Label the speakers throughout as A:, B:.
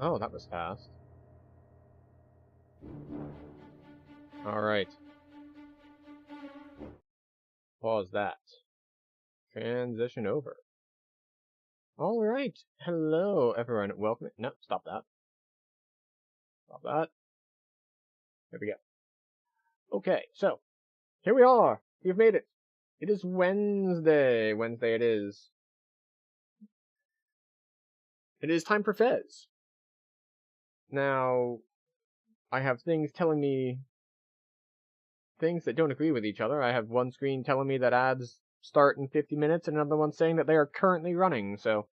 A: Oh, that was fast. Alright. Pause that. Transition over. Alright. Hello, everyone. Welcome. No, stop that. Stop that. There we go. Okay, so, here we are. We've made it. It is Wednesday. Wednesday it is. It is time for Fez. Now, I have things telling me things that don't agree with each other. I have one screen telling me that ads start in 50 minutes, and another one saying that they are currently running, so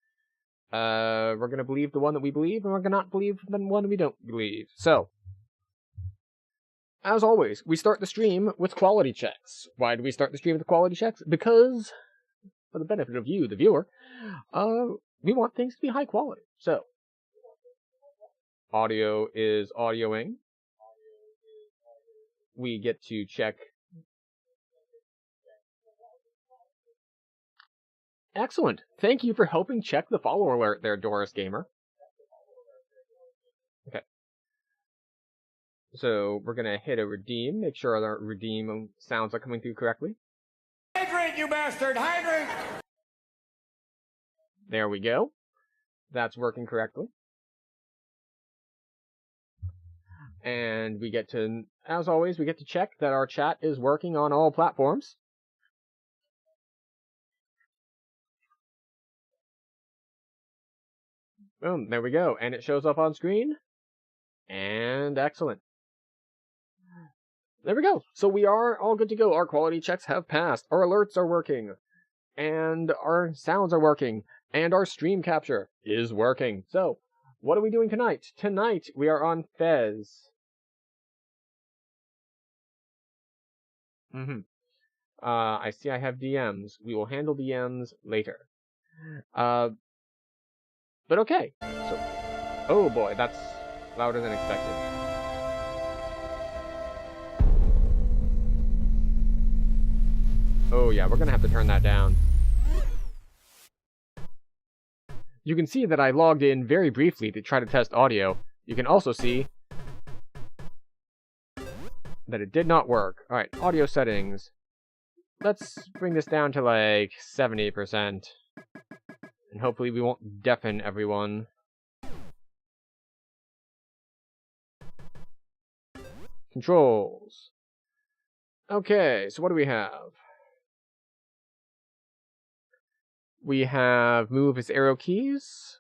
A: we're gonna believe the one that we believe, and we're gonna not believe the one we don't believe. So, as always, we start the stream with quality checks. Why do we start the stream with quality checks? Because, for the benefit of you, the viewer, we want things to be high quality. So, audio is audioing. We get to check. Excellent. Thank you for helping check the follower alert there, Doris Gamer. Okay. So we're gonna hit a redeem, make sure our redeem sounds are coming through correctly.
B: Hydrate, you bastard! Hydrate!
A: There we go. That's working correctly. And we get to, as always, we get to check that our chat is working on all platforms. Boom, there we go. And it shows up on screen. And excellent. There we go. So we are all good to go. Our quality checks have passed. Our alerts are working. And our sounds are working. And our stream capture is working. So, what are we doing tonight? Tonight, we are on Fez. I see I have DMs. We will handle DMs later. But okay. So, oh boy, that's louder than expected. Oh yeah, we're gonna have to turn that down. You can see that I logged in very briefly to try to test audio. You can also see that it did not work. Alright, audio settings. Let's bring this down to like 70%. And hopefully we won't deafen everyone. Controls. Okay, so what do we have? We have move as arrow keys.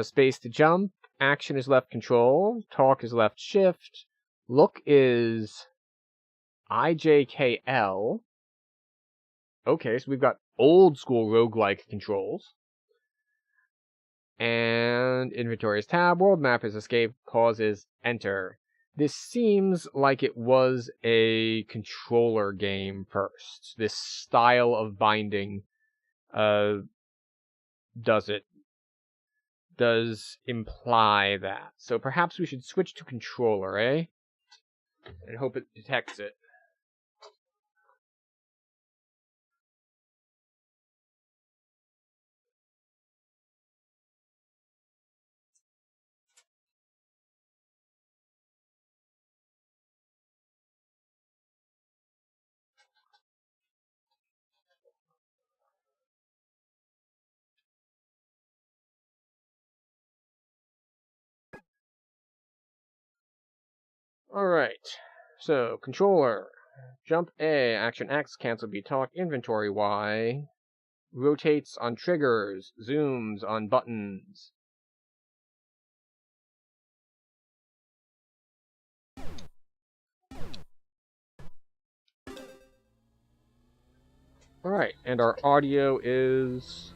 A: Space to jump. Action is left control. Talk is left shift. Look is IJKL. Okay, so we've got old school roguelike controls. And inventory is tab. World map is escape. Pause is enter. This seems like it was a controller game first. This style of binding does imply that. So perhaps we should switch to controller, eh? And hope it detects it. Alright, so controller, jump A, action X, cancel B, talk, inventory Y, rotates on triggers, zooms on buttons. Alright, and our audio is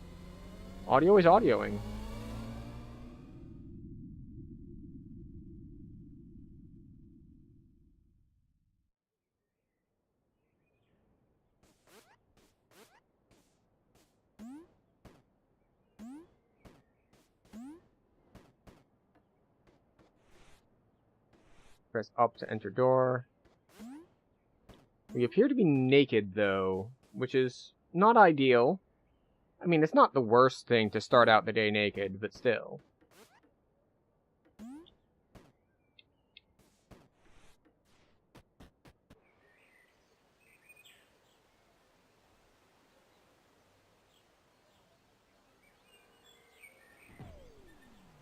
A: audioing. Press up to enter door. We appear to be naked, though, which is not ideal. I mean, it's not the worst thing to start out the day naked, but still.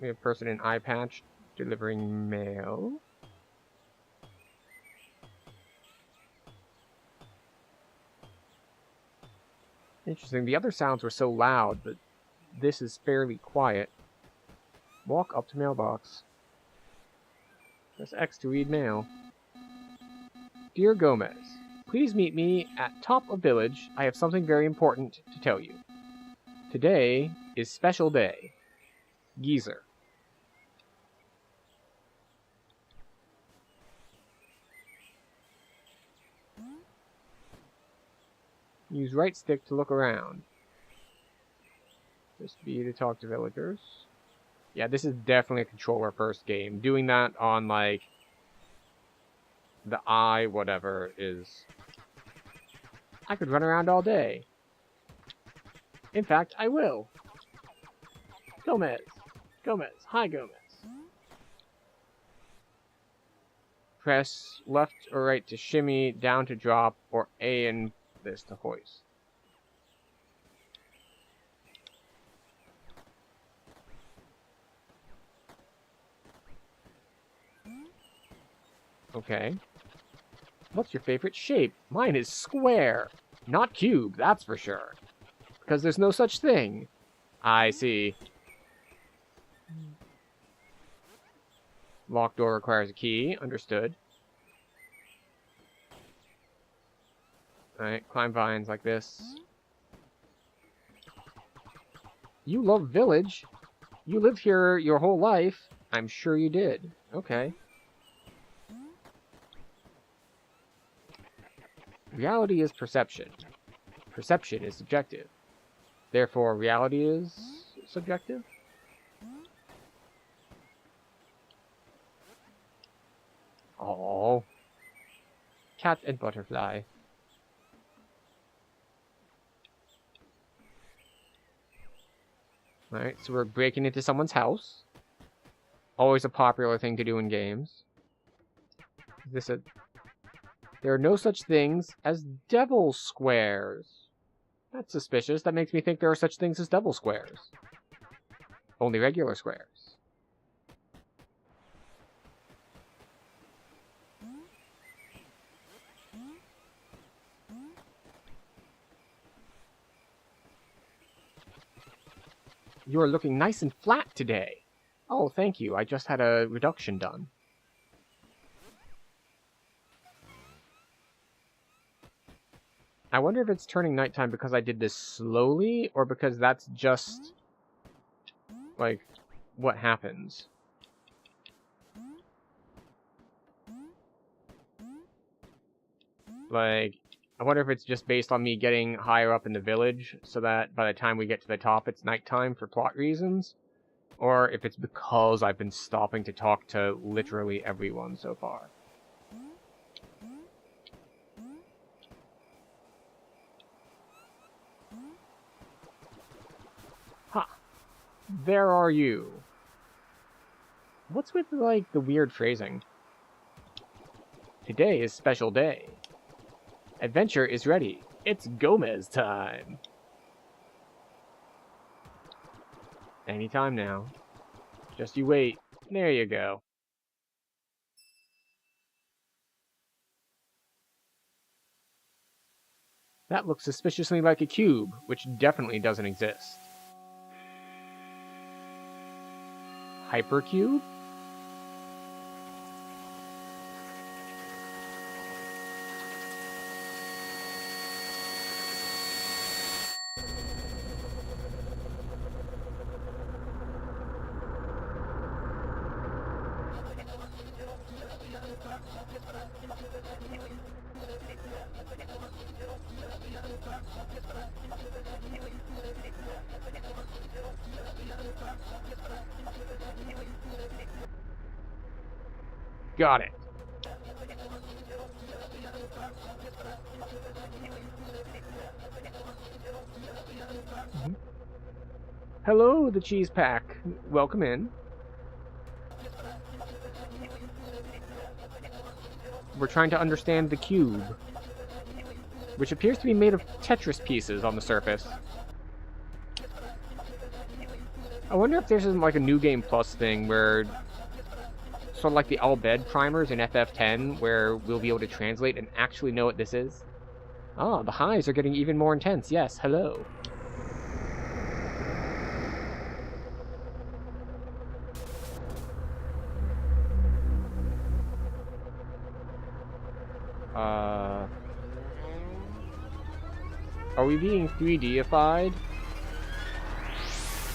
A: We have a person in eye patch delivering mail. Interesting. The other sounds were so loud, but this is fairly quiet. Walk up to mailbox. Press X to read mail. Dear Gomez, please meet me at top of village. I have something very important to tell you. Today is special day. Geezer. Use right stick to look around. Just B to talk to villagers. Yeah, this is definitely a controller first game. Doing that on, like, the I whatever is... I could run around all day. In fact, I will. Gomez. Gomez. Hi, Gomez. Press left or right to shimmy, down to drop, or A and this to hoist. Okay. What's your favorite shape? Mine is square. Not cube, that's for sure. Because there's no such thing. I see. Locked door requires a key. Understood. Alright, climb vines like this. You love village. You lived here your whole life. I'm sure you did. Okay. Reality is perception. Perception is subjective. Therefore, reality is subjective? Oh. Cat and butterfly. Alright, so we're breaking into someone's house. Always a popular thing to do in games. Is this a... There are no such things as devil squares. That's suspicious. That makes me think there are such things as devil squares. Only regular squares. You're looking nice and flat today. Oh, thank you. I just had a reduction done. I wonder if it's turning nighttime because I did this slowly, or because that's just, like, what happens. Like, I wonder if it's just based on me getting higher up in the village, so that by the time we get to the top it's nighttime for plot reasons, or if it's because I've been stopping to talk to literally everyone so far. There are you. What's with, like, the weird phrasing? Today is special day. Adventure is ready. It's Gomez time. Anytime now. Just you wait. There you go. That looks suspiciously like a cube, which definitely doesn't exist. Hypercube? Got it. Hello, the cheese pack. Welcome in. We're trying to understand the cube, which appears to be made of Tetris pieces on the surface. I wonder if this is like a New Game Plus thing where, sort of like the Al Bhed primers in FF10, where we'll be able to translate and actually know what this is. Ah, the highs are getting even more intense. Yes, hello. Are we being 3D-ified?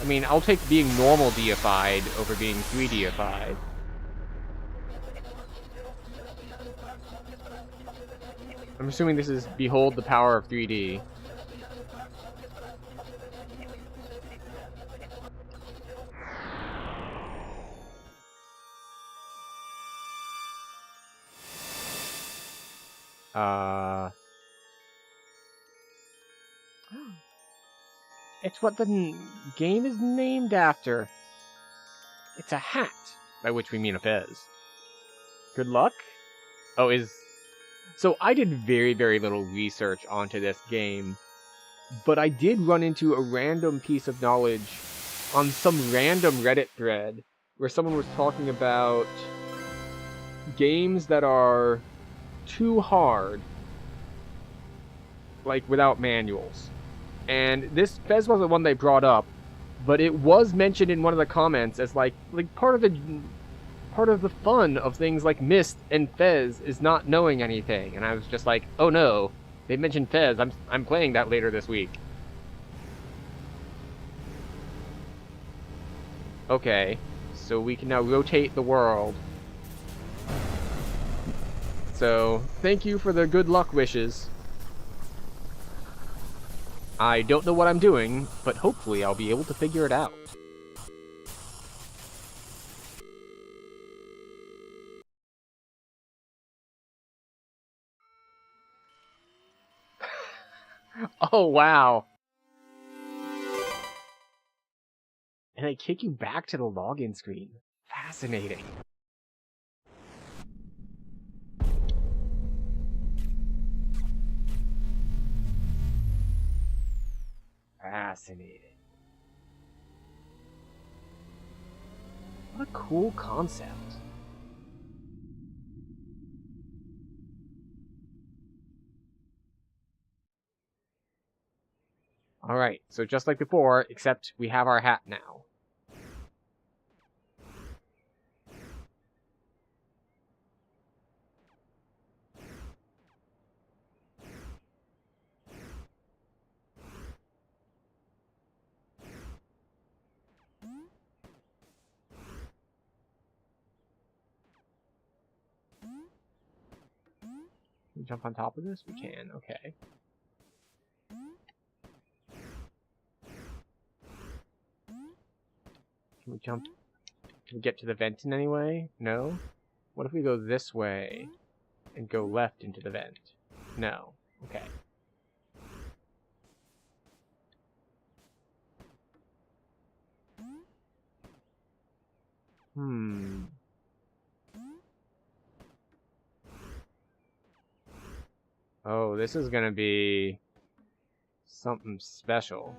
A: I mean, I'll take being normal deified over being 3D-ified. I'm assuming this is Behold the Power of 3D. It's what the game is named after. It's a hat, by which we mean a fez. Good luck? Oh, So I did very, very little research onto this game, but I did run into a random piece of knowledge on some random Reddit thread where someone was talking about games that are too hard, like without manuals. And this Fez wasn't one they brought up, but it was mentioned in one of the comments as like part of the fun of things like Myst and Fez is not knowing anything. And I was just like, oh no, they mentioned Fez. I'm playing that later this week. Okay, so we can now rotate the world. So, thank you for the good luck wishes. I don't know what I'm doing, but hopefully I'll be able to figure it out. Oh, wow. And they kick you back to the login screen. Fascinating. Fascinating. What a cool concept. Alright, so just like before, except we have our hat now. Can we jump on top of this? We can, okay. Can we jump? Can we get to the vent in any way? No? What if we go this way and go left into the vent? No. Okay. Oh, this is gonna be something special.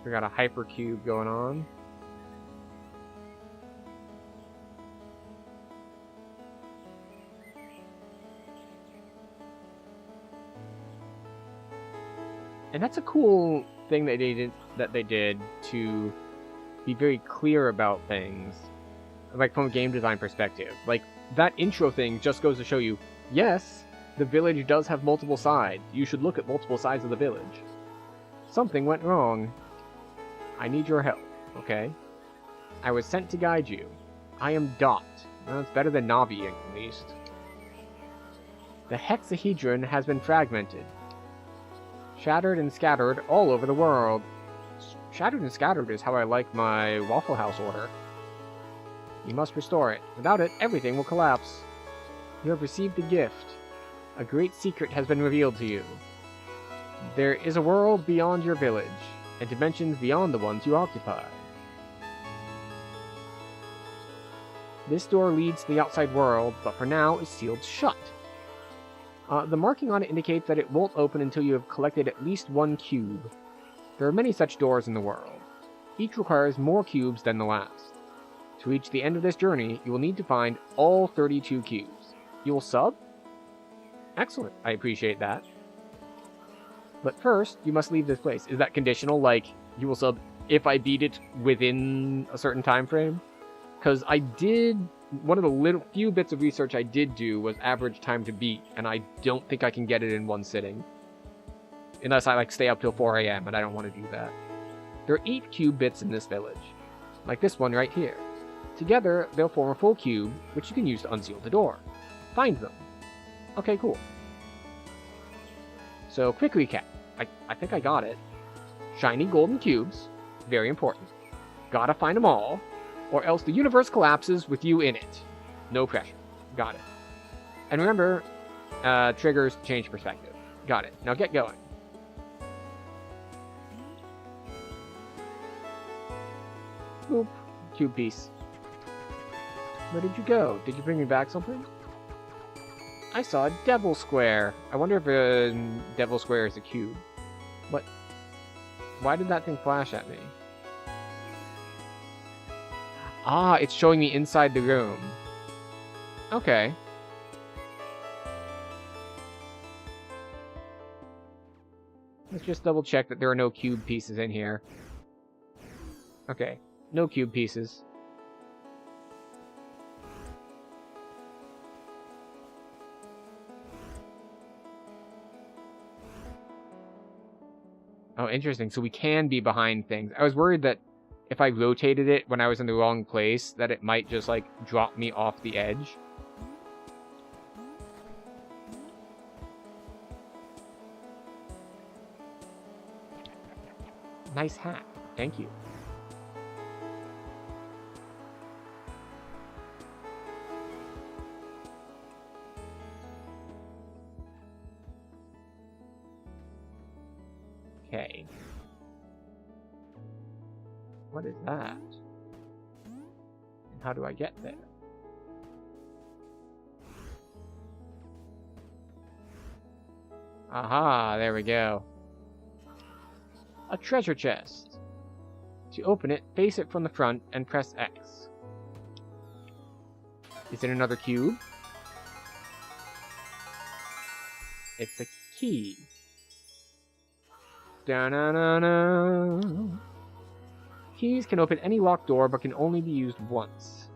A: We got a hypercube going on. And that's a cool thing that they did to be very clear about things, like from a game design perspective. Like that intro thing just goes to show you, yes, the village does have multiple sides. You should look at multiple sides of the village. Something went wrong. I need your help, okay? I was sent to guide you. I am Dot. Well, it's better than Navi, at least. The hexahedron has been fragmented. Shattered and scattered all over the world. Shattered and scattered is how I like my Waffle House order. You must restore it. Without it, everything will collapse. You have received a gift. A great secret has been revealed to you. There is a world beyond your village, and dimensions beyond the ones you occupy. This door leads to the outside world, but for now is sealed shut. The marking on it indicates that it won't open until you have collected at least one cube. There are many such doors in the world. Each requires more cubes than the last. To reach the end of this journey, you will need to find all 32 cubes. You will sub? Excellent, I appreciate that. But first, you must leave this place. Is that conditional, like, you will sub if I beat it within a certain time frame? Because I did... One of the few bits of research I did do was average time to beat, and I don't think I can get it in one sitting. Unless I, like, stay up till 4 a.m., and I don't want to do that. There are 8 cube bits in this village, like this one right here. Together, they'll form a full cube, which you can use to unseal the door. Find them. Okay, cool. So, quick recap. I think I got it. Shiny golden cubes. Very important. Gotta find them all, or else the universe collapses with you in it. No pressure. Got it. And remember, triggers change perspective. Got it. Now get going. Boop. Cube piece. Where did you go? Did you bring me back something? I saw a devil square. I wonder if a devil square is a cube. What? Why did that thing flash at me? Ah, it's showing me inside the room. Okay. Let's just double check that there are no cube pieces in here. Okay, no cube pieces. Oh, interesting. So we can be behind things. I was worried that if I rotated it when I was in the wrong place, that it might just, like, drop me off the edge. Nice hat. Thank you. Okay. What is that? And how do I get there? Aha, there we go. A treasure chest. To open it, face it from the front and press X. Is it another cube? It's a key. Da-na-na-na. Keys can open any locked door, but can only be used once.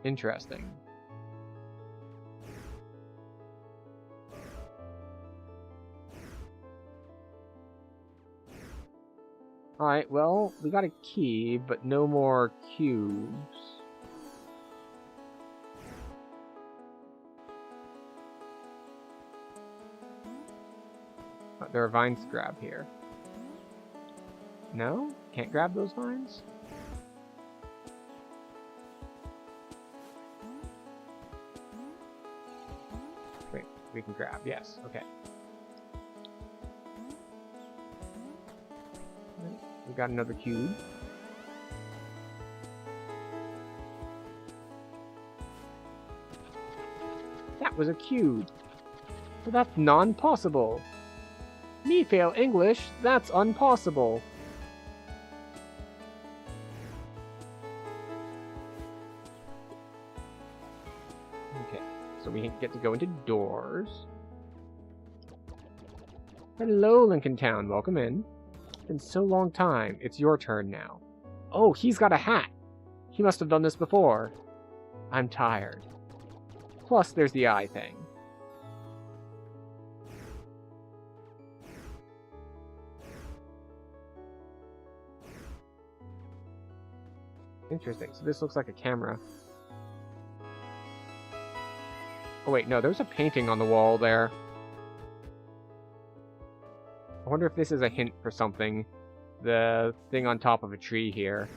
A: Interesting. Alright, well, we got a key, but no more cubes. There are vines to grab here. No? Can't grab those vines? Wait, we can grab. Yes, okay. We got another cube. That was a cube. But that's non-possible. Me fail English, that's unpossible. Okay, so we get to go into doors. Hello, Lincoln Town, welcome in. It's been so long time, it's your turn now. Oh, he's got a hat. He must have done this before. I'm tired. Plus, there's the eye thing. Interesting. So this looks like a camera. Oh wait, no, there's a painting on the wall there. I wonder if this is a hint for something. The thing on top of a tree here.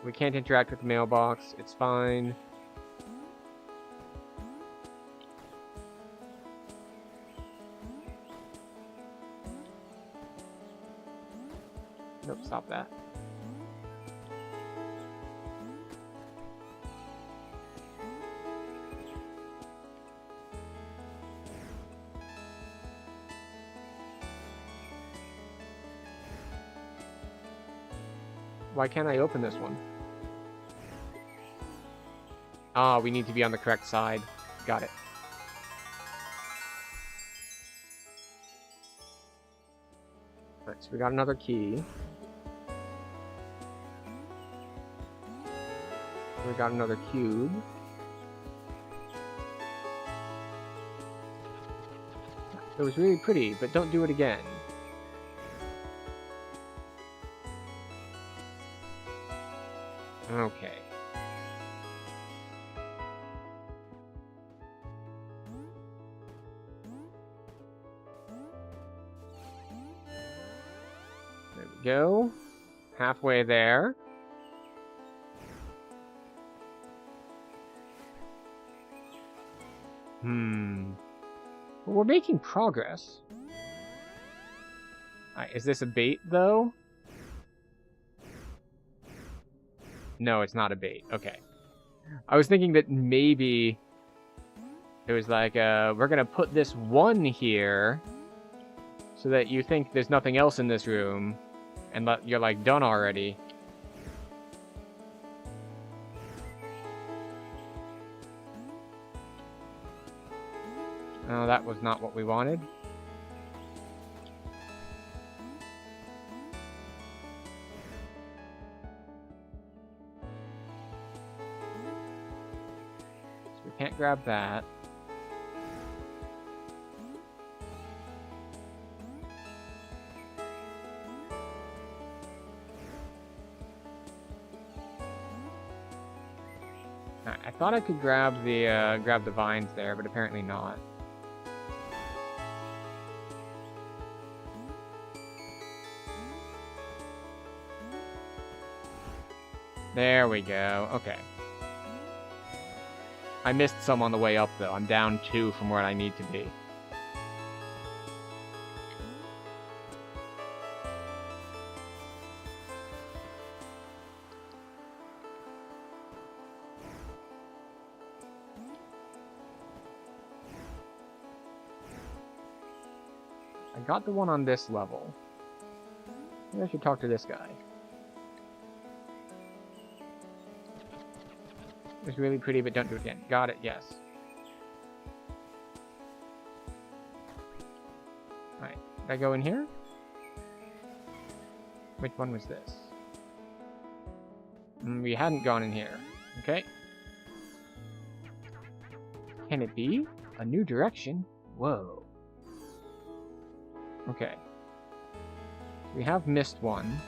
A: We can't interact with the mailbox. It's fine. Nope, stop that. Why can't I open this one? Ah, we need to be on the correct side. Got it. Alright, so we got another key. We got another cube. It was really pretty, but don't do it again. Okay. There we go. Halfway there. Well, we're making progress. Alright, is this a bait, though? No, it's not a bait. Okay. I was thinking that maybe it was like, we're gonna put this one here so that you think there's nothing else in this room, and you're like, done already. Oh, that was not what we wanted. So we can't grab that. I thought I could grab the vines there, but apparently not. There we go. Okay. I missed some on the way up, though. I'm down 2 from where I need to be. I got the one on this level. Maybe I should talk to this guy. It's really pretty, but don't do it again. Got it, yes. Alright, did I go in here? Which one was this? We hadn't gone in here. Okay. Can it be? A new direction? Whoa. Okay. We have missed one.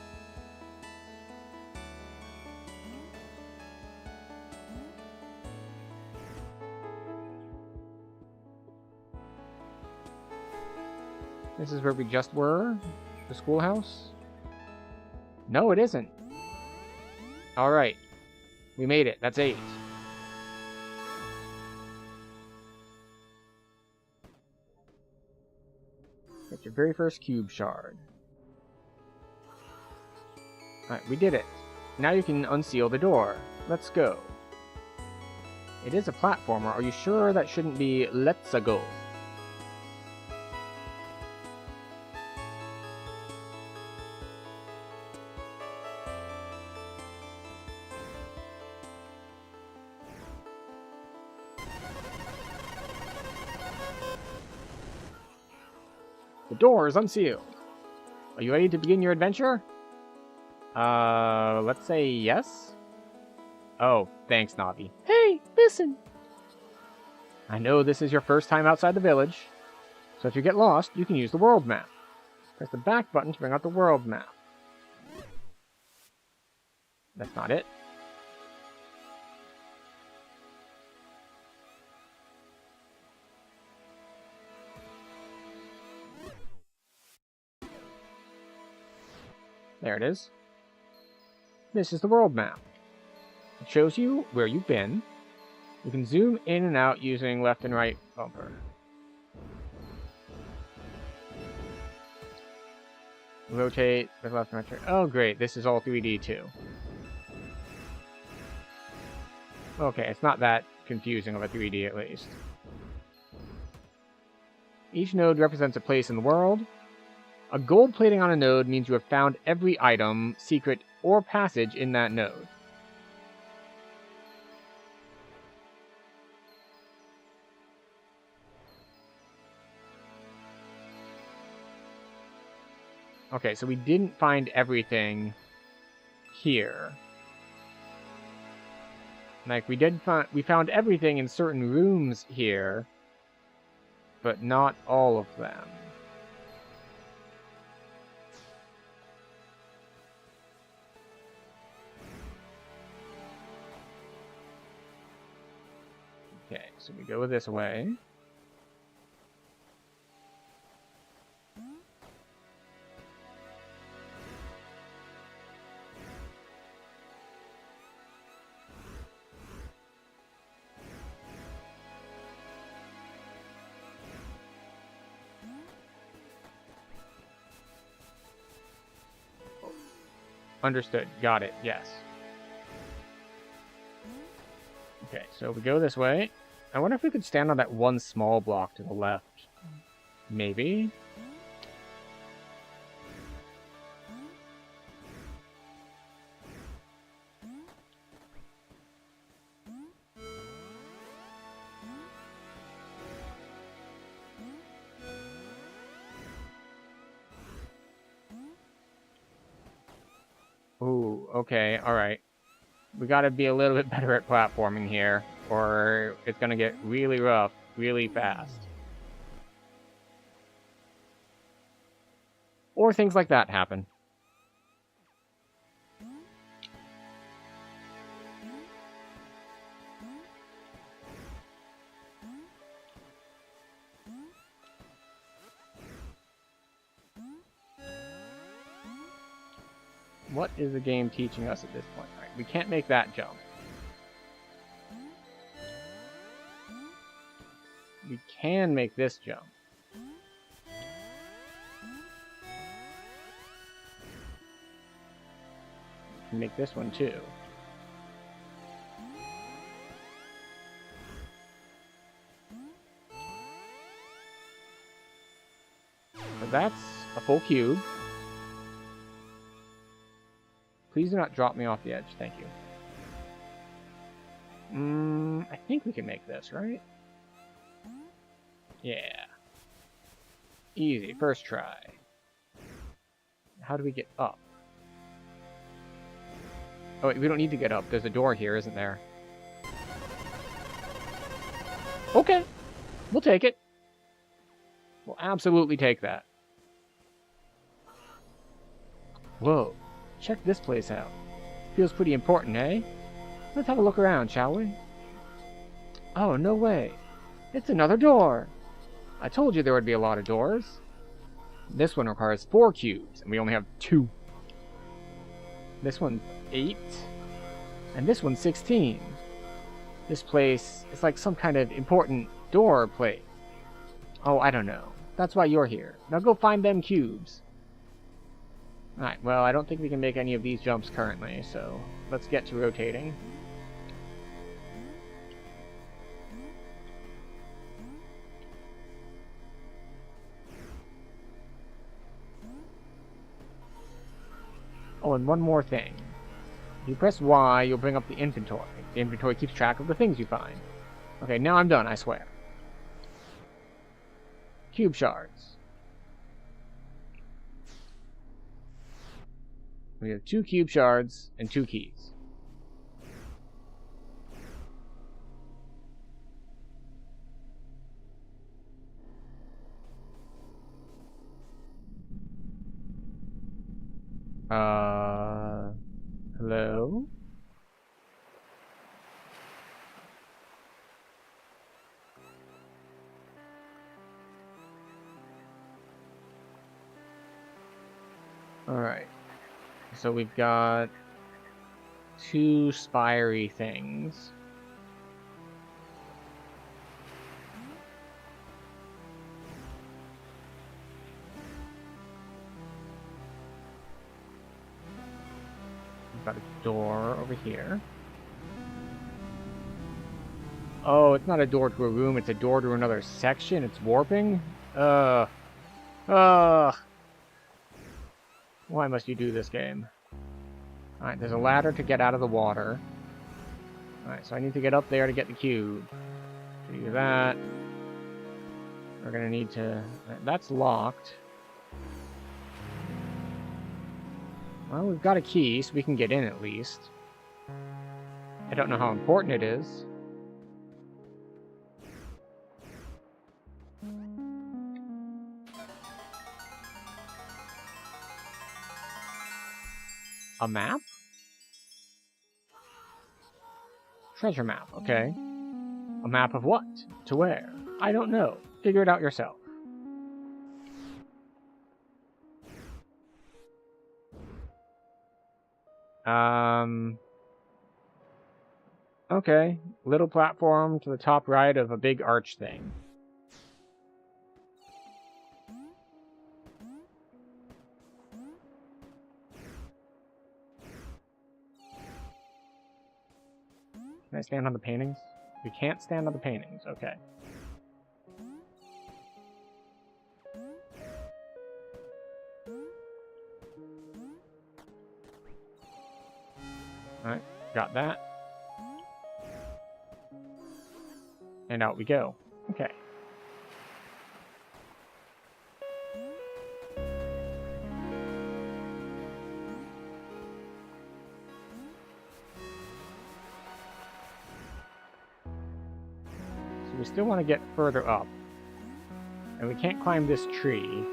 A: This is where we just were? The schoolhouse? No, it isn't. Alright. We made it. That's 8. Get your very first cube shard. Alright, we did it. Now you can unseal the door. Let's go. It is a platformer. Are you sure that shouldn't be let's go? The door is unsealed. Are you ready to begin your adventure? Let's say yes? Oh, thanks, Navi. Hey, listen! I know this is your first time outside the village, so if you get lost, you can use the world map. Press the back button to bring out the world map. That's not it. There it is. This is the world map. It shows you where you've been. You can zoom in and out using left and right bumper. Rotate the left and right. Oh, great. This is all 3D too. Okay, it's not that confusing of a 3D at least. Each node represents a place in the world. A gold plating on a node means you have found every item, secret, or passage in that node. Okay, so we didn't find everything here. Like, we found everything in certain rooms here, but not all of them. Okay, so we go this way. Understood. Got it. Yes. Okay, so we go this way. I wonder if we could stand on that one small block to the left. Maybe? Ooh, okay, alright. We gotta be a little bit better at platforming here, or it's gonna get really rough, really fast. Or things like that happen. What is the game teaching us at this point? All right, we can't make that jump. We can make this jump. We can make this one too. So that's a full cube. Please do not drop me off the edge, thank you. I think we can make this, right? Yeah. Easy, first try. How do we get up? Oh, wait, we don't need to get up. There's a door here, isn't there? Okay. We'll take it. We'll absolutely take that. Whoa. Check this place out. Feels pretty important, eh? Let's have a look around, shall we? Oh, no way. It's another door. I told you there would be a lot of doors. This one requires 4 cubes, and we only have 2. This one's 8. And this one's 16. This place is like some kind of important door place. Oh, I don't know. That's why you're here. Now go find them cubes. Alright, well, I don't think we can make any of these jumps currently, so let's get to rotating. Oh, and one more thing. If you press Y, you'll bring up the inventory. The inventory keeps track of the things you find. Okay, now I'm done, I swear. Cube shards. We have 2 cube shards and 2 keys. Hello? Alright. So we've got 2 spiry things. We've got a door over here. Oh, it's not a door to a room, it's a door to another section. It's warping? Ugh. Ugh. Why must you do this game? Alright, there's a ladder to get out of the water. Alright, so I need to get up there to get the cube. To do that, we're gonna need to... That's locked. Well, we've got a key, so we can get in at least. I don't know how important it is. A map? Treasure map, okay. A map of what? To where? I don't know. Figure it out yourself. Okay. Little platform to the top right of a big arch thing. Can I stand on the paintings? We can't stand on the paintings. Okay. Alright, got that. And out we go. Okay. So we still want to get further up. And we can't climb this tree.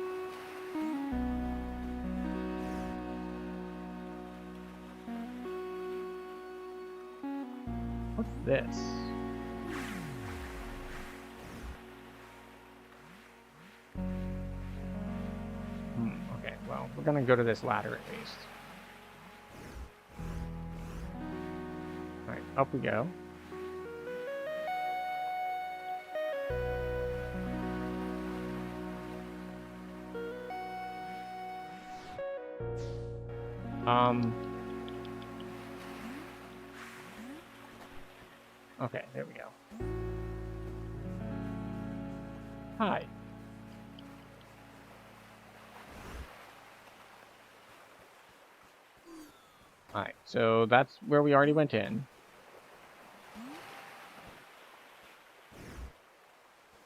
A: What's this? Okay, well, we're gonna go to this ladder at least. Alright, up we go. Okay, there we go. Hi. Alright, so that's where we already went in.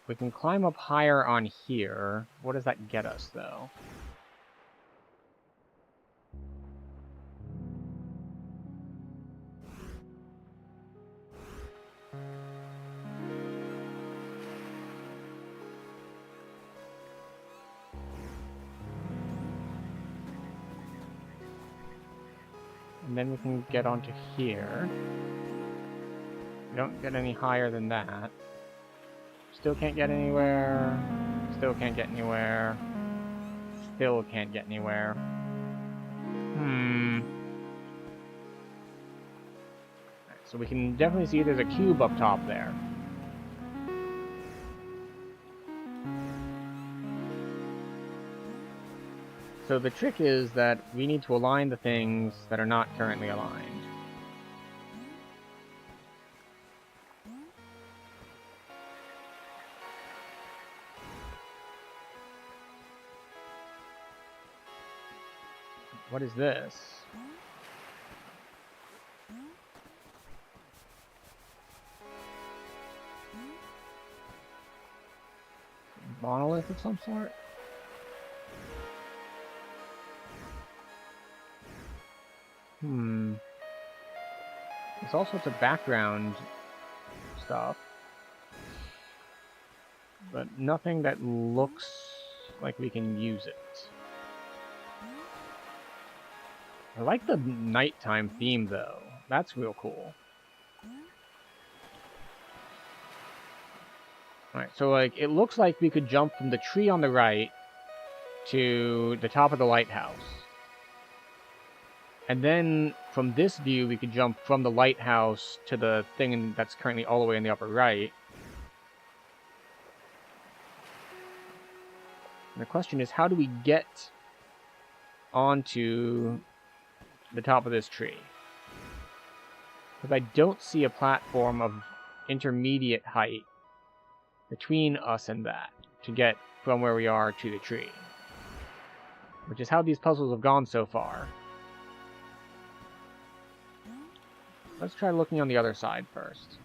A: We can climb up higher on here. What does that get us, though? And then we can get onto here. We don't get any higher than that. Still can't get anywhere. Still can't get anywhere. Still can't get anywhere. So we can definitely see there's a cube up top there. So the trick is that we need to align the things that are not currently aligned. What is this? Monolith of some sort? There's all sorts of background stuff. But nothing that looks like we can use it. I like the nighttime theme, though. That's real cool. Alright, so, like, it looks like we could jump from the tree on the right to the top of the lighthouse. And then, from this view, we could jump from the lighthouse to the thing that's currently all the way in the upper right. And the question is, how do we get onto the top of this tree? Because I don't see a platform of intermediate height between us and that to get from where we are to the tree. Which is how these puzzles have gone so far. Let's try looking on the other side first.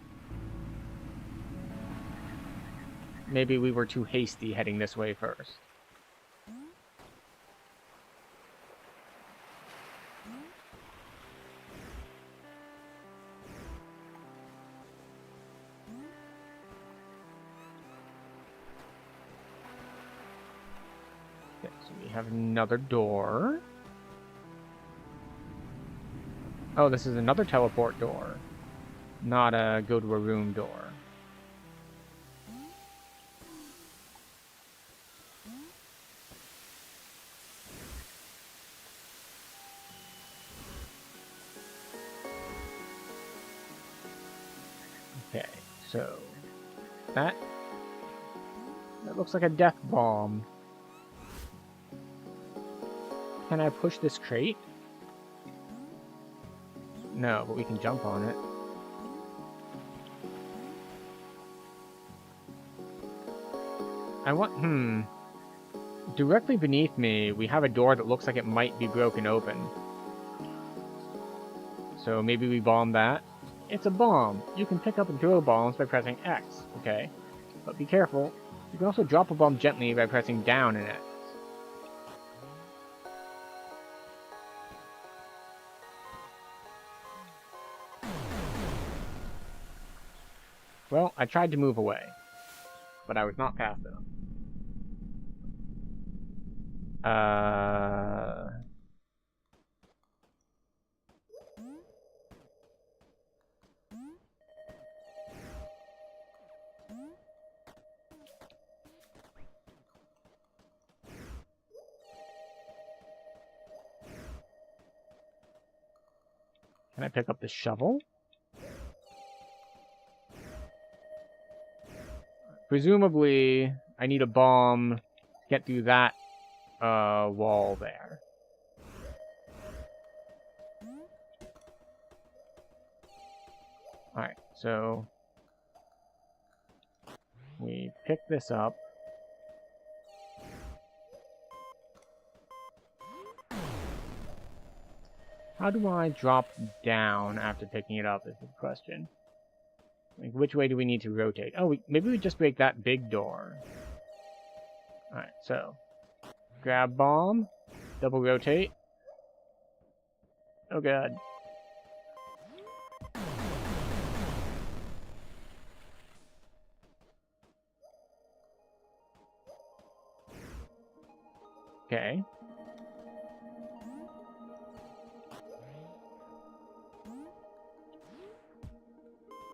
A: Maybe we were too hasty heading this way first. Okay, so we have another door. Oh, this is another teleport door. Not a go to a room door. Okay, so that looks like a death bomb. Can I push this crate? No, but we can jump on it. I want, Directly beneath me, we have a door that looks like it might be broken open. So maybe we bomb that. It's a bomb. You can pick up and throw bombs by pressing X, okay? But be careful. You can also drop a bomb gently by pressing down and X. Well, I tried to move away, but I was not fast enough. Can I pick up the shovel? Presumably, I need a bomb to get through that wall there. Alright, so we pick this up. How do I drop down after picking it up is the question. Like, which way do we need to rotate? Oh, maybe we just break that big door. Alright, so grab bomb, double rotate. Oh god. Okay.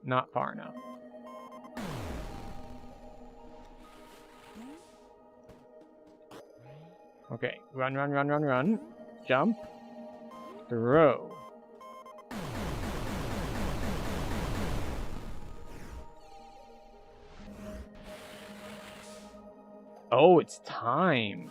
A: Not far enough. Okay, run, run, run, run, run. Jump. Throw. Oh, it's timed.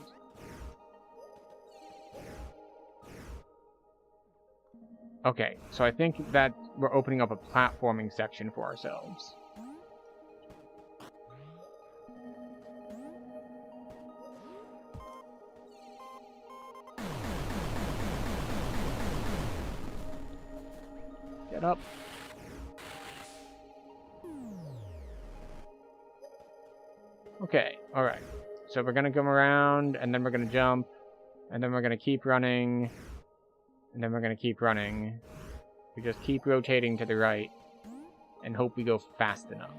A: Okay, so I think that we're opening up a platforming section for ourselves. Get up. Okay, alright. So we're gonna come around, and then we're gonna jump, and then we're gonna keep running, and then we're gonna keep running. We just keep rotating to the right, and hope we go fast enough.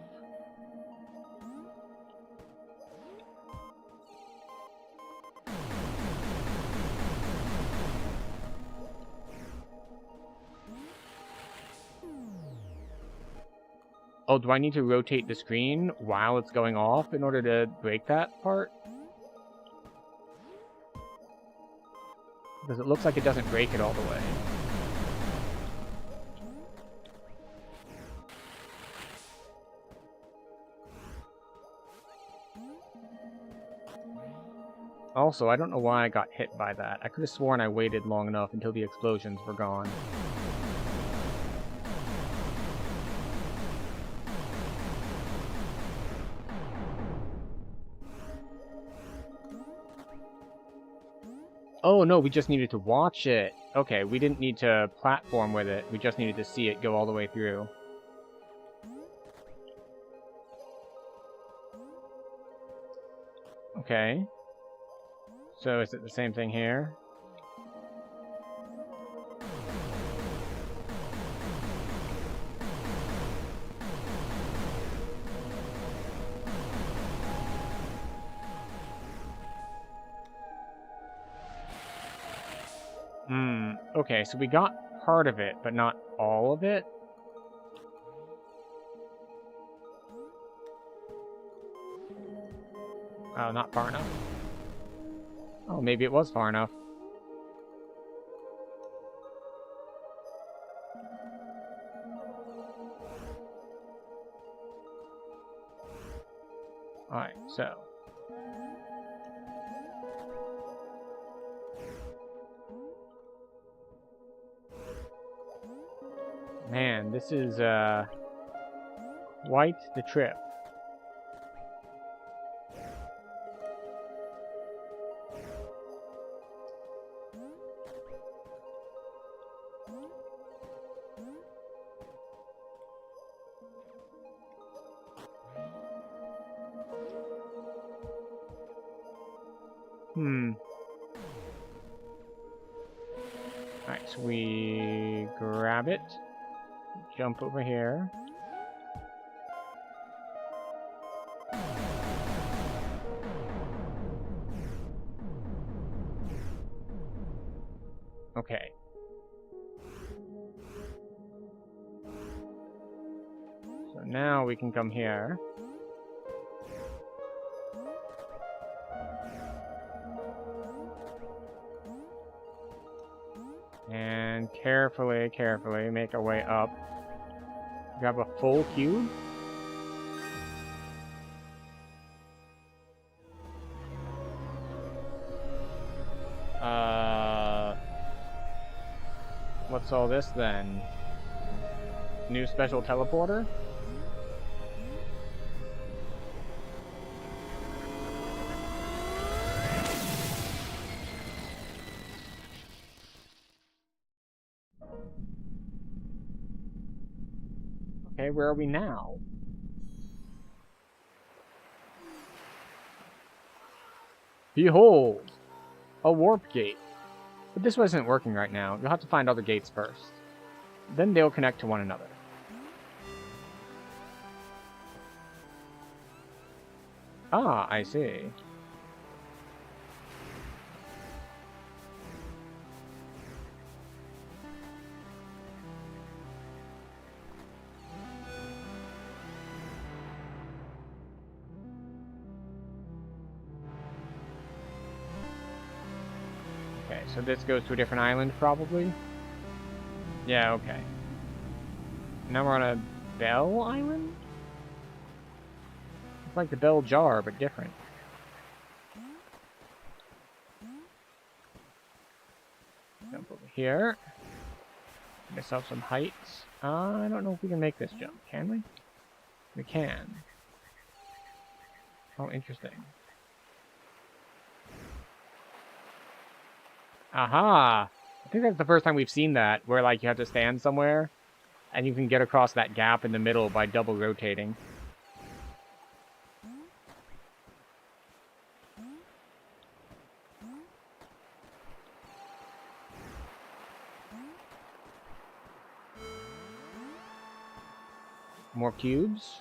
A: Oh, do I need to rotate the screen while it's going off in order to break that part? Because it looks like it doesn't break it all the way. Also, I don't know why I got hit by that. I could have sworn I waited long enough until the explosions were gone. Oh, no, we just needed to watch it. Okay, we didn't need to platform with it. We just needed to see it go all the way through. Okay. So is it the same thing here? Okay, so we got part of it, but not all of it? Oh, not far enough? Oh, maybe it was far enough. Alright, so... Man, this is, quite the trip. Alright, so we grab it, jump over here. Okay. So now we can come here. And carefully make our way up. Grab a full cube. What's all this then? New special teleporter? Okay, where are we now? Behold! A warp gate. But this isn't working right now. You'll have to find other gates first. Then they'll connect to one another. Ah, I see. Okay, so this goes to a different island, probably? Yeah, okay. Now we're on a bell island? It's like the bell jar, but different. Jump over here. Give myself some heights. I don't know if we can make this jump, can we? We can. Oh, interesting. Aha! I think that's the first time we've seen that, where like you have to stand somewhere, and you can get across that gap in the middle by double rotating. More cubes.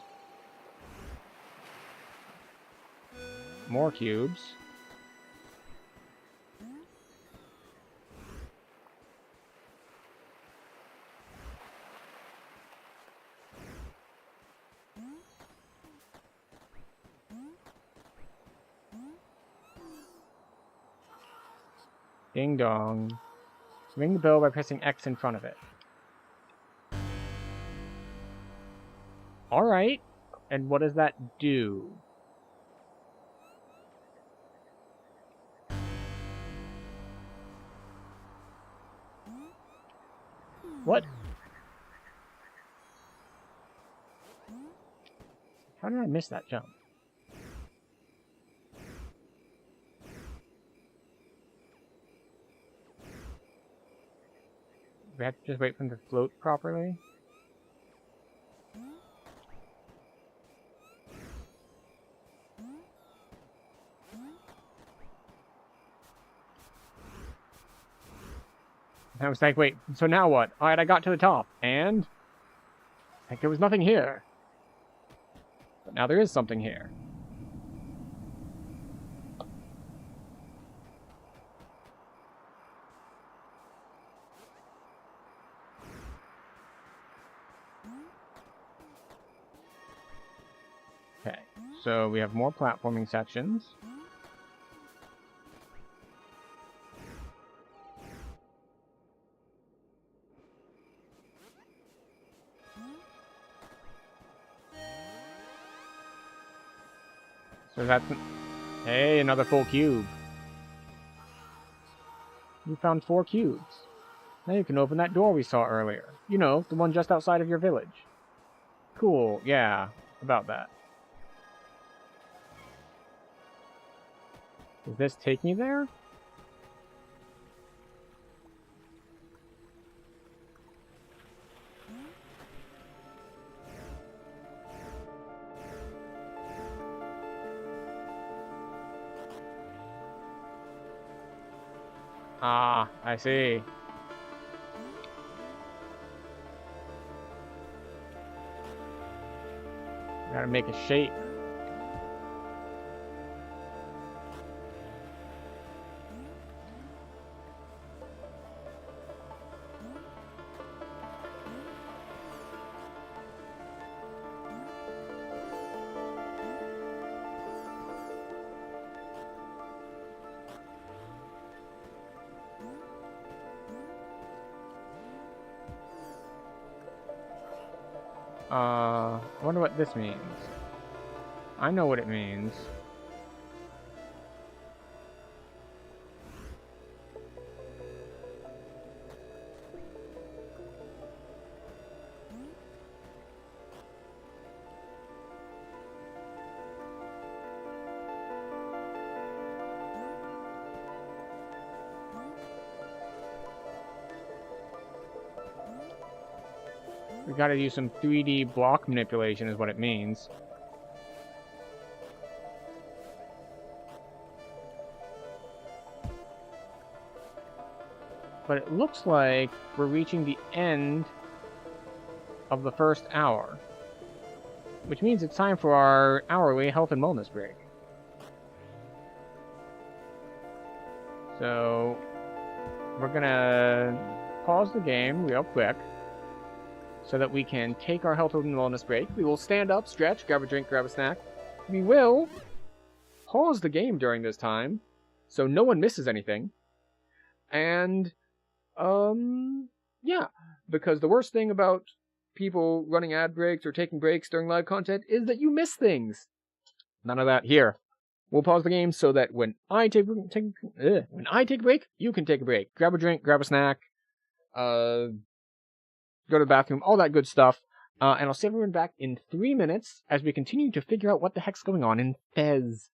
A: More cubes. Ding dong. Ring the bell by pressing X in front of it. Alright. And what does that do? What? How did I miss that jump? We have to just wait for them to float properly. And I was like, wait, so now what? Alright, I got to the top, and like there was nothing here. But now there is something here. Okay, so we have more platforming sections. So that's... Hey, another full cube. You found 4 cubes. Now you can open that door we saw earlier. You know, the one just outside of your village. Cool, yeah, about that. Does this take me there? Ah, I see. Gotta make a shape. I wonder what this means. I know what it means. We gotta use some 3D block manipulation is what it means. But it looks like we're reaching the end of the first hour. Which means it's time for our hourly health and wellness break. So, we're gonna pause the game real quick so that we can take our health and wellness break. We will stand up, stretch, grab a drink, grab a snack. We will pause the game during this time so no one misses anything. And, yeah, because the worst thing about people running ad breaks or taking breaks during live content is that you miss things. None of that here. We'll pause the game so that when I take a break, you can take a break. Grab a drink, grab a snack, go to the bathroom, all that good stuff. And I'll see everyone back in 3 minutes as we continue to figure out what the heck's going on in Fez.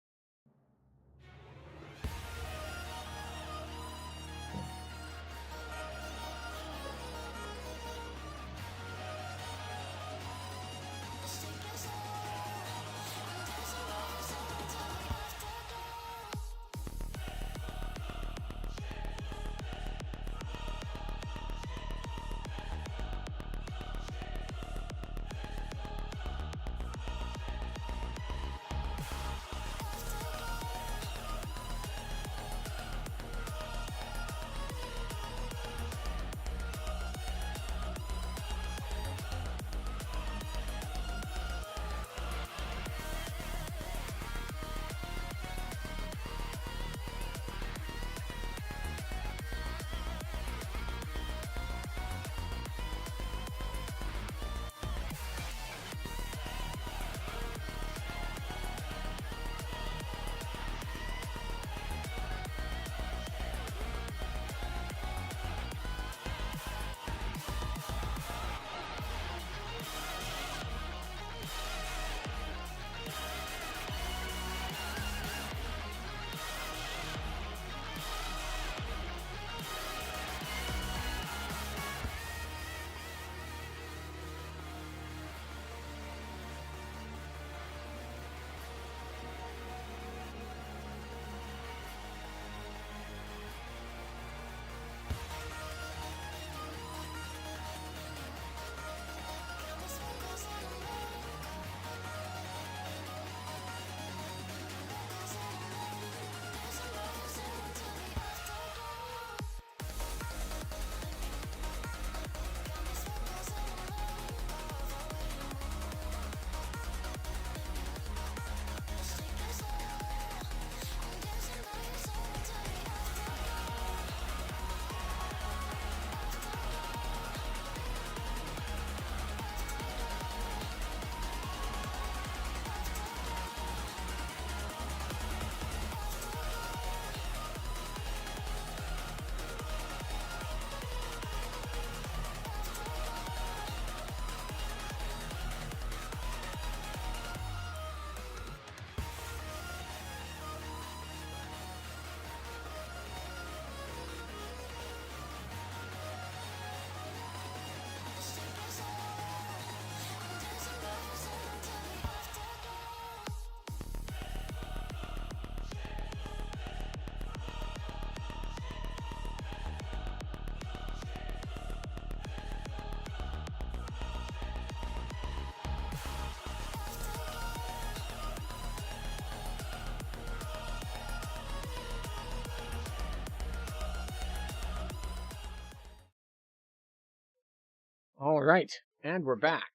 A: Alright, and we're back.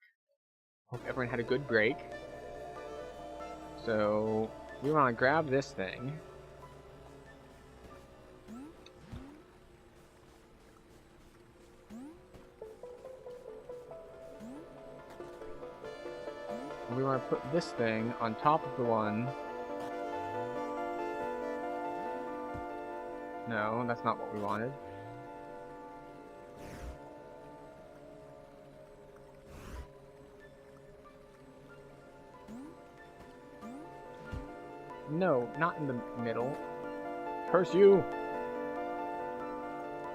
A: Hope everyone had a good break. So, we want to grab this thing. We want to put this thing on top of the one. No, that's not what we wanted. No, not in the middle. Curse you!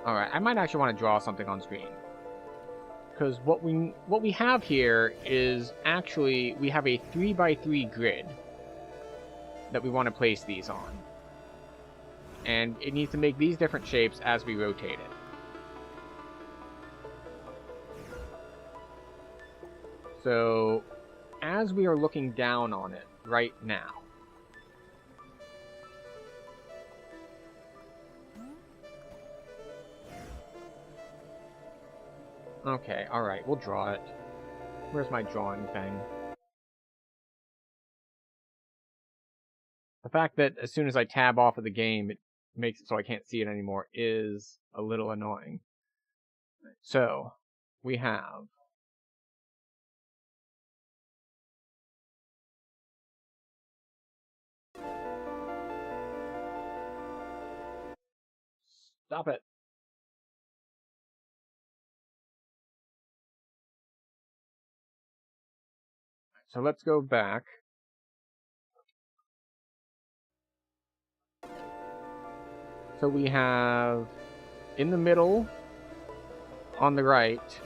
A: Alright, I might actually want to draw something on screen. Because what we have here is actually, we have a 3x3 grid that we want to place these on. And it needs to make these different shapes as we rotate it. So, as we are looking down on it right now, okay, alright, we'll draw it. Where's my drawing thing? The fact that as soon as I tab off of the game, it makes it so I can't see it anymore is a little annoying. So, we have... Stop it! So let's go back. So we have in the middle, on the right,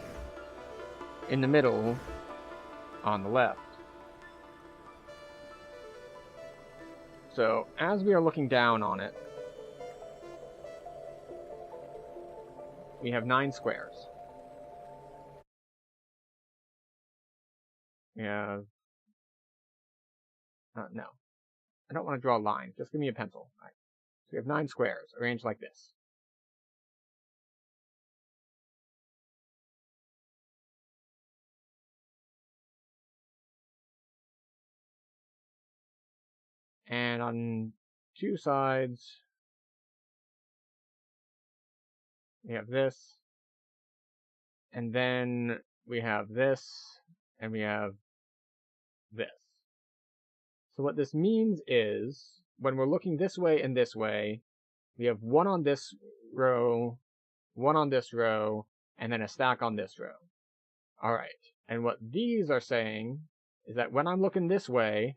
A: in the middle, on the left. So as we are looking down on it, we have 9 squares. We have... no. I don't want to draw a line. Just give me a pencil. All right. So we have 9 squares, arranged like this. And on 2 sides, we have this. And then we have this, and we have this. So what this means is, when we're looking this way and this way, we have 1 on this row, 1 on this row, and then a stack on this row. Alright, and what these are saying is that when I'm looking this way,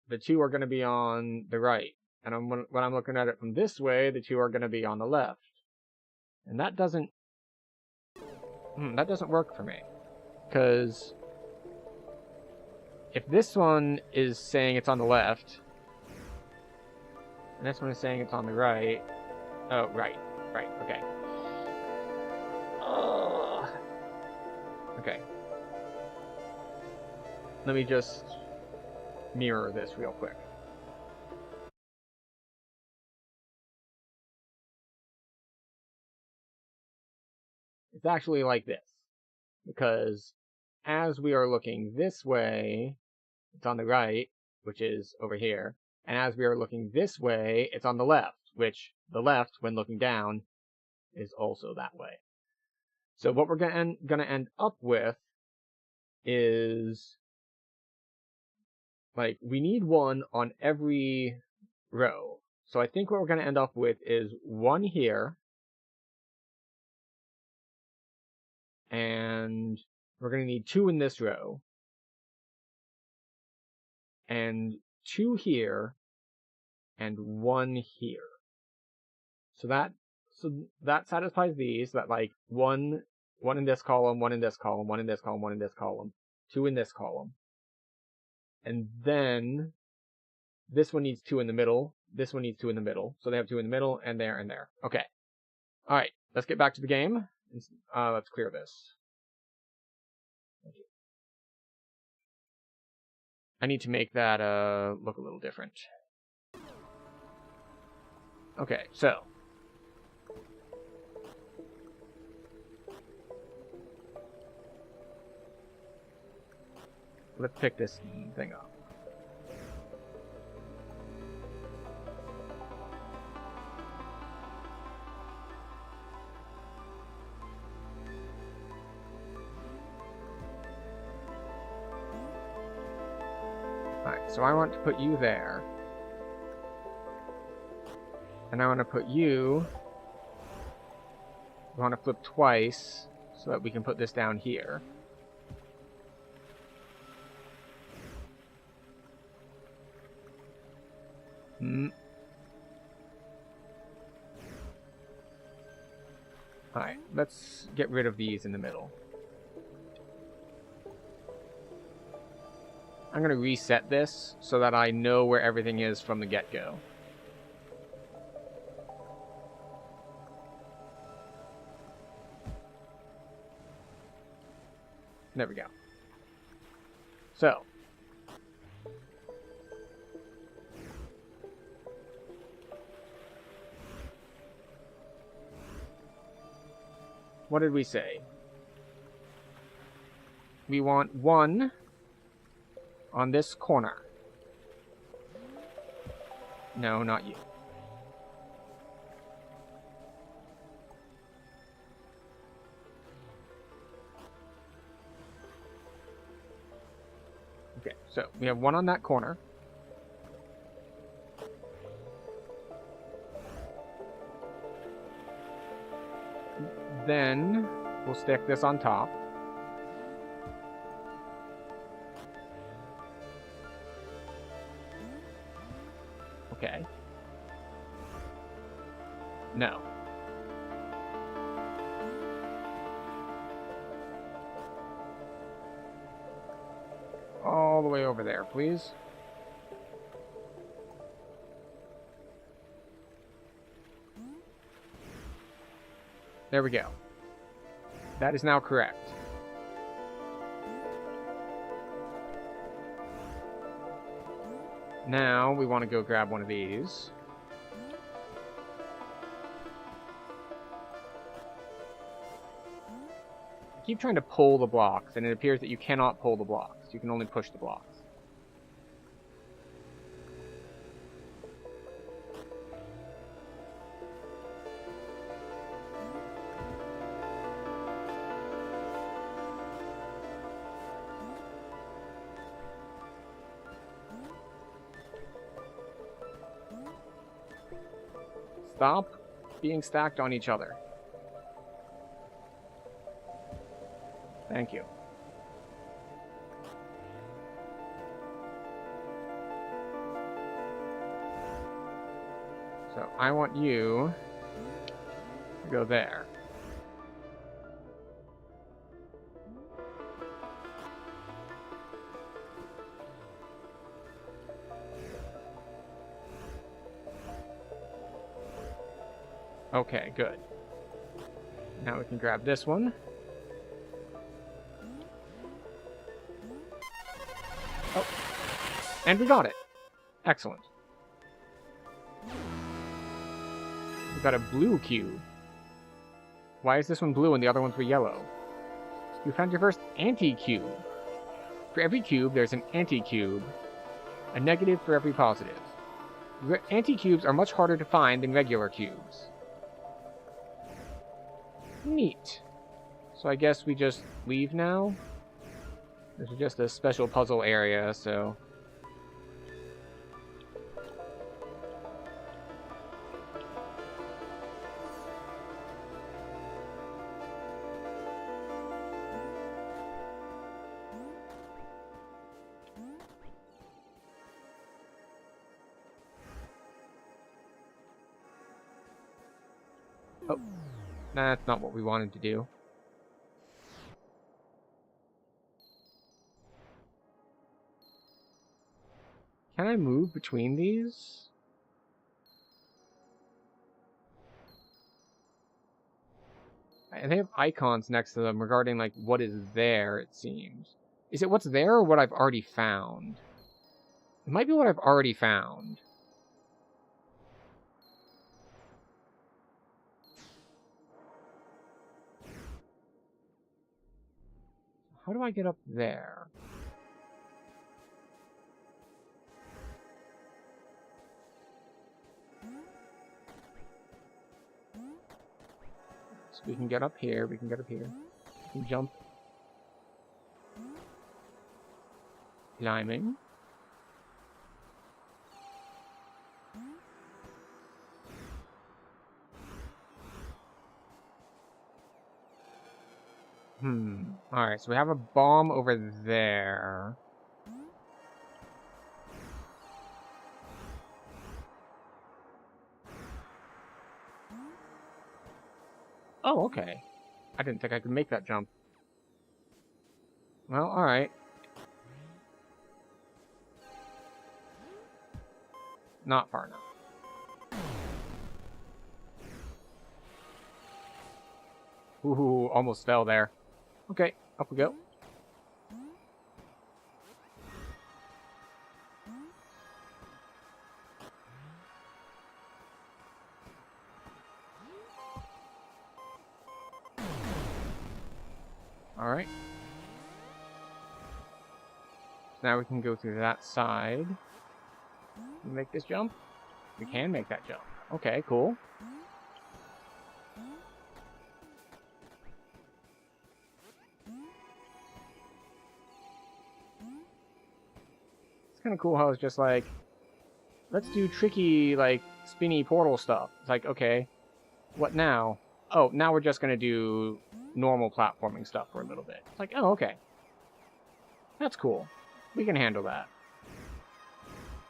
A: the 2 are going to be on the right. And when I'm looking at it from this way, the 2 are going to be on the left. And that doesn't work for me. Because if this one is saying it's on the left, and this one is saying it's on the right... Oh, right, okay. Okay. Let me just mirror this real quick. It's actually like this. Because as we are looking this way, it's on the right, which is over here. And as we are looking this way, it's on the left, which the left, when looking down, is also that way. So what we're going to end up with is, like, we need 1 on every row. So I think what we're going to end up with is 1 here, and we're going to need 2 in this row, and 2 here, and 1 here. So that satisfies these, that like 1 in this column, 1 in this column, 1 in this column, 1 in this column, 2 in this column. And then this one needs 2 in the middle, this one needs 2 in the middle. So they have 2 in the middle, and there, and there. Okay. Alright, let's get back to the game. Let's clear this. Thank you. I need to make that look a little different. Okay, so let's pick this thing up. Alright, so I want to put you there. And I want to put you... I want to flip twice so that we can put this down here. Alright, let's get rid of these in the middle. I'm going to reset this so that I know where everything is from the get-go. There we go. So. What did we say? We want 1 on this corner. No, not you. Okay, so we have 1 on that corner. Then we'll stick this on top. Okay. No. All the way over there, please. There we go. That is now correct. Now we want to go grab one of these. I keep trying to pull the blocks, and it appears that you cannot pull the blocks. You can only push the blocks. Stop being stacked on each other. Thank you. So I want you to go there. Okay, good. Now we can grab this one. Oh. And we got it. Excellent. We've got a blue cube. Why is this one blue and the other ones were yellow? You found your first anti-cube. For every cube, there's an anti-cube. A negative for every positive. Anti-cubes are much harder to find than regular cubes. Neat. So I guess we just leave now? This is just a special puzzle area, so... Oh, that's not what we wanted to do. Can I move between these? And they have icons next to them regarding, like, what is there, it seems. Is it what's there or what I've already found? It might be what I've already found. How do I get up there? So we can get up here, we can get up here. We can jump. Climbing. Alright, so we have a bomb over there. Oh, okay. I didn't think I could make that jump. Well, alright. Not far enough. Ooh, almost fell there. Okay, up we go. Alright. So now we can go through that side. Make this jump? We can make that jump. Okay, cool. It's kind of cool how it's just like, let's do tricky, like, spinny portal stuff. It's like, okay, what now? Oh, now we're just going to do normal platforming stuff for a little bit. It's like, oh, okay. That's cool. We can handle that.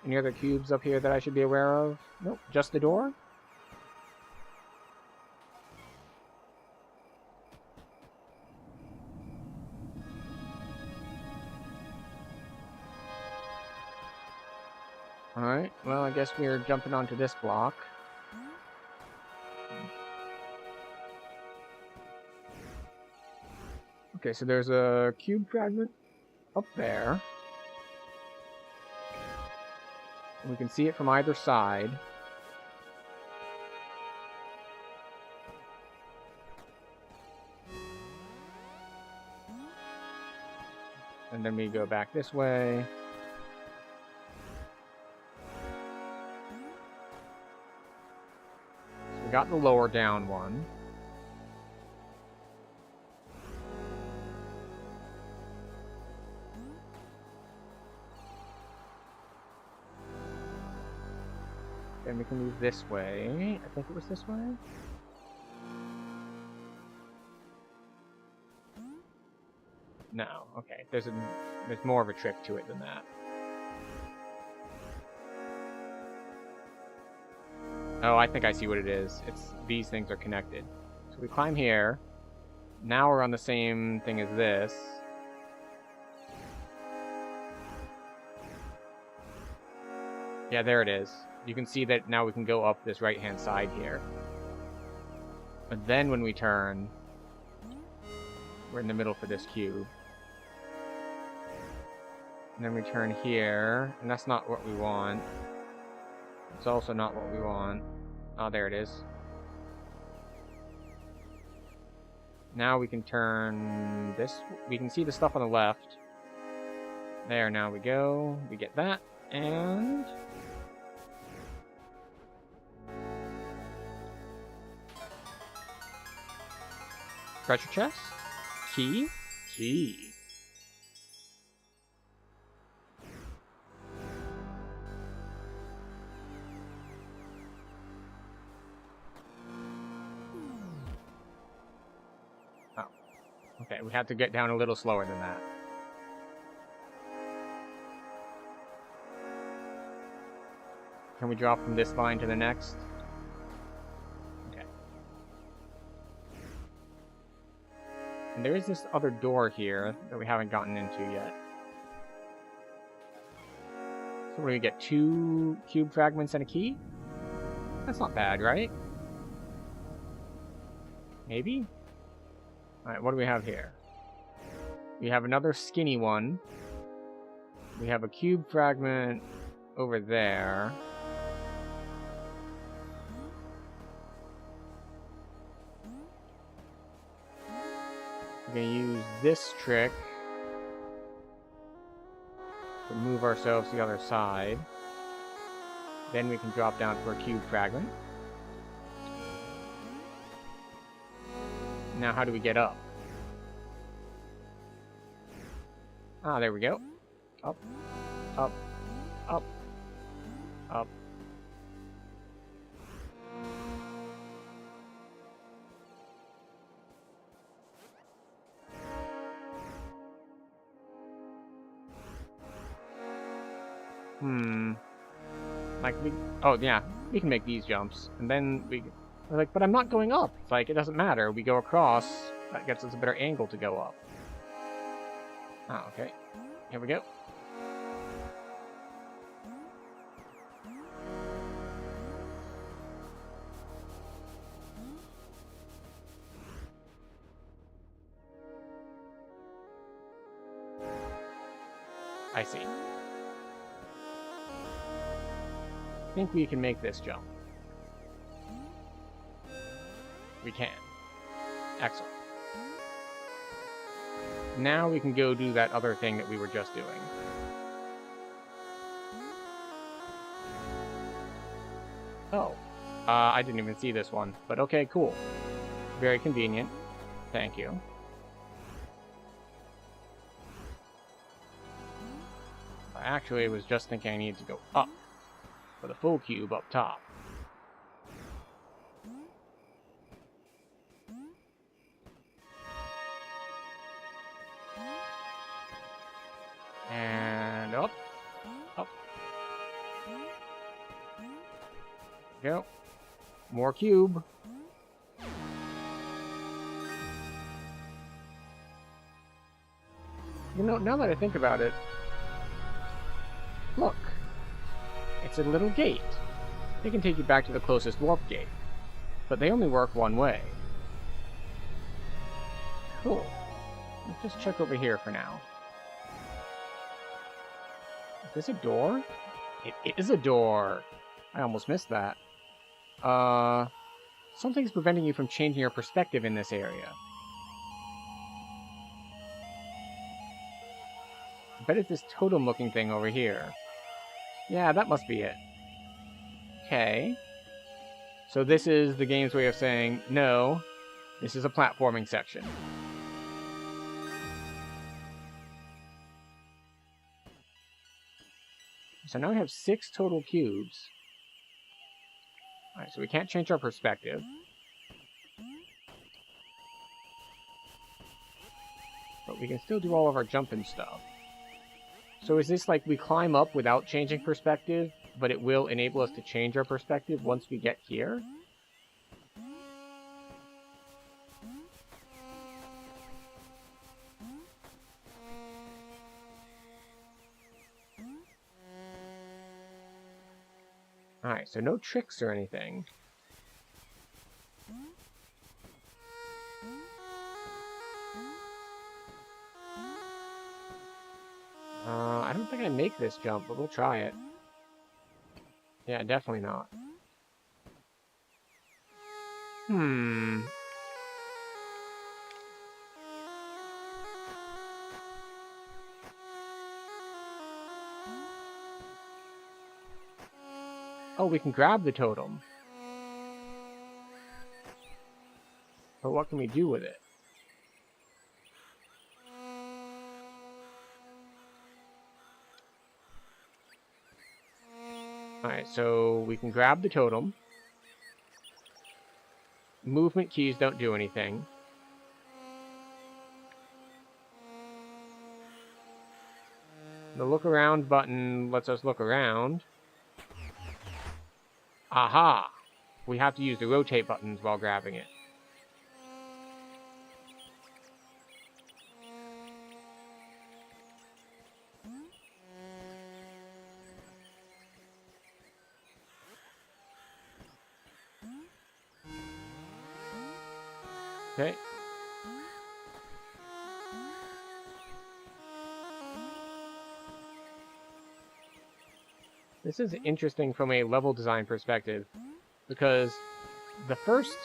A: Any other cubes up here that I should be aware of? Nope, just the door? Alright, well, I guess we're jumping onto this block. Okay, so there's a cube fragment up there. We can see it from either side. And then we go back this way. So we got the lower down one. Then we can move this way. I think it was this way. No, okay. There's more of a trick to it than that. Oh, I think I see what it is. It's these things are connected. So we climb here. Now we're on the same thing as this. Yeah, there it is. You can see that now we can go up this right-hand side here. But then when we turn, we're in the middle for this cube. And then we turn here, and that's not what we want. It's also not what we want. Oh, there it is. Now we can turn this. We can see the stuff on the left. There, now we go. We get that, and... treasure chest? Key? Key. Oh. Okay, we have to get down a little slower than that. Can we drop from this line to the next? And there is this other door here that we haven't gotten into yet. So what do we get? 2 cube fragments and a key? That's not bad, right? Maybe? Alright, what do we have here? We have another skinny one. We have a cube fragment over there. We're going to use this trick to move ourselves to the other side. Then we can drop down for a cube fragment. Now how do we get up? Ah, there we go. Up, up, up, up. Like, oh yeah, we can make these jumps. And then we're like, but I'm not going up. It's like, it doesn't matter. We go across. That gets us a better angle to go up. Ah, okay. Here we go. I see. I think we can make this jump. We can. Excellent. Now we can go do that other thing that we were just doing. Oh. I didn't even see this one. But okay, cool. Very convenient. Thank you. I actually was just thinking I needed to go up. For the full cube up top. And up. Up. Go. More cube. You know, now that I think about it, look. It's a little gate. They can take you back to the closest warp gate. But they only work one way. Cool. Let's just check over here for now. Is this a door? It is a door! I almost missed that. Something's preventing you from changing your perspective in this area. I bet it's this totem-looking thing over here. Yeah, that must be it. Okay. So this is the game's way of saying, no, this is a platforming section. So now we have 6 total cubes. Alright, so we can't change our perspective. But we can still do all of our jumping stuff. So is this like we climb up without changing perspective, but it will enable us to change our perspective once we get here? Alright, so no tricks or anything. I don't think I make this jump, but we'll try it. Yeah, definitely not. Oh, we can grab the totem. But what can we do with it? Alright, so we can grab the totem. Movement keys don't do anything. The look around button lets us look around. Aha! We have to use the rotate buttons while grabbing it. Okay. This is interesting from a level design perspective, because the first,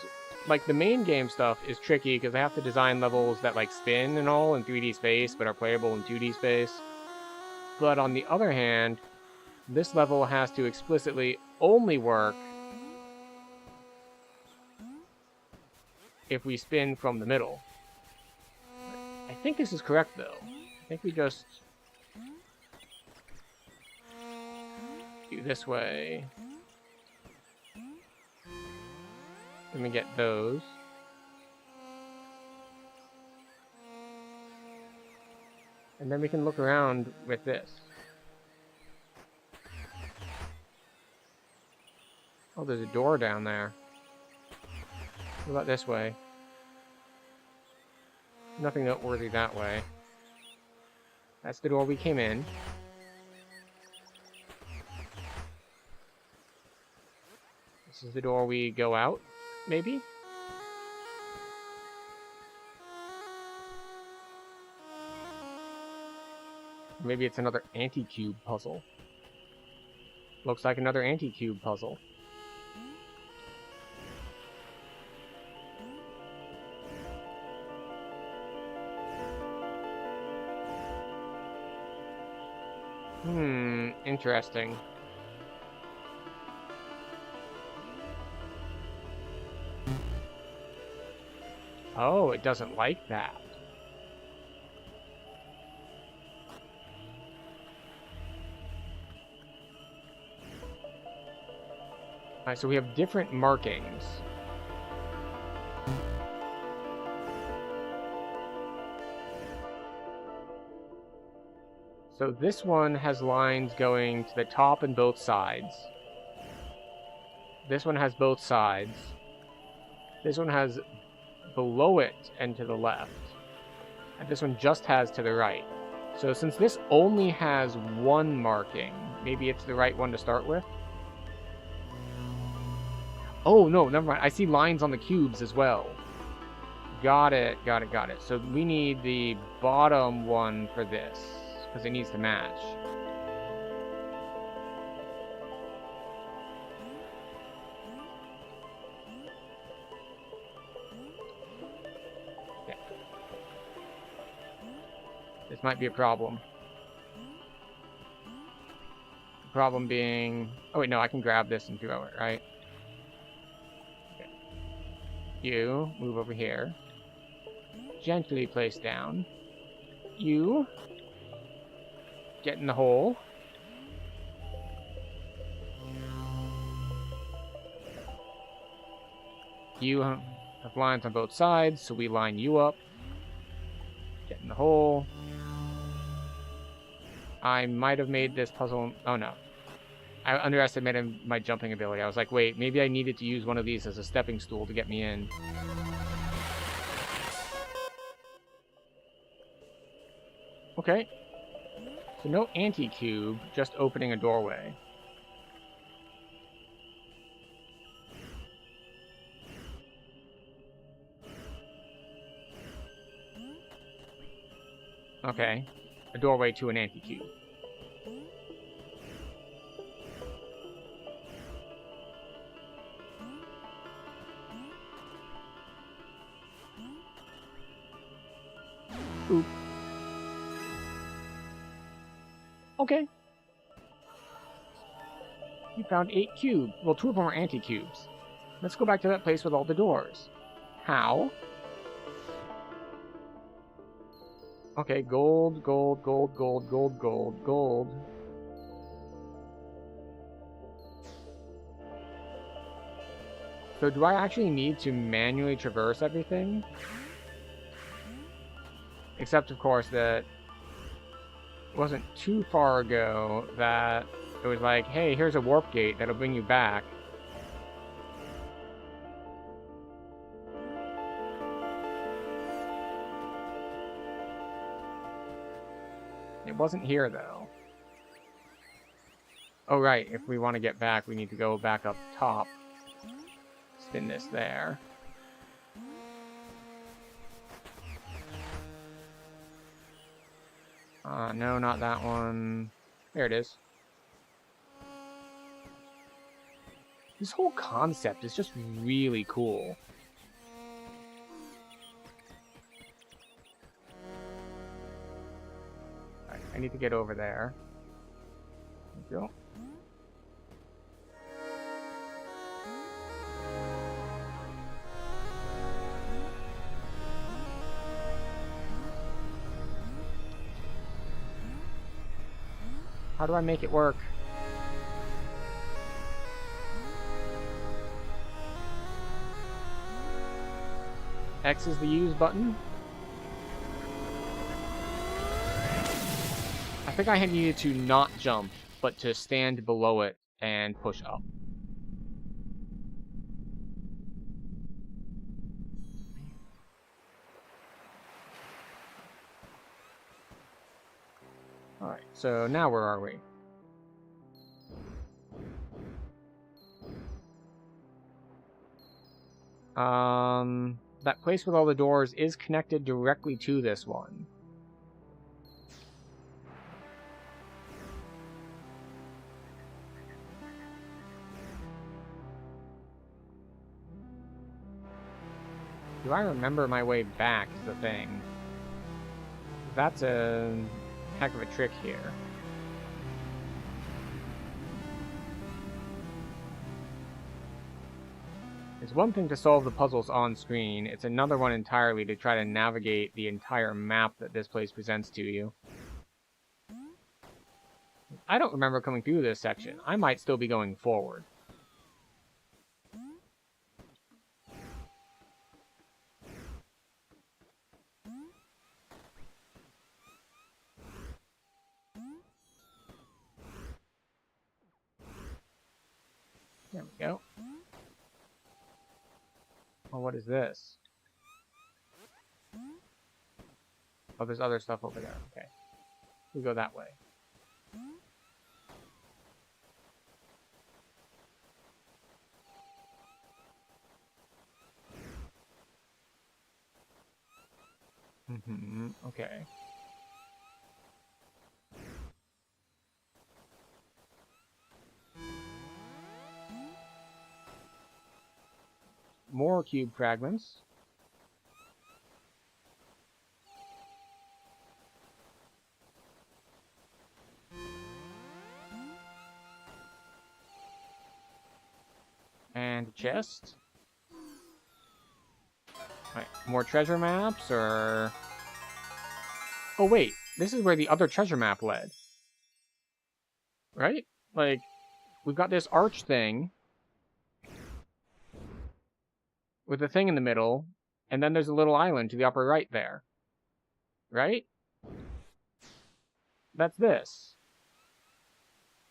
A: like, the main game stuff is tricky because they have to design levels that, like, spin and all in 3D space, but are playable in 2D space. But on the other hand, this level has to explicitly only work if we spin from the middle. I think this is correct, though. I think we just do this way. Then we get those. And then we can look around with this. Oh, there's a door down there. What about this way? Nothing noteworthy that way. That's the door we came in. This is the door we go out, maybe? Maybe it's another anti-cube puzzle. Looks like another anti-cube puzzle. Interesting. Oh, it doesn't like that. Alright, so we have different markings. So this one has lines going to the top and both sides. This one has both sides. This one has below it and to the left. And this one just has to the right. So since this only has one marking, maybe it's the right one to start with? Oh, no, never mind. I see lines on the cubes as well. Got it, got it, got it. So we need the bottom one for this, because it needs to match. Okay. This might be a problem. The problem being... Oh, wait, no, I can grab this and throw it, right? Okay. You, move over here. Gently place down. You... get in the hole. You have lines on both sides, so we line you up. Get in the hole. I might have made this puzzle... Oh, no. I underestimated my jumping ability. I was like, wait, maybe I needed to use one of these as a stepping stool to get me in. Okay. So no anti-cube, just opening a doorway. Okay. A doorway to an anti-cube. Oop. Okay. You found 8 cubes. Well, 2 of them are anti-cubes. Let's go back to that place with all the doors. How? Okay, gold, gold, gold, gold, gold, gold, gold. So do I actually need to manually traverse everything? Except, of course, that it wasn't too far ago that it was like, hey, here's a warp gate that'll bring you back. It wasn't here, though. Oh, right. If we want to get back, we need to go back up top. Spin this there. No, not that one. There it is. This whole concept is just really cool. Alright, I need to get over there. There we go. How do I make it work? X is the use button. I think I had needed to not jump, but to stand below it and push up. Alright, so now where are we? That place with all the doors is connected directly to this one. Do I remember my way back is the thing. That's a heck of a trick here. It's one thing to solve the puzzles on screen, it's another one entirely to try to navigate the entire map that this place presents to you. I don't remember coming through this section. I might still be going forward. There we go. Oh, what is this? Oh, there's other stuff over there. Okay. We go that way. Okay. More cube fragments. And a chest. Alright, more treasure maps, or... Oh wait, this is where the other treasure map led. Right? Like, we've got this arch thing with a thing in the middle, and then there's a little island to the upper right there. Right? That's this.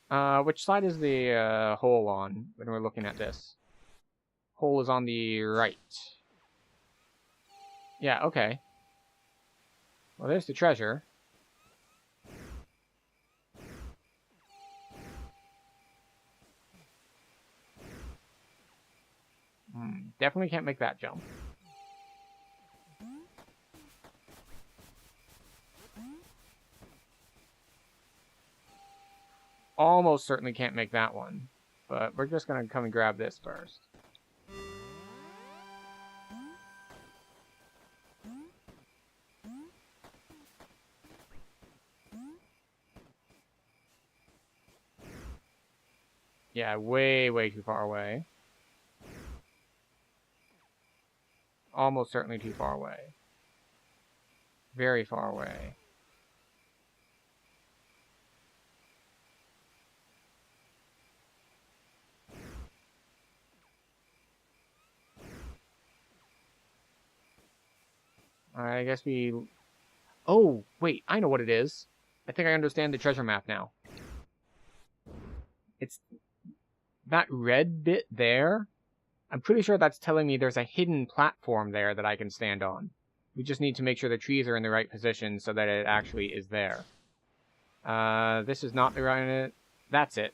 A: Which side is the hole on when we're looking at this? Hole is on the right. Yeah, okay. Well, there's the treasure. Definitely can't make that jump. Almost certainly can't make that one. But we're just going to come and grab this first. Yeah, way, way too far away. Almost certainly too far away. Very far away. Alright, I guess we... Oh, wait, I know what it is. I think I understand the treasure map now. It's that red bit there. I'm pretty sure that's telling me there's a hidden platform there that I can stand on. We just need to make sure the trees are in the right position so that it actually is there. This is not the right... That's it.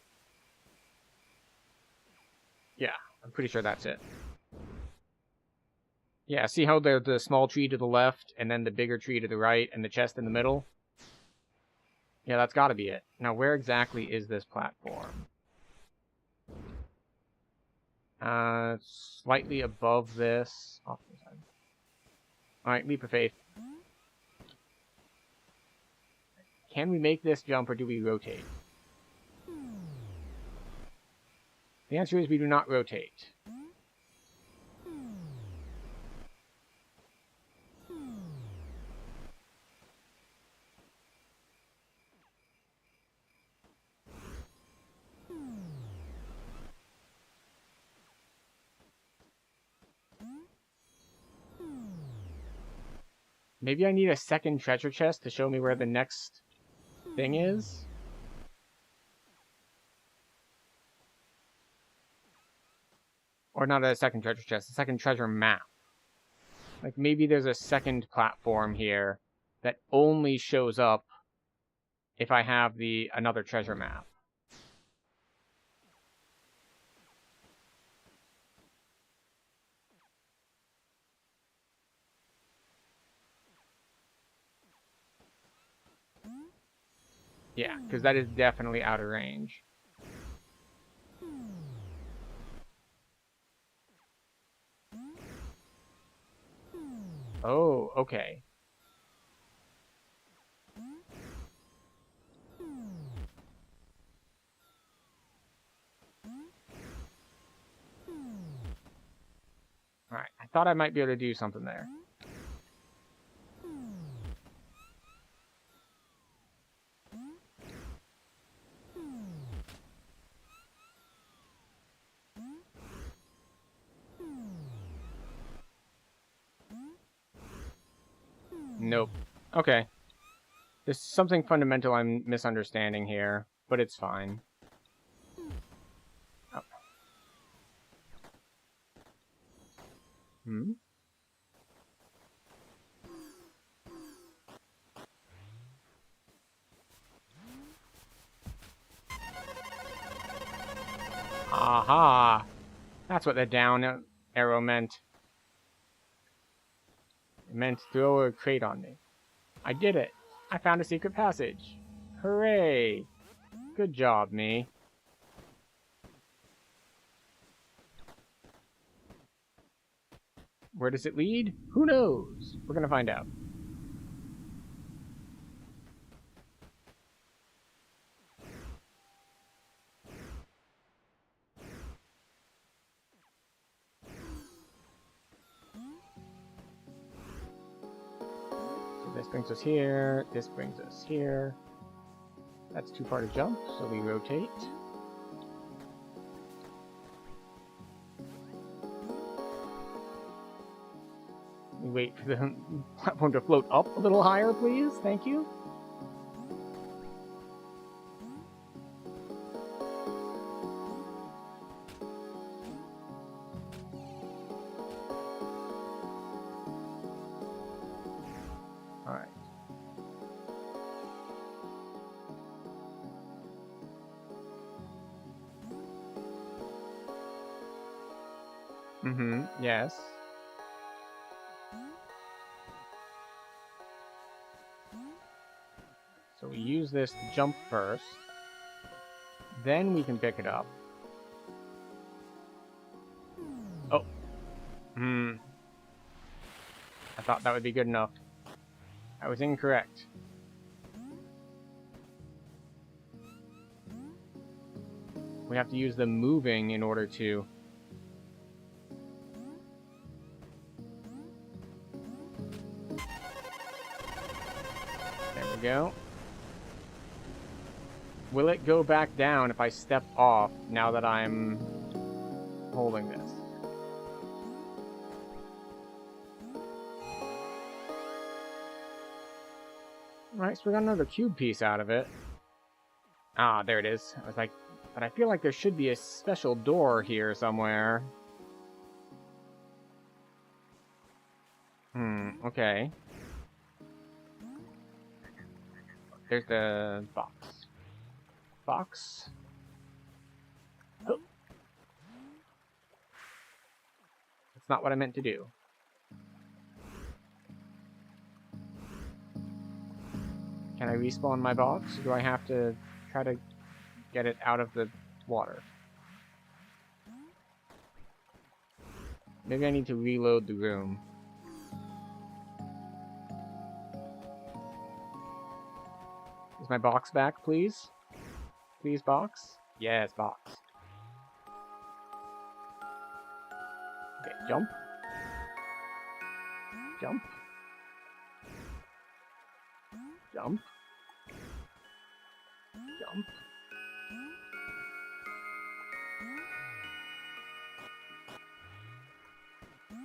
A: Yeah, I'm pretty sure that's it. Yeah, see how there's the small tree to the left, and then the bigger tree to the right, and the chest in the middle? Yeah, that's gotta be it. Now, where exactly is this platform? Slightly above this. Off to the side. Alright, leap of faith. Can we make this jump, or do we rotate? The answer is we do not rotate. Maybe I need a second treasure chest to show me where the next thing is? Or not a second treasure chest, a second treasure map. Like, maybe there's a second platform here that only shows up if I have another treasure map. Yeah, because that is definitely out of range. Oh, okay. Alright, I thought I might be able to do something there. Nope. Okay. There's something fundamental I'm misunderstanding here, but it's fine. Oh. Hmm? Aha! That's what the down arrow meant. It meant throw a crate on me. I did it! I found a secret passage! Hooray! Good job, me. Where does it lead? Who knows? We're gonna find out. So this brings us here, this brings us here. That's too far to jump, so we rotate. We wait for the platform to float up a little higher, please. Thank you. Alright. Yes. So we use this to jump first. Then we can pick it up. Oh. I thought that would be good enough. I was incorrect. We have to use the moving in order to... There we go. Will it go back down if I step off now that I'm holding this? Alright, so we got another cube piece out of it. Ah, there it is. I was like, but I feel like there should be a special door here somewhere. Okay. There's the box. Box. Oh. That's not what I meant to do. Can I respawn my box? Or do I have to try to get it out of the water? Maybe I need to reload the room. Is my box back, please? Please, box? Yes, box. Okay, jump. Jump. Jump. Jump.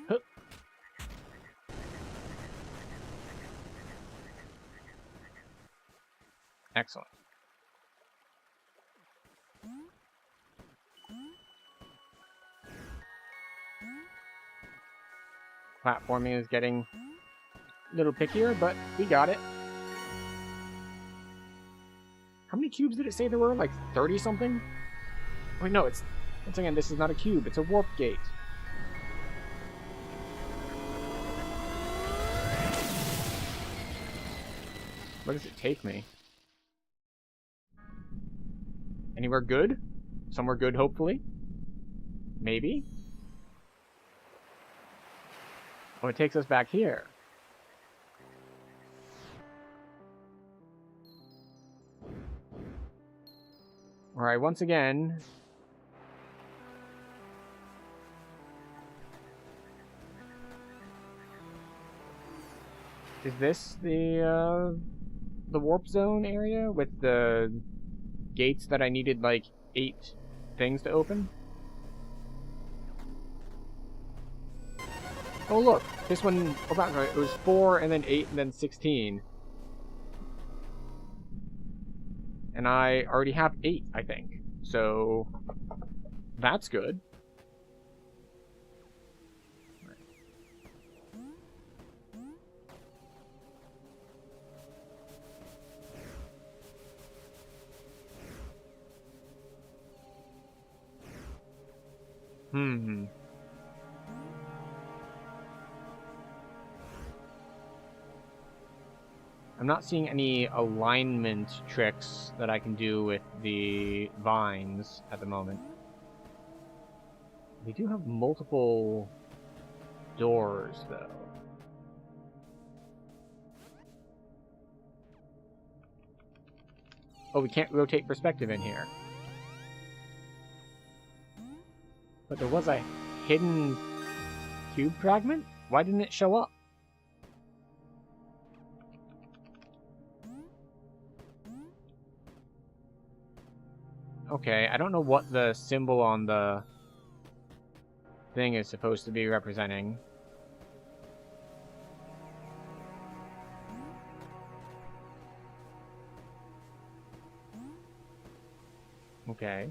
A: Huh. Excellent. Platforming is getting a little pickier, but we got it. How many cubes did it say there were? Like 30 something? Wait, no, it's... Once again, this is not a cube. It's a warp gate. Where does it take me? Anywhere good? Somewhere good, hopefully? Maybe? Oh, it takes us back here. Alright, once again... Is this the warp zone area with the gates that I needed, like, 8 things to open? Oh, look! This one... Oh, that's right. It was 4, and then 8, and then 16. And I already have 8, I think. So... That's good. I'm not seeing any alignment tricks that I can do with the vines at the moment. We do have multiple doors, though. Oh, we can't rotate perspective in here. But there was a hidden cube fragment? Why didn't it show up? Okay, I don't know what the symbol on the thing is supposed to be representing. Okay.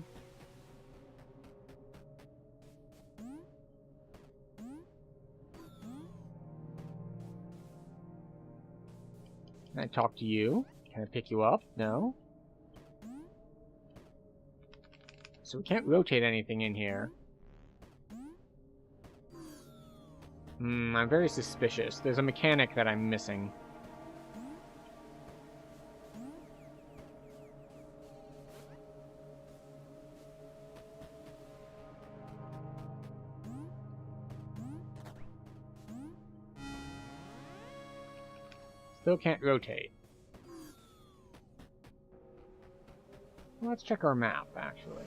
A: Can I talk to you? Can I pick you up? No? So we can't rotate anything in here. I'm very suspicious. There's a mechanic that I'm missing. Still can't rotate. Well, let's check our map, actually.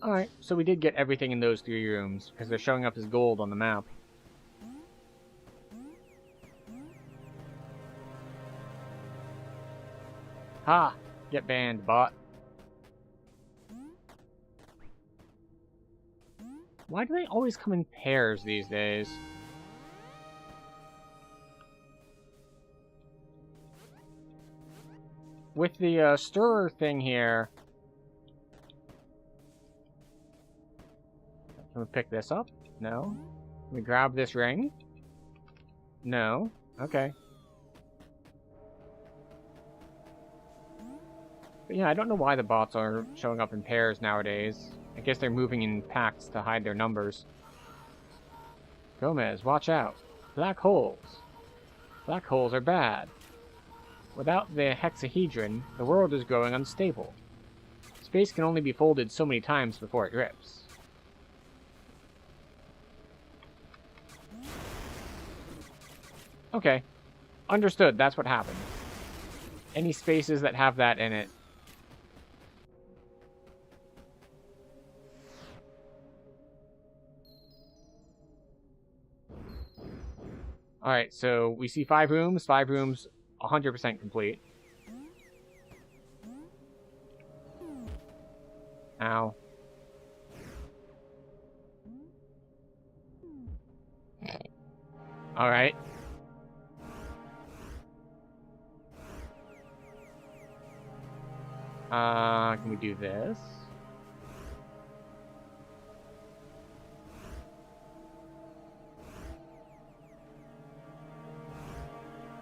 A: Alright, so we did get everything in those 3 rooms, because they're showing up as gold on the map. Ha! Get banned, bot. Why do they always come in pairs these days? With the stirrer thing here... Can we pick this up? No. Can we grab this ring? No. Okay. But yeah, I don't know why the bots are showing up in pairs nowadays. I guess they're moving in packs to hide their numbers. Gomez, watch out. Black holes. Black holes are bad. Without the hexahedron, the world is growing unstable. Space can only be folded so many times before it rips. Okay. Understood, that's what happened. Any spaces that have that in it. Alright, so we see 5 rooms. 5 rooms, 100% complete. Ow. Alright. Can we do this?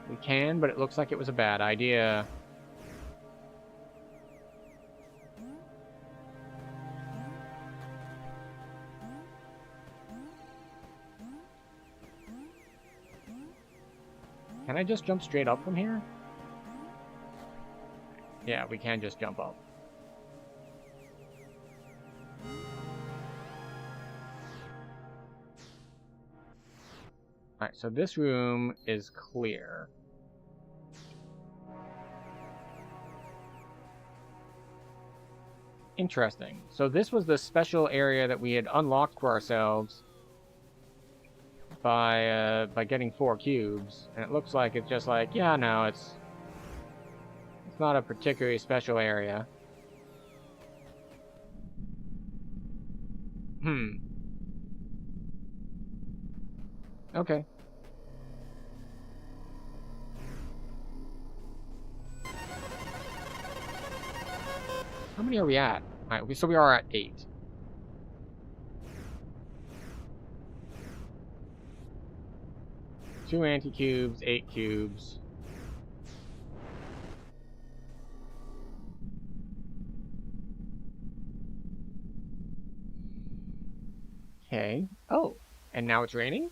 A: We can, but it looks like it was a bad idea. Can I just jump straight up from here? Yeah, we can just jump up. Alright, so this room is clear. Interesting. So this was the special area that we had unlocked for ourselves by getting 4 cubes, and it looks like it's just like, yeah, no, it's not a particularly special area. Okay. How many are we at? Alright, so we are at 8. Two anti-cubes, 8 cubes. Okay. Oh, and now it's raining?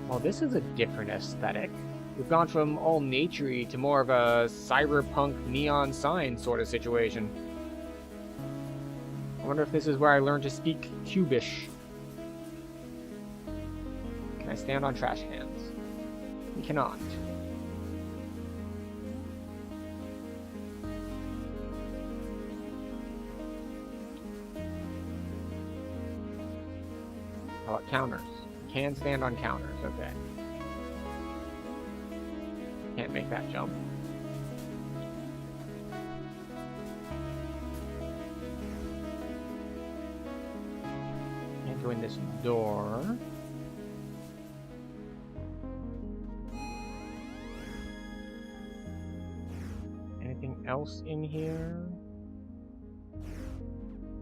A: Well, this is a different aesthetic. We've gone from all naturey to more of a cyberpunk neon sign sort of situation. I wonder if this is where I learned to speak Cubish. Can I stand on trash cans? We cannot. How about counters? Can stand on counters, okay. Can't make that jump. Can't go in this door. Anything else in here?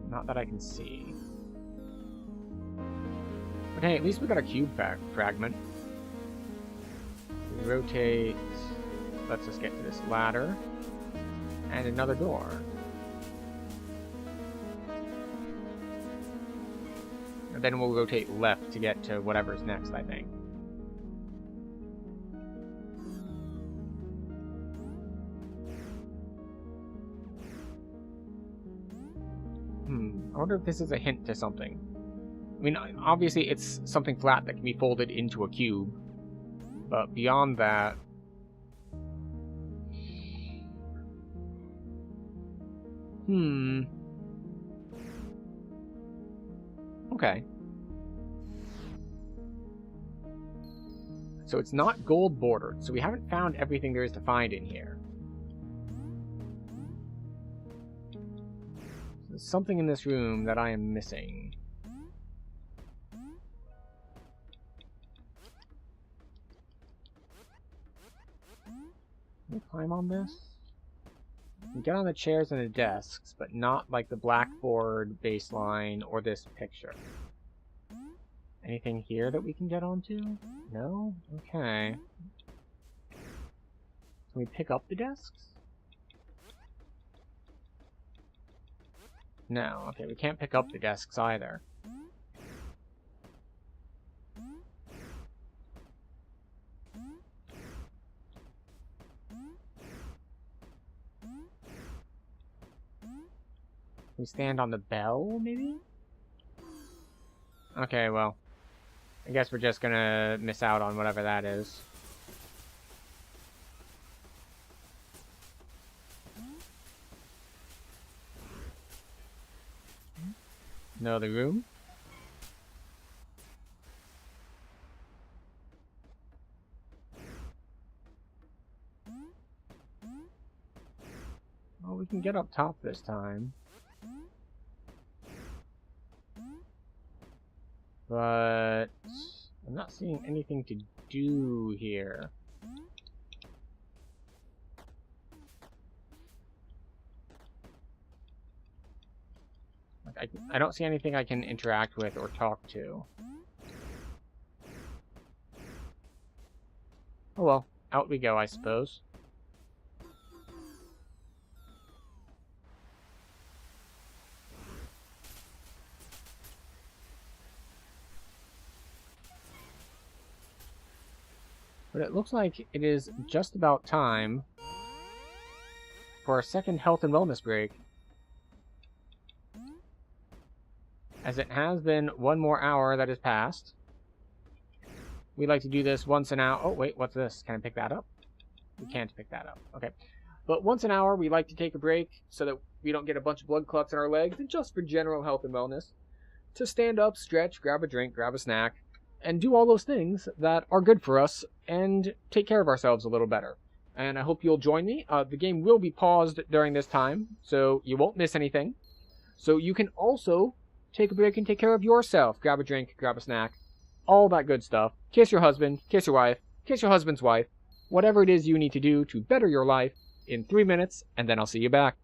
A: Not that I can see. But hey, at least we got a cube fragment. We rotate. Let's just get to this ladder. And another door. And then we'll rotate left to get to whatever's next, I think. I wonder if this is a hint to something. I mean, obviously it's something flat that can be folded into a cube. But beyond that... Okay. So it's not gold bordered, so we haven't found everything there is to find in here. There's something in this room that I am missing. Can we climb on this? We get on the chairs and the desks, but not like the blackboard baseline or this picture. Anything here that we can get onto? No? Okay. Can we pick up the desks? No. Okay, we can't pick up the desks either. We stand on the bell, maybe? Okay, well. I guess we're just gonna miss out on whatever that is. No other room? Well, we can get up top this time. But I I'm not seeing anything to do here. Like I don't see anything I can interact with or talk to. Oh well, out we go, I suppose. But it looks like it is just about time for our second health and wellness break. As it has been one more hour that has passed. We like to do this once an hour. Oh, wait, what's this? Can I pick that up? We can't pick that up. Okay. But once an hour, we like to take a break so that we don't get a bunch of blood clots in our legs, and just for general health and wellness. To stand up, stretch, grab a drink, grab a snack, and do all those things that are good for us and take care of ourselves a little better. And I hope you'll join me. The game will be paused during this time, so you won't miss anything. So you can also take a break and take care of yourself. Grab a drink, grab a snack, all that good stuff. Kiss your husband, kiss your wife, kiss your husband's wife. Whatever it is you need to do to better your life in 3 minutes, and then I'll see you back.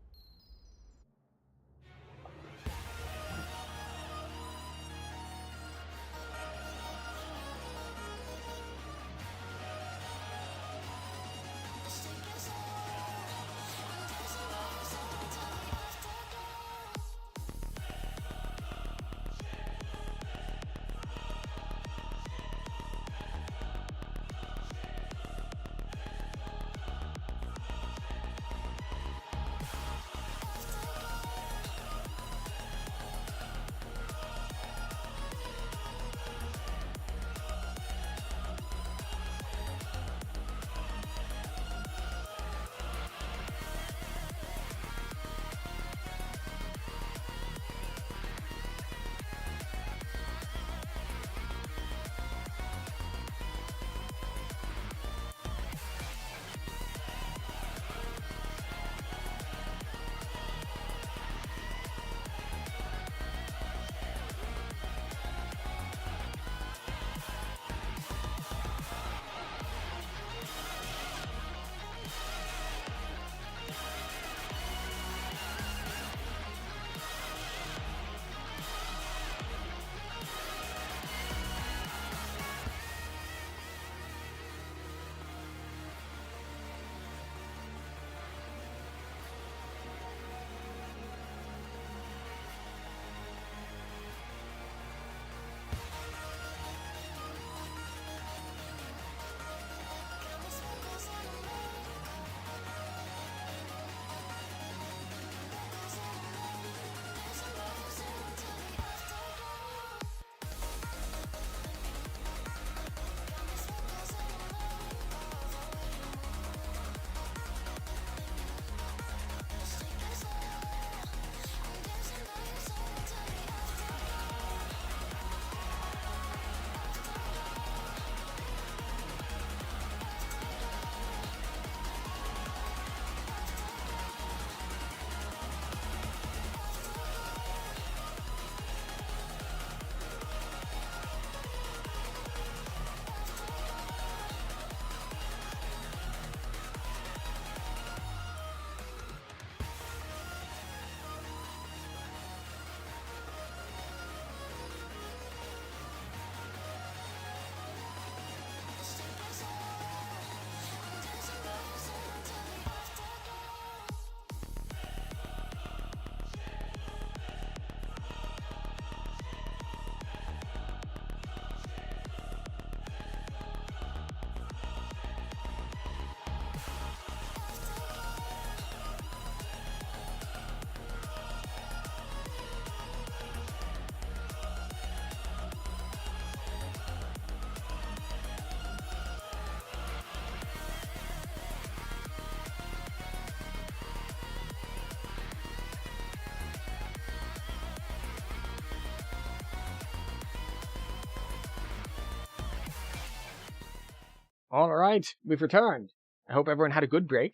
A: All right, we've returned. I hope everyone had a good break.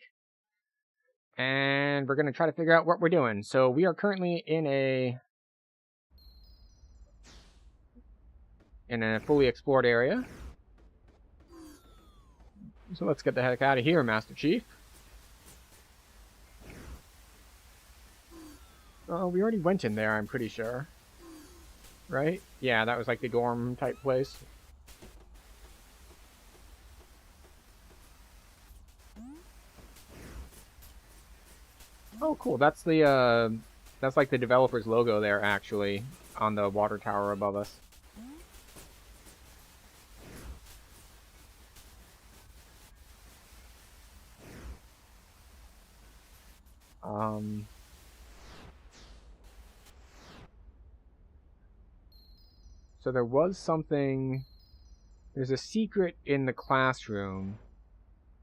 A: And we're going to try to figure out what we're doing. So we are currently in a in a fully explored area. So let's get the heck out of here, Master Chief. Oh, we already went in there, I'm pretty sure. Right? Yeah, that was like the dorm type place. Oh, cool. That's like the developer's logo there, actually, on the water tower above us. So there was something... There's a secret in the classroom,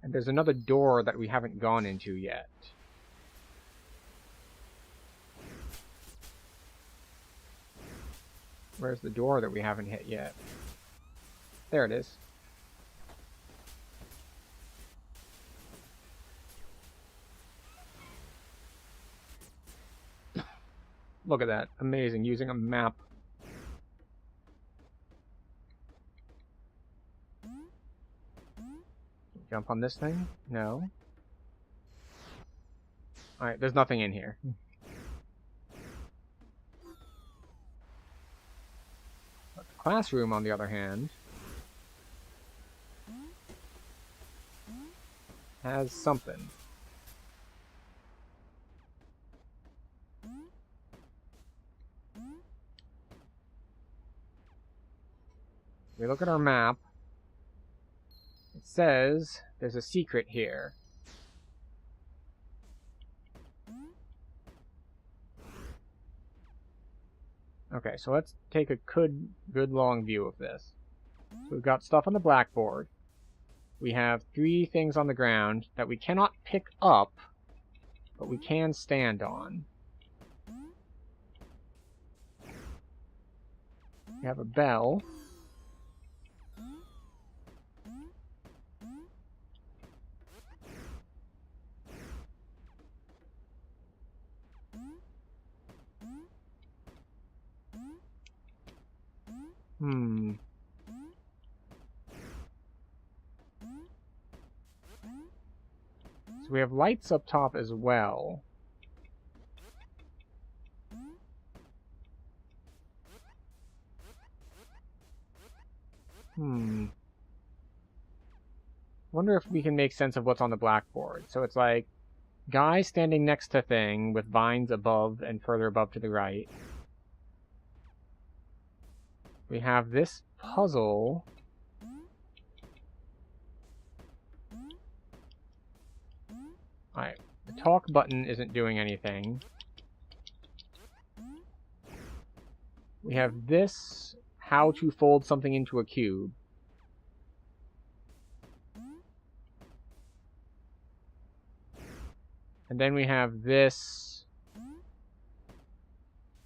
A: and there's another door that we haven't gone into yet. Where's the door that we haven't hit yet? There it is. Look at that. Amazing. Using a map. Jump on this thing? No. Alright, there's nothing in here. But the classroom, on the other hand, has something. We look at our map. It says there's a secret here. Okay, so let's take a good long view of this. So we've got stuff on the blackboard. We have 3 things on the ground that we cannot pick up, but we can stand on. We have a bell. So we have lights up top as well. Wonder if we can make sense of what's on the blackboard. So it's like guy standing next to thing with vines above and further above to the right. We have this puzzle. Alright, the talk button isn't doing anything. We have this, how to fold something into a cube. And then we have this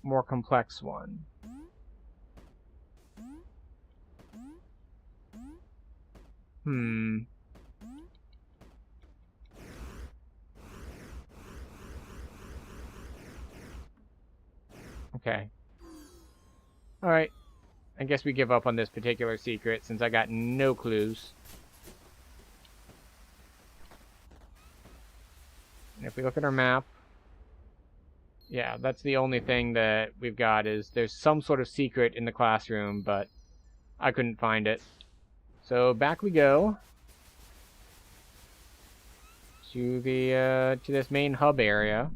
A: more complex one. Okay. Alright. I guess we give up on this particular secret since I got no clues. And if we look at our map, yeah, that's the only thing that we've got is there's some sort of secret in the classroom, but I couldn't find it. So back we go to the to this main hub area.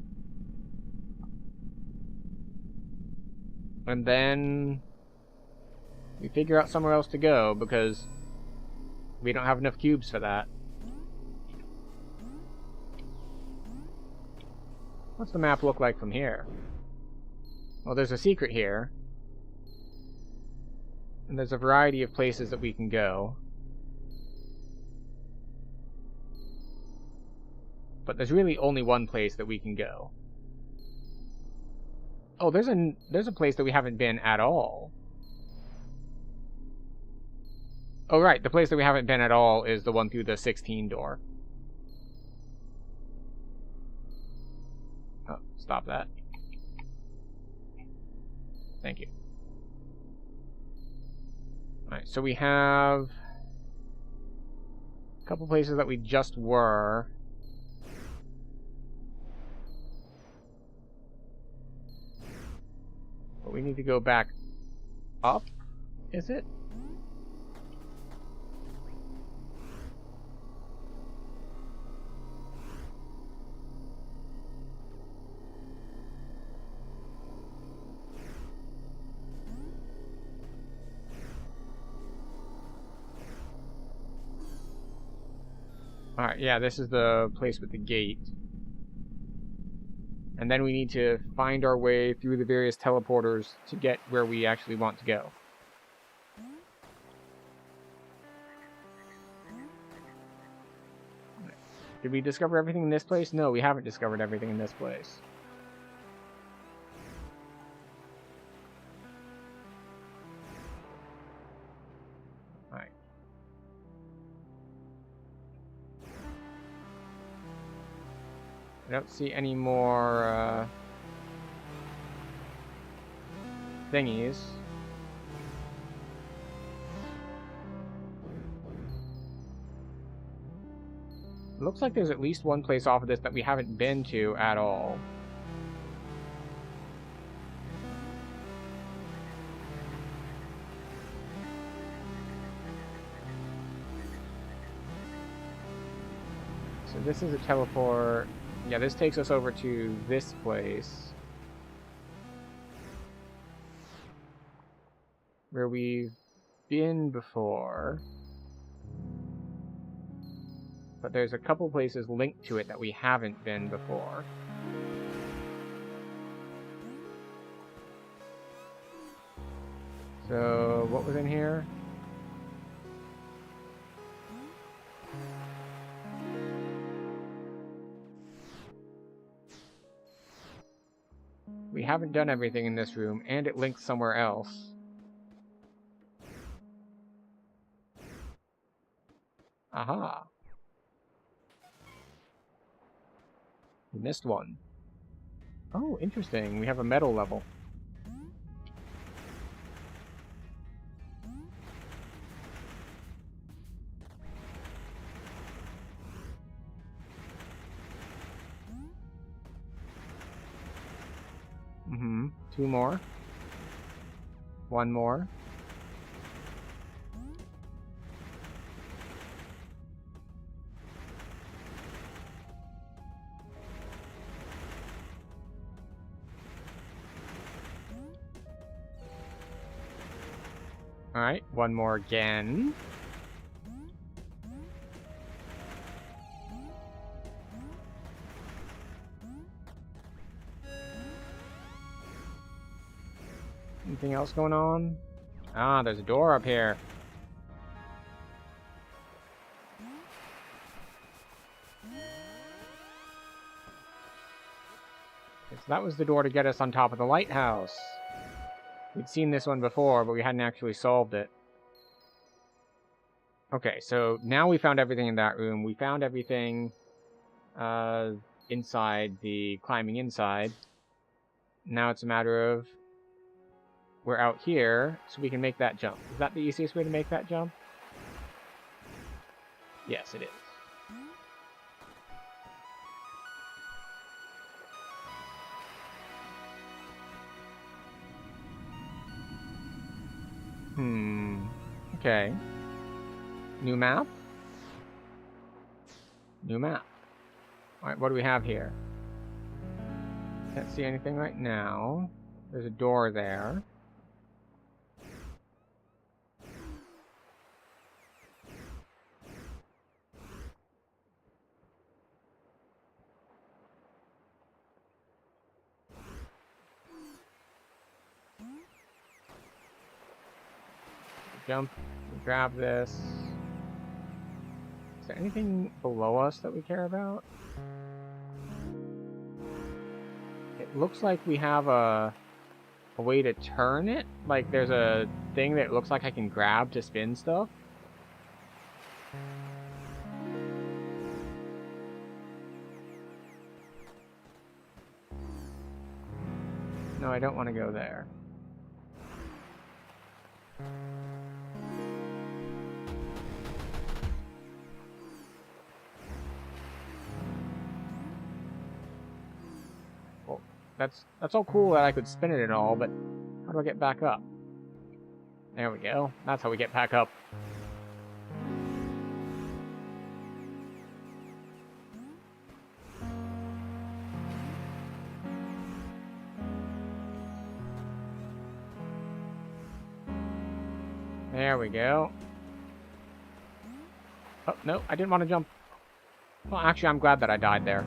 A: And then we figure out somewhere else to go because we don't have enough cubes for that. What's the map look like from here? Well, there's a secret here. And there's a variety of places that we can go. But there's really only one place that we can go. Oh, there's a place that we haven't been at all. Oh, right, the place that we haven't been at all is the one through the 16 door. Oh, stop that. Thank you. Alright, so we have a couple places that we just were. But we need to go back up, is it? Alright, yeah, this is the place with the gate. And then we need to find our way through the various teleporters to get where we actually want to go. Did we discover everything in this place? No, we haven't discovered everything in this place. Alright. I don't see any more thingies. It looks like there's at least one place off of this that we haven't been to at all. So this is a teleport. Yeah, this takes us over to this place, where we've been before. But there's a couple places linked to it that we haven't been before. So, what was in here? We haven't done everything in this room, and it links somewhere else. Aha. We missed one. Oh, interesting. We have a metal level. Mm-hmm. 2 more. 1 more. Alright, 1 more again. Anything else going on? Ah, there's a door up here. Okay, so that was the door to get us on top of the lighthouse. We'd seen this one before, but we hadn't actually solved it. Okay, so now we found everything in that room. We found everything inside the climbing inside. Now it's a matter of we're out here, so we can make that jump. Is that the easiest way to make that jump? Yes, it is. Okay. New map? New map. Alright, what do we have here? Can't see anything right now. There's a door there. Jump, grab this. Is there anything below us that we care about? It looks like we have a way to turn it. Like there's a thing that looks like I can grab to spin stuff. No, I don't want to go there. that's all cool that I could spin it and all, but how do I get back up? There we go. That's how we get back up. There we go. Oh, no, I didn't want to jump. Well, actually, I'm glad that I died there.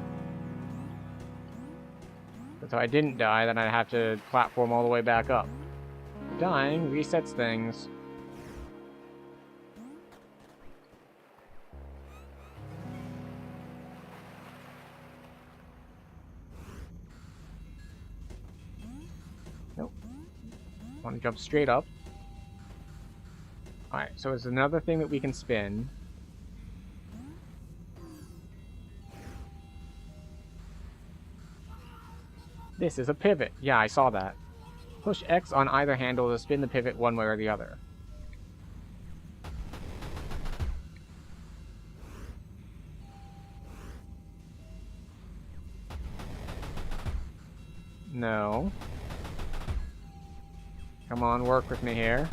A: So I didn't die, then I'd have to platform all the way back up. Dying resets things. Nope. Want to jump straight up. Alright, so it's another thing that we can spin. This is a pivot. Yeah, I saw that. Push X on either handle to spin the pivot one way or the other. No. Come on, work with me here.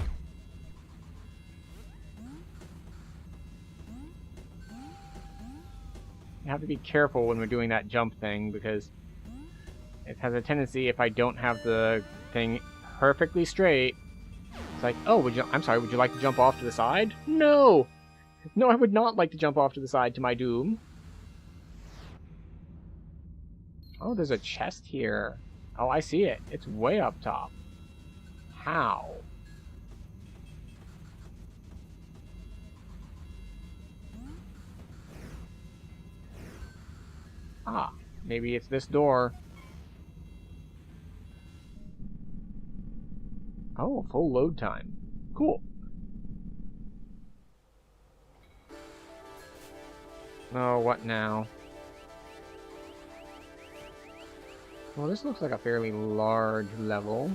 A: You have to be careful when we're doing that jump thing, because it has a tendency, if I don't have the thing perfectly straight, it's like, oh, I'm sorry, would you like to jump off to the side? No! No, I would not like to jump off to the side to my doom. Oh, there's a chest here. Oh, I see it. It's way up top. How? Ah, maybe it's this door. Oh, full load time. Cool. Oh, what now? Well, this looks like a fairly large level.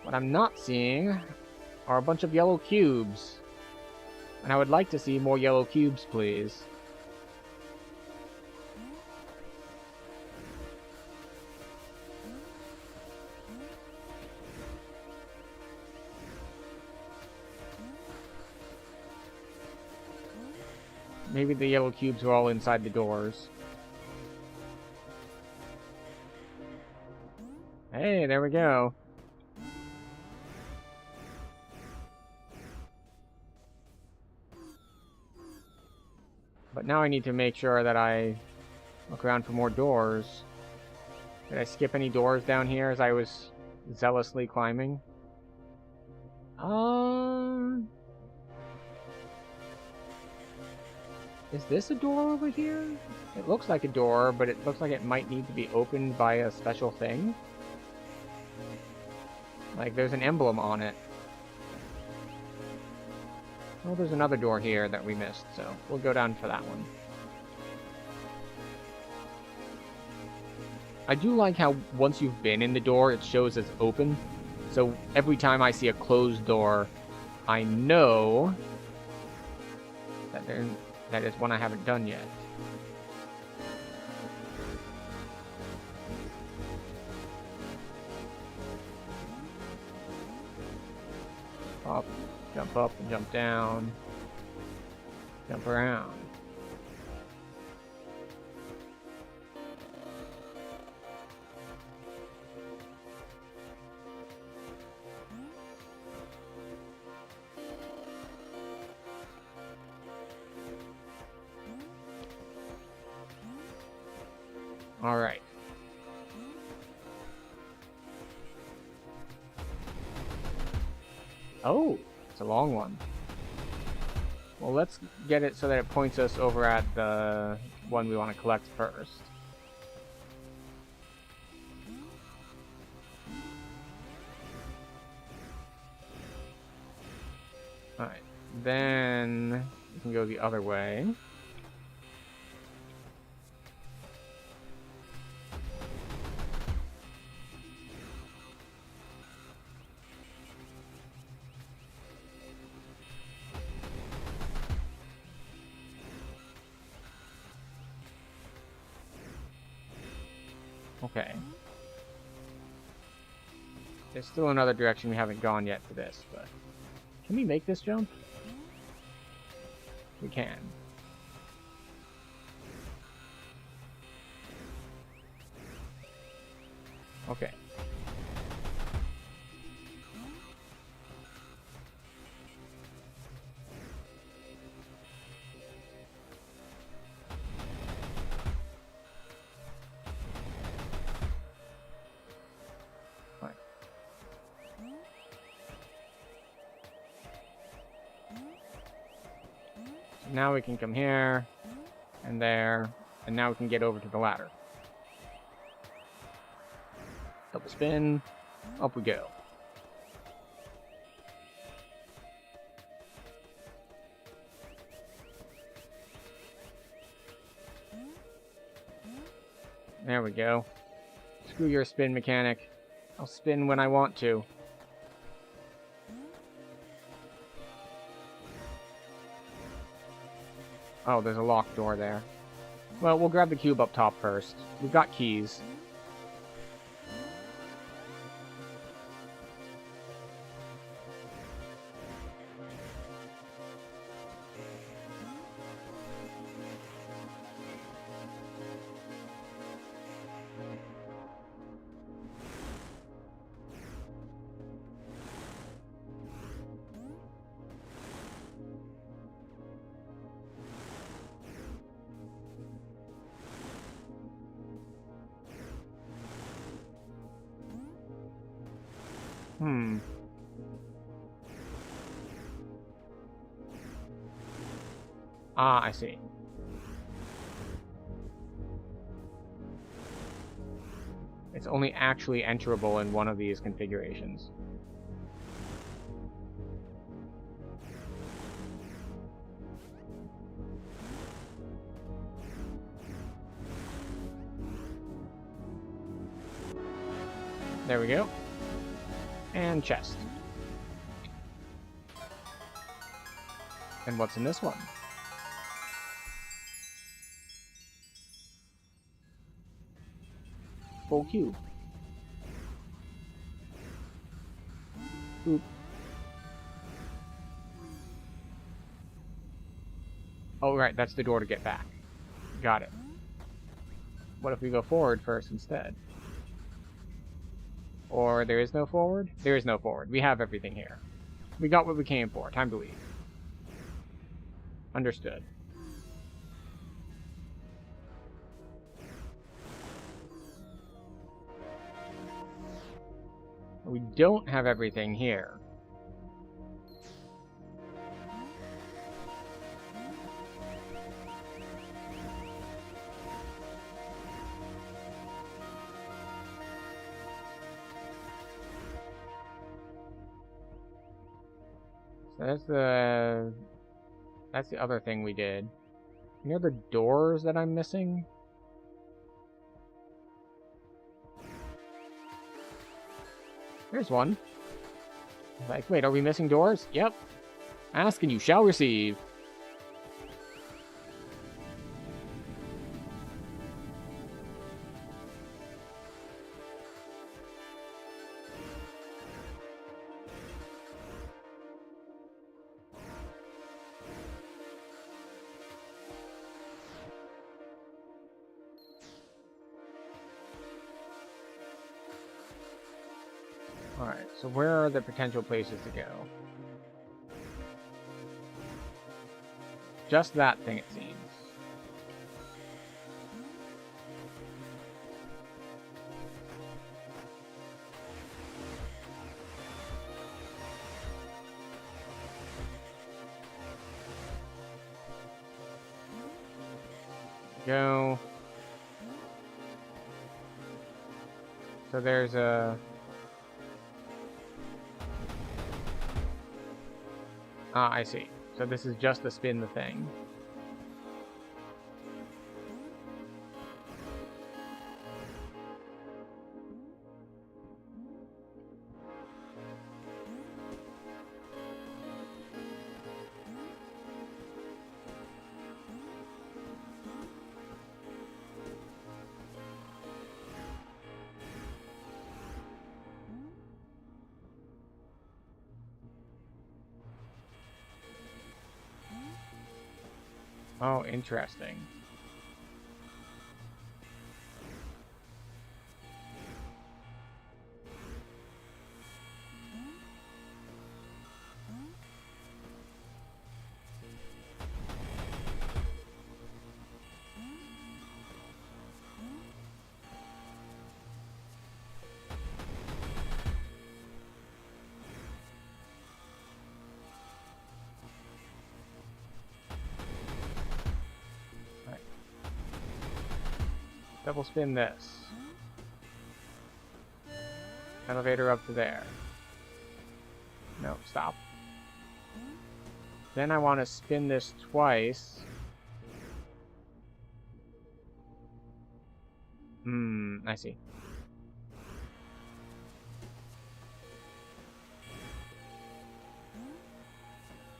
A: What I'm not seeing are a bunch of yellow cubes. And I would like to see more yellow cubes, please. Maybe the yellow cubes are all inside the doors. Hey, there we go. But now I need to make sure that I look around for more doors. Did I skip any doors down here as I was zealously climbing? Is this a door over here? It looks like a door, but it looks like it might need to be opened by a special thing. Like, there's an emblem on it. Well, there's another door here that we missed, so we'll go down for that one. I do like how once you've been in the door, it shows as open. So every time I see a closed door, I know that is one I haven't done yet. Up and jump down. Jump around. All right. Oh, it's a long one. Well, let's get it so that it points us over at the one we want to collect first. Alright, then we can go the other way. Okay. There's still another direction we haven't gone yet for this, but... Can we make this jump? We can. Okay. Now we can come here, and there, and now we can get over to the ladder. Double spin, up we go. There we go. Screw your spin mechanic. I'll spin when I want to. Oh, there's a locked door there. Well, we'll grab the cube up top first. We've got keys. Ah, I see. It's only actually enterable in one of these configurations. There we go. And chest. And what's in this one? Full cube. Oop. Oh, right, that's the door to get back. Got it. What if we go forward first instead? Or there is no forward? There is no forward. We have everything here. We got what we came for. Time to leave. Understood. We don't have everything here. So that's the other thing we did. Any other doors that I'm missing? Here's one. Like, wait, are we missing doors? Yep. Ask and you shall receive. Alright, so where are the potential places to go? Just that thing, it seems. Go. So there's a... Ah, I see. So this is just to spin the thing. Oh, interesting. Double spin this. Elevator up to there. No, stop. Then I want to spin this twice. I see.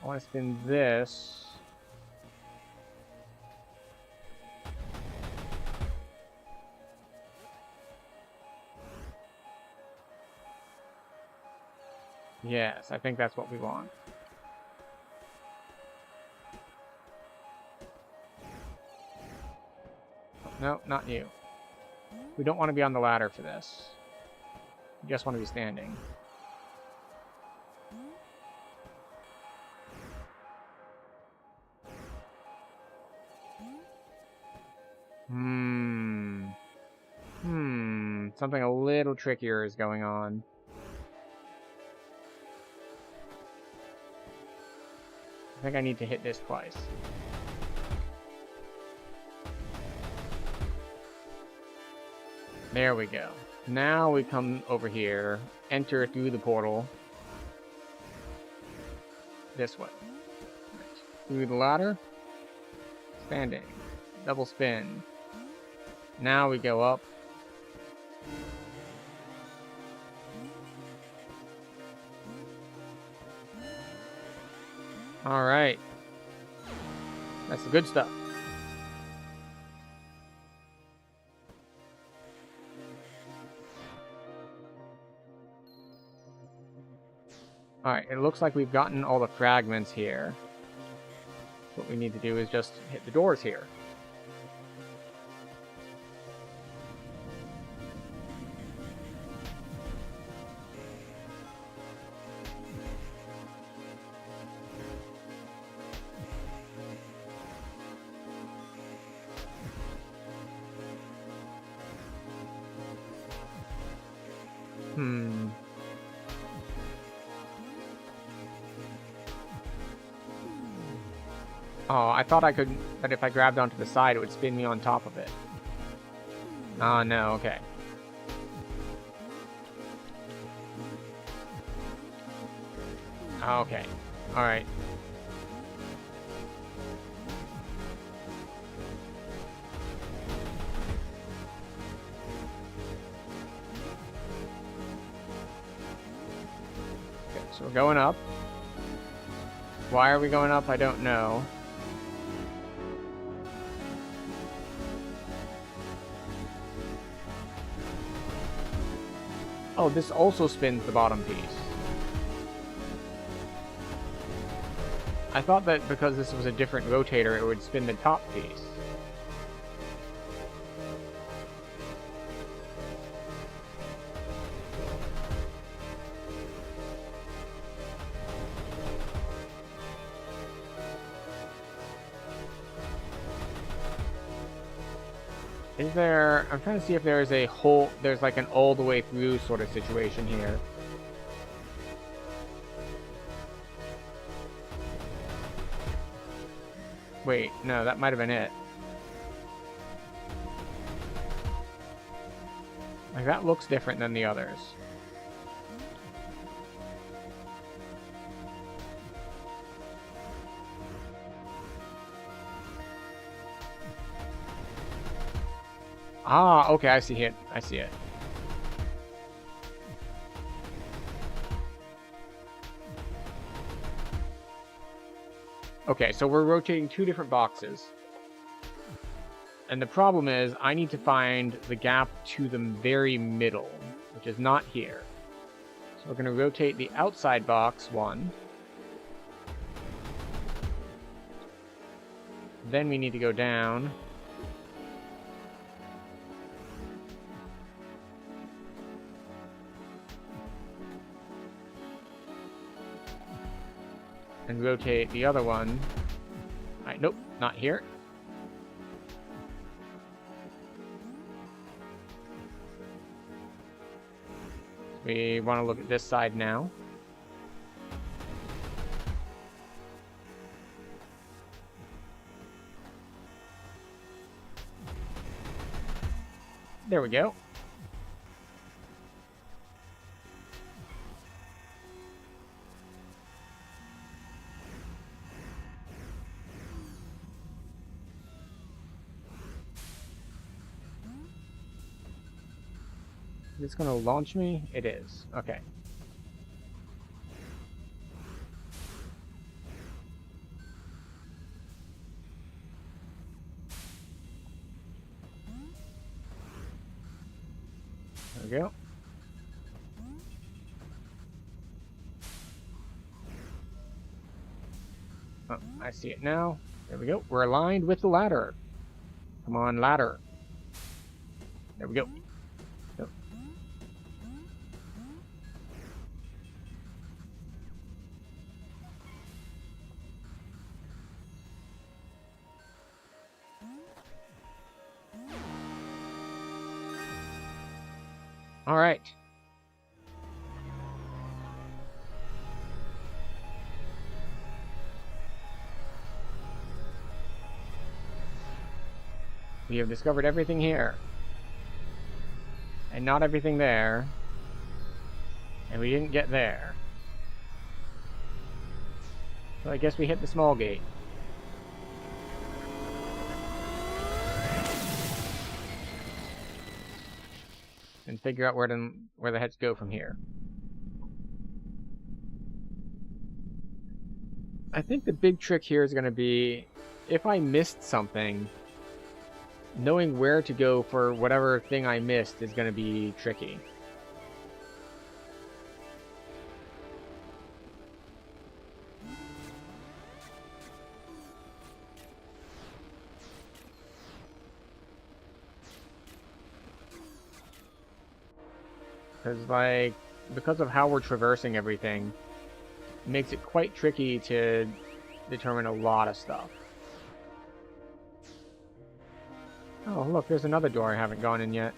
A: I want to spin this. Yes, I think that's what we want. No, not you. We don't want to be on the ladder for this. We just want to be standing. Something a little trickier is going on. I think I need to hit this twice. There we go. Now we come over here, enter through the portal. This way. Through the ladder. Standing. Double spin. Now we go up. Alright. That's the good stuff. Alright, it looks like we've gotten all the fragments here. What we need to do is just hit the doors here. Oh, I thought I could, that if I grabbed onto the side, it would spin me on top of it. Oh, no, okay. Okay, alright. Okay, so we're going up. Why are we going up? I don't know. Oh, this also spins the bottom piece. I thought that because this was a different rotator, it would spin the top piece. Is there... I'm trying to see if there's a whole... There's like an all the way through sort of situation here. Wait, no, that might have been it. Like, that looks different than the others. Ah, okay, I see it. I see it. Okay, so we're rotating two different boxes. And the problem is, I need to find the gap to the very middle, which is not here. So we're going to rotate the outside box one. Then we need to go down. And rotate the other one. Alright, nope, not here. We want to look at this side now. There we go. Is this going to launch me? It is. Okay. There we go. Oh, I see it now. There we go. We're aligned with the ladder. Come on, ladder. There we go. Yep. All right. We have discovered everything here. And not everything there. And we didn't get there. So I guess we hit the small gate. And figure out where the heads go from here. I think the big trick here is going to be, if I missed something, knowing where to go for whatever thing I missed is going to be tricky. Because of how we're traversing everything, it makes it quite tricky to determine a lot of stuff. Oh, look, there's another door I haven't gone in yet.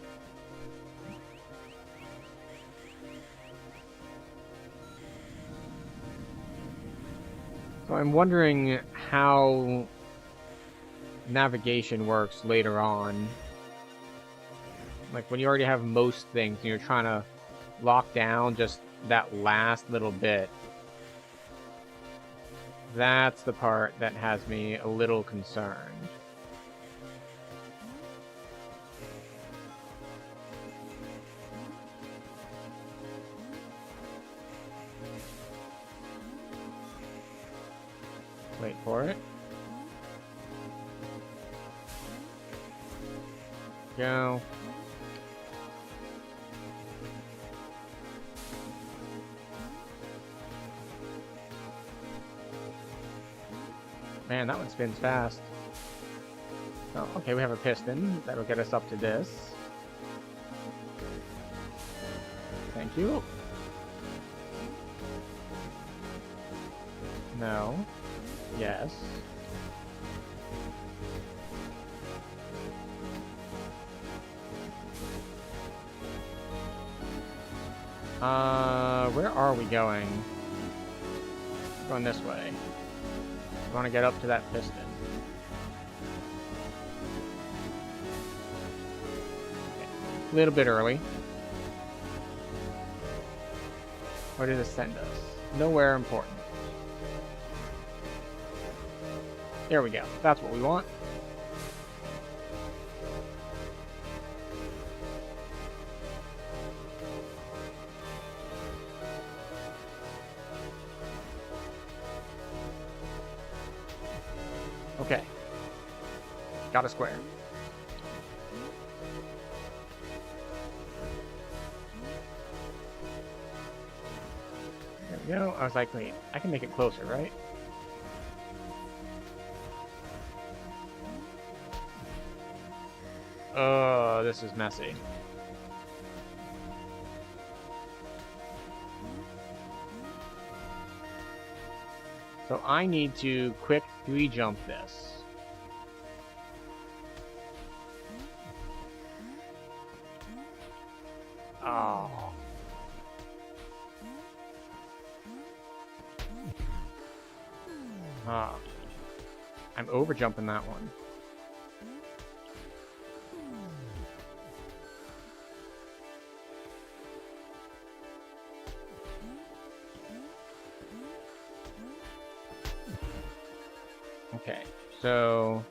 A: So I'm wondering how navigation works later on. Like when you already have most things and you're trying to lock down just that last little bit. That's the part that has me a little concerned. Wait for it. Go. Man, that one spins fast. Oh, okay, we have a piston. That'll get us up to this. Thank you. No. Yes. Where are we going? Going this way. We want to get up to that piston. Okay. A little bit early. Where did this send us? Nowhere important. There we go. That's what we want. Okay. Got a square. There we go. I was like, wait, I can make it closer, right? Oh, this is messy. So I need to quick 3-jump this. Oh. Ah. I'm over-jumping that one. Okay, so...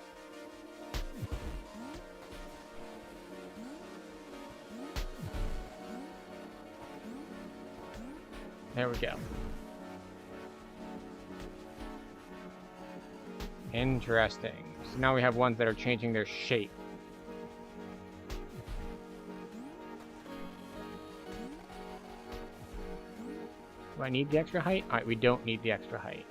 A: there we go. Interesting. So now we have ones that are changing their shape. Do I need the extra height? Alright, we don't need the extra height.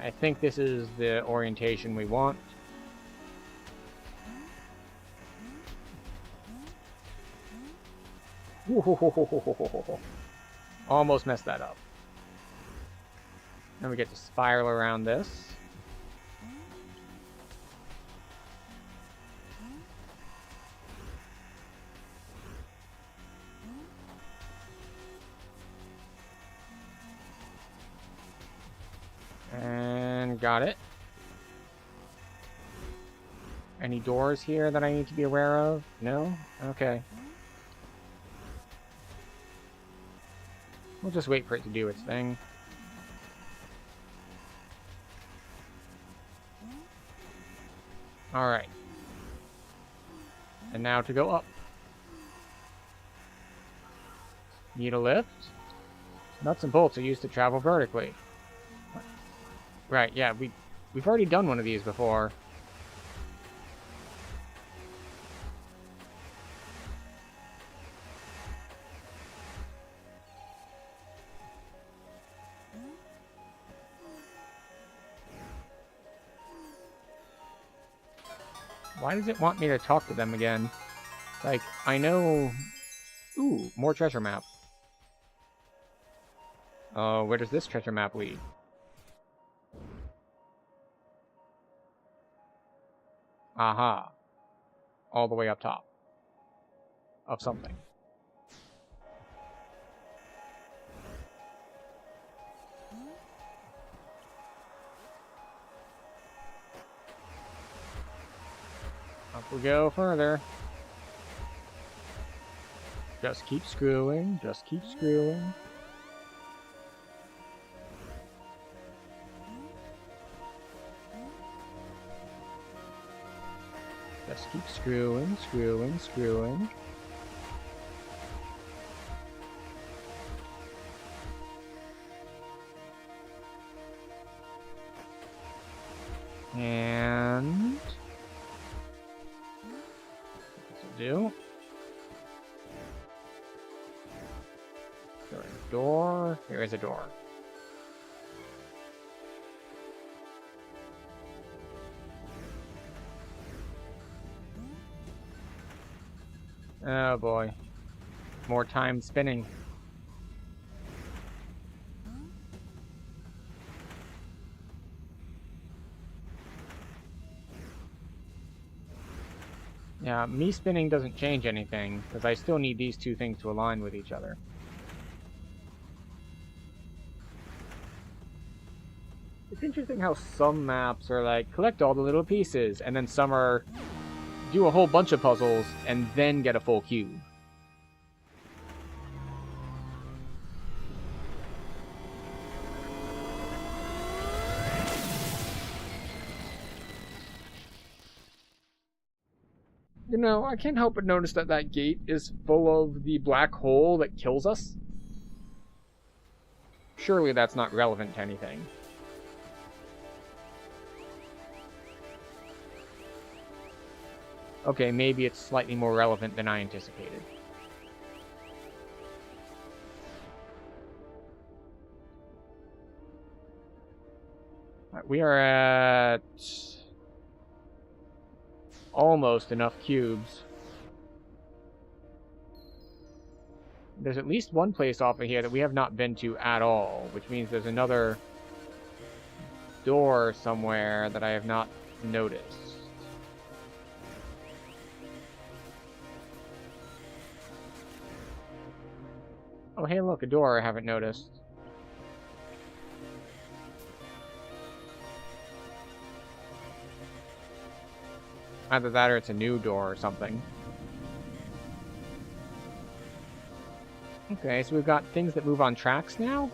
A: I think this is the orientation we want. Almost messed that up. Then we get to spiral around this. And got it. Any doors here that I need to be aware of? No? Okay. We'll just wait for it to do its thing. Alright. And now to go up. Need a lift? Nuts and bolts are used to travel vertically. Right, yeah, we've already done one of these before. Why does it want me to talk to them again? Like, I know... Ooh, more treasure map. Where does this treasure map lead? Aha. All the way up top. Of something. Up we go further. Just keep screwing, just keep screwing. Just keep screwing, screwing, screwing. And... this will do. Is there a door? There is a door. Oh boy. More time spinning. Yeah, me spinning doesn't change anything, because I still need these two things to align with each other. It's interesting how some maps are like, collect all the little pieces, and then some are do a whole bunch of puzzles, and then get a full cube. You know, I can't help but notice that that gate is full of the black hole that kills us. Surely that's not relevant to anything. Okay, maybe it's slightly more relevant than I anticipated. Right, we are at almost enough cubes. There's at least one place off of here that we have not been to at all, which means there's another door somewhere that I have not noticed. Oh, hey, look, a door I haven't noticed. Either that or it's a new door or something. Okay, so we've got things that move on tracks now?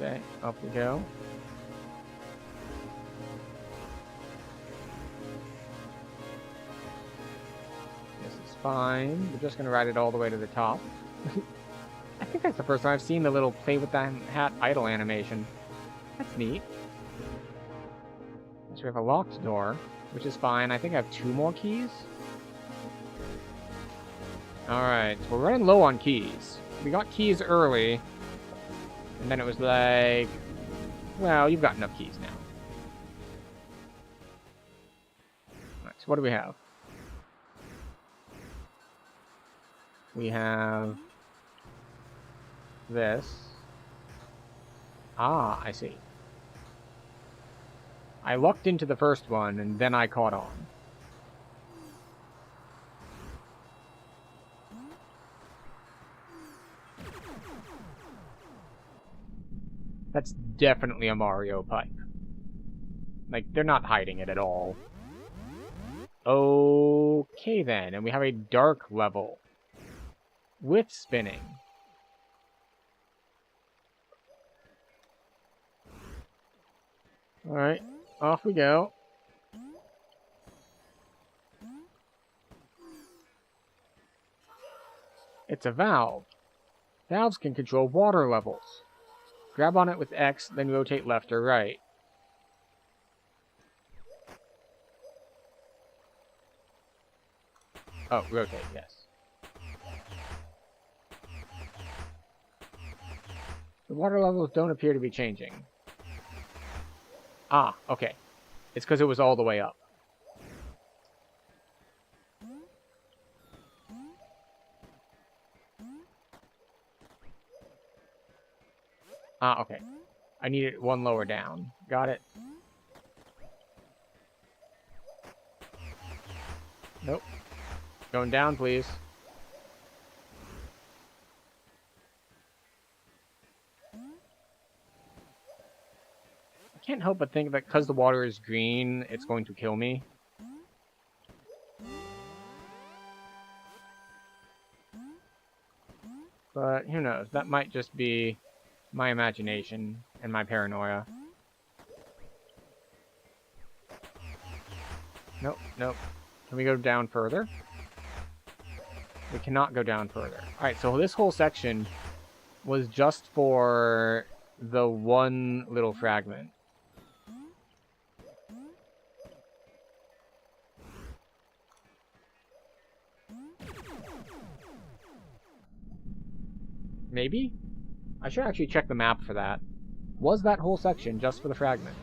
A: Okay, up we go. This is fine. We're just gonna ride it all the way to the top. I think that's the first time I've seen the little play with that hat idle animation. That's neat. So we have a locked door, which is fine. I think I have 2 more keys. Alright, so we're running low on keys. We got keys early, and then it was like, well, you've got enough keys now. Alright, so what do we have? We have this. Ah, I see. I lucked into the first one, and then I caught on. That's definitely a Mario pipe. Like, they're not hiding it at all. Okay, then. And we have a dark level. With spinning. Alright, off we go. It's a valve. Valves can control water levels. Grab on it with X, then rotate left or right. Oh, rotate, yes. The water levels don't appear to be changing. Ah, okay. It's because it was all the way up. Ah, okay. I need it 1 lower down. Got it. Nope. Going down, please. I can't help but think that because the water is green, it's going to kill me. But who knows? That might just be my imagination and my paranoia. Nope, nope. Can we go down further? We cannot go down further. Alright, so this whole section was just for the one little fragment. Maybe? I should actually check the map for that. Was that whole section just for the fragment?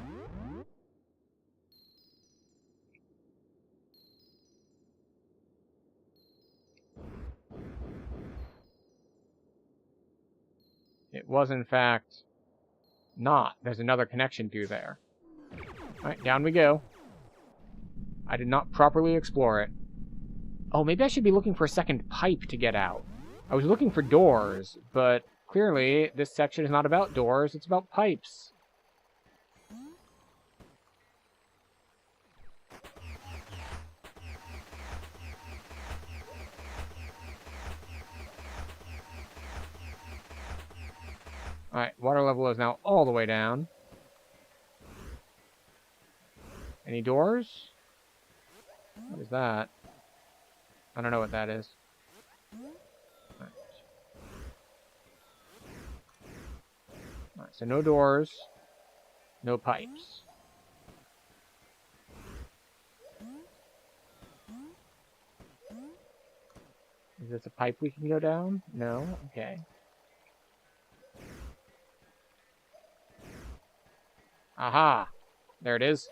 A: It was, in fact, not. There's another connection through there. Alright, down we go. I did not properly explore it. Oh, maybe I should be looking for a second pipe to get out. I was looking for doors, but clearly this section is not about doors, it's about pipes. Alright, water level is now all the way down. Any doors? What is that? I don't know what that is. Alright. Alright, so no doors, no pipes. Is this a pipe we can go down? No? Okay. Aha! There it is.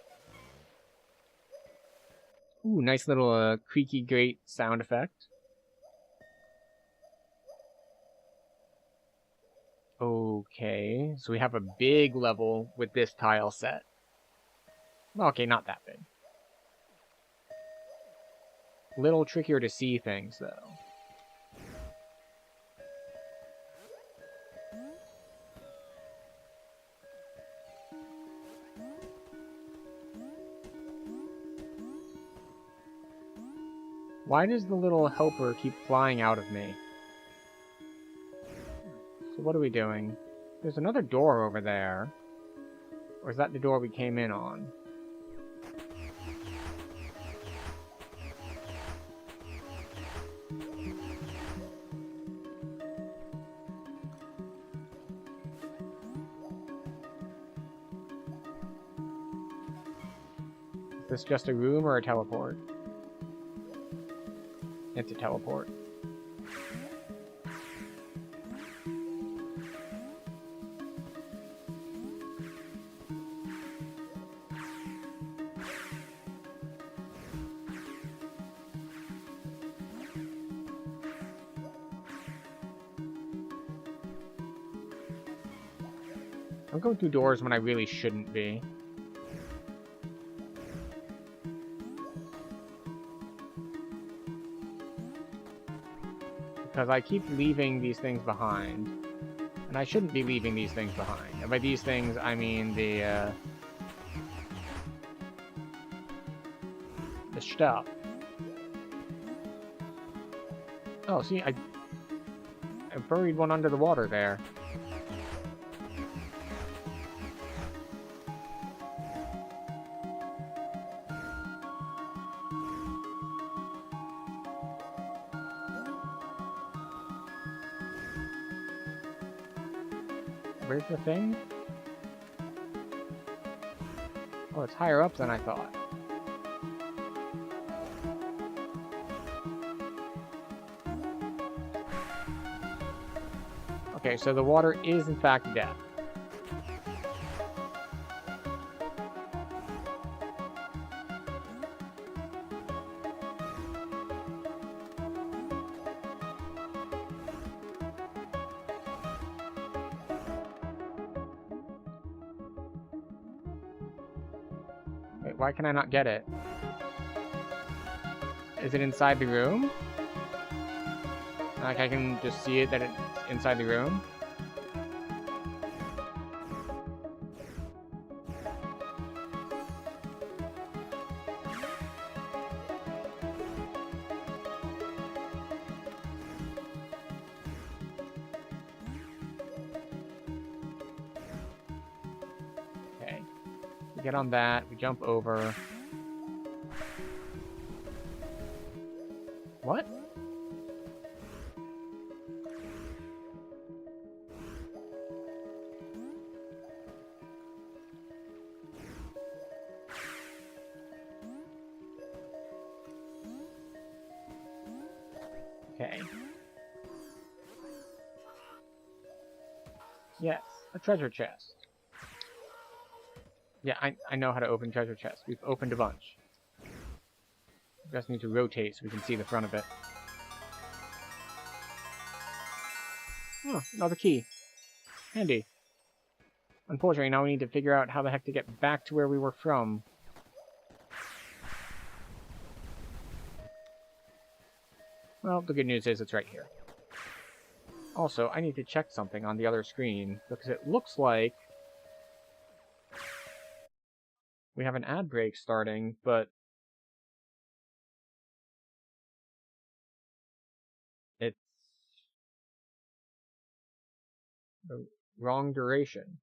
A: Ooh, nice little creaky grate sound effect. Okay, so we have a big level with this tile set. Okay, not that big. Little trickier to see things, though. Why does the little helper keep flying out of me? So what are we doing? There's another door over there. Or is that the door we came in on? Is this just a room or a teleport? It's a teleport. I'm going through doors when I really shouldn't be. Because I keep leaving these things behind. And I shouldn't be leaving these things behind. And by these things, I mean the stuff. Oh, see, I buried one under the water there. Where's the thing? Oh, it's higher up than I thought. Okay, so the water is in fact death. Wait, why can I not get it? Is it inside the room? Like I can just see it that it's inside the room? Okay. We get on that, we jump over. What? Okay. Yes, a treasure chest. Yeah, I know how to open treasure chests. We've opened a bunch. We just need to rotate so we can see the front of it. Oh, another key. Handy. Unfortunately, now we need to figure out how the heck to get back to where we were from. Well, the good news is it's right here. Also, I need to check something on the other screen, because it looks like we have an ad break starting, but it's the wrong duration.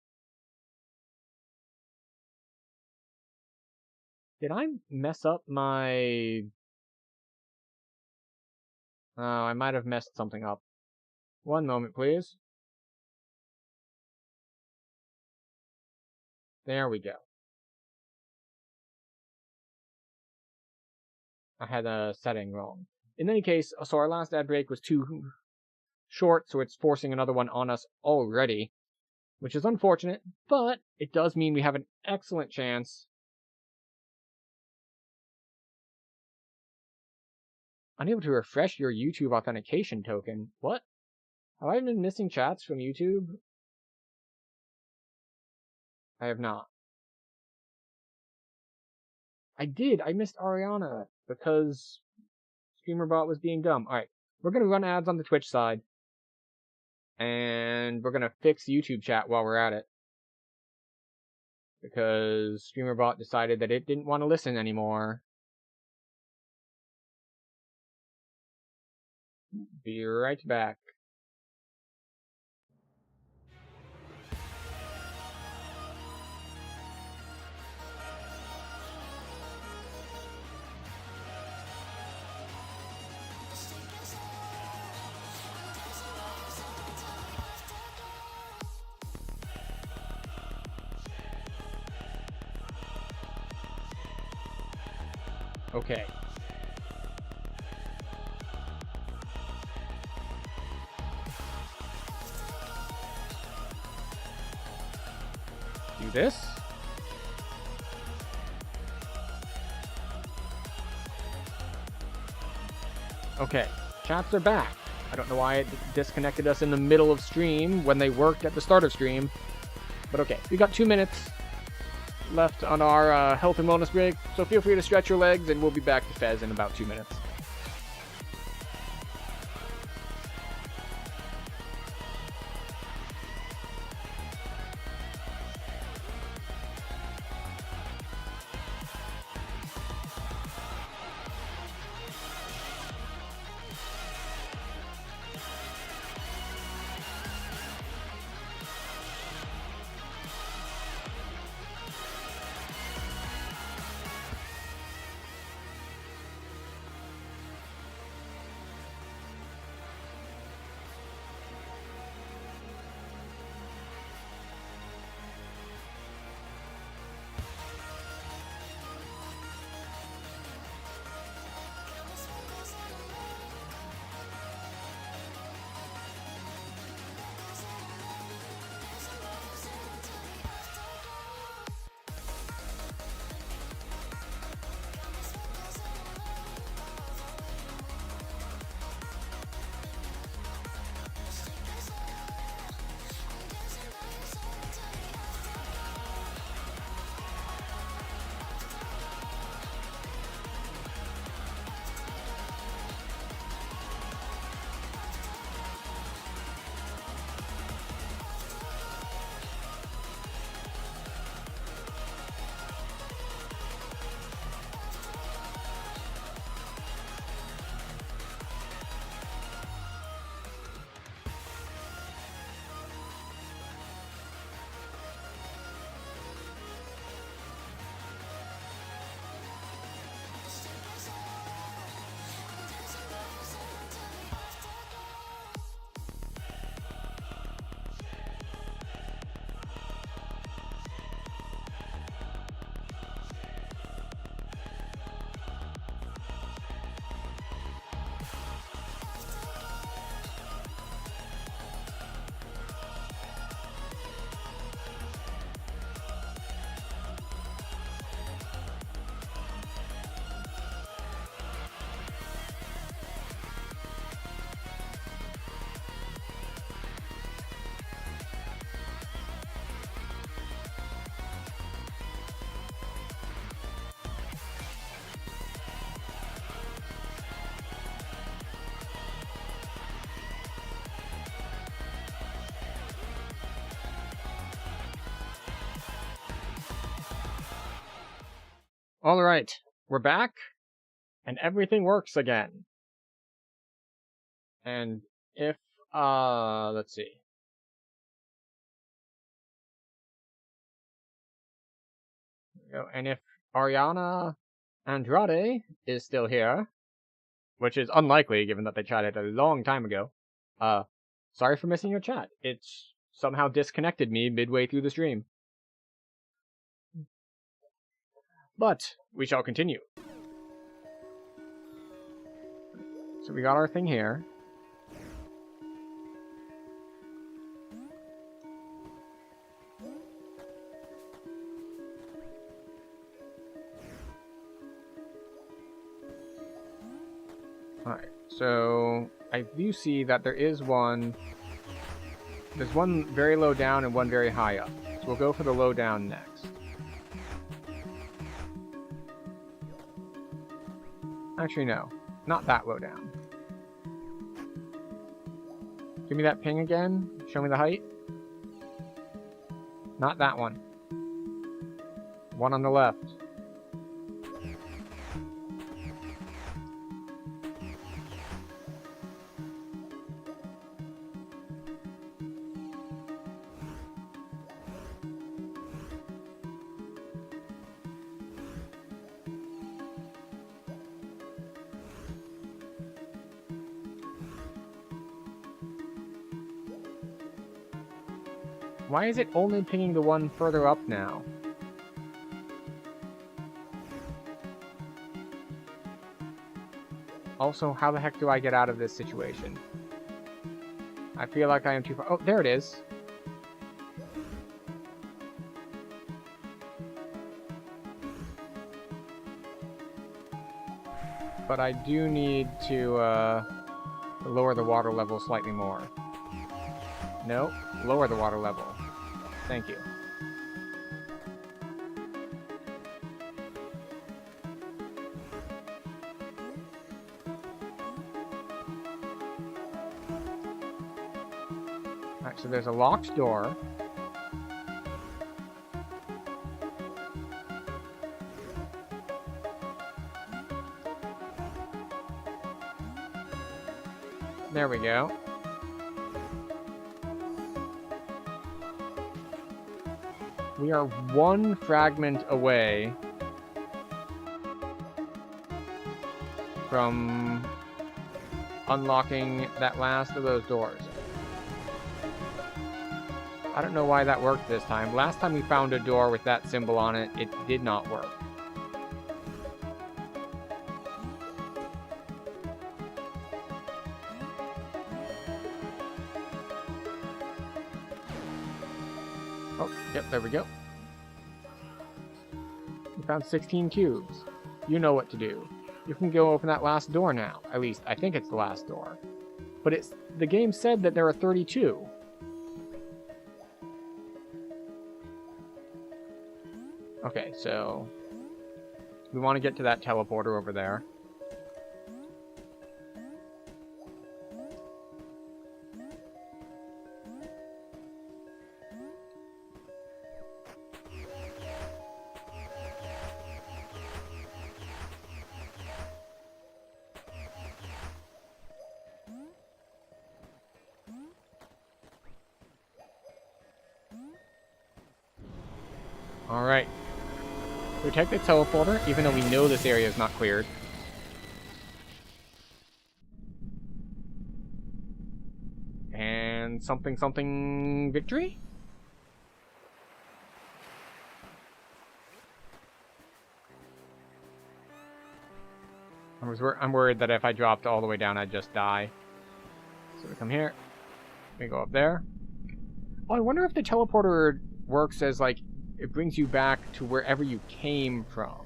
A: Did I mess up my... Oh, I might have messed something up. One moment, please. There we go. I had a setting wrong. in any case, so our last ad break was too short, so it's forcing another one on us already, which is unfortunate, but it does mean we have an excellent chance. Unable to refresh your YouTube authentication token. What? Have I been missing chats from YouTube? I have not. I did. I missed Ariana because StreamerBot was being dumb. Alright, we're going to run ads on the Twitch side. And we're going to fix YouTube chat while we're at it. Because StreamerBot decided that it didn't want to listen anymore. Be right back. Okay. Do this. Okay, chats are back. I don't know why it disconnected us in the middle of stream when they worked at the start of stream. But okay, we got 2 minutes left on our health and wellness break, so feel free to stretch your legs and we'll be back to Fez in about 2 minutes. Alright, we're back, and everything works again. And if, let's see. There we go. And if Ariana Andrade is still here, which is unlikely given that they chatted a long time ago, sorry for missing your chat. It's somehow disconnected me midway through the stream. But we shall continue. So we got our thing here. Alright, so I do see that there is one. There's one very low down and one very high up. So we'll go for the low down next. Actually, no. Not that low down. Give me that ping again. Show me the height. Not that one. One on the left. Why is it only pinging the one further up now? Also, how the heck do I get out of this situation? I feel like I am too far. Oh, there it is. But I do need to lower the water level slightly more. No, lower the water level. Thank you. Alright, so there's a locked door. There we go. We are one fragment away from unlocking that last of those doors. I don't know why that worked this time. Last time we found a door with that symbol on it, it did not work. Oh, yep, there we go. We found 16 cubes. You know what to do. You can go open that last door now. At least, I think it's the last door. But the game said that there are 32. Okay, so we want to get to that teleporter over there. All right. Protect the teleporter, even though we know this area is not cleared. And something victory? I'm worried that if I dropped all the way down, I'd just die. So we come here. We go up there. Oh, I wonder if the teleporter works as, like, it brings you back to wherever you came from.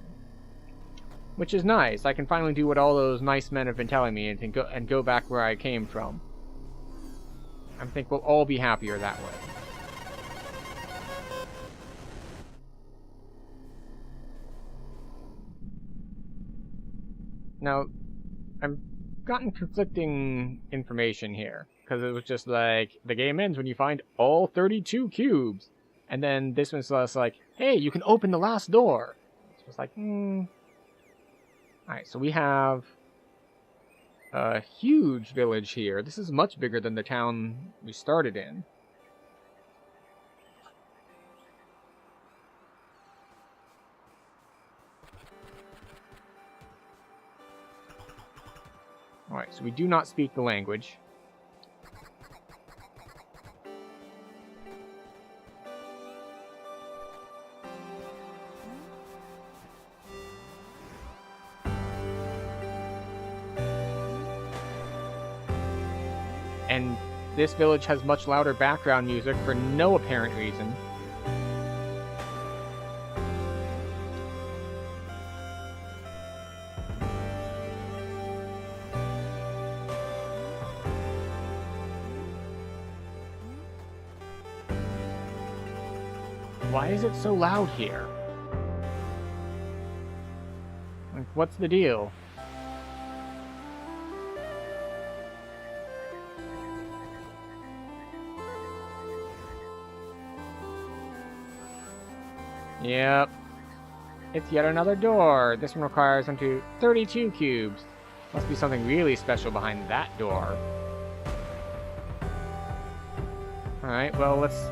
A: Which is nice. I can finally do what all those nice men have been telling me and go back where I came from. I think we'll all be happier that way. Now, I've gotten conflicting information here. Because it was just like, the game ends when you find all 32 cubes. And then this one's just like, hey, you can open the last door. So it's like, Alright, so we have a huge village here. This is much bigger than the town we started in. Alright, so we do not speak the language. and this village has much louder background music for no apparent reason. Why is it so loud here? Like, what's the deal? Yep. It's yet another door. This one requires up to 32 cubes. Must be something really special behind that door. Alright, well, let's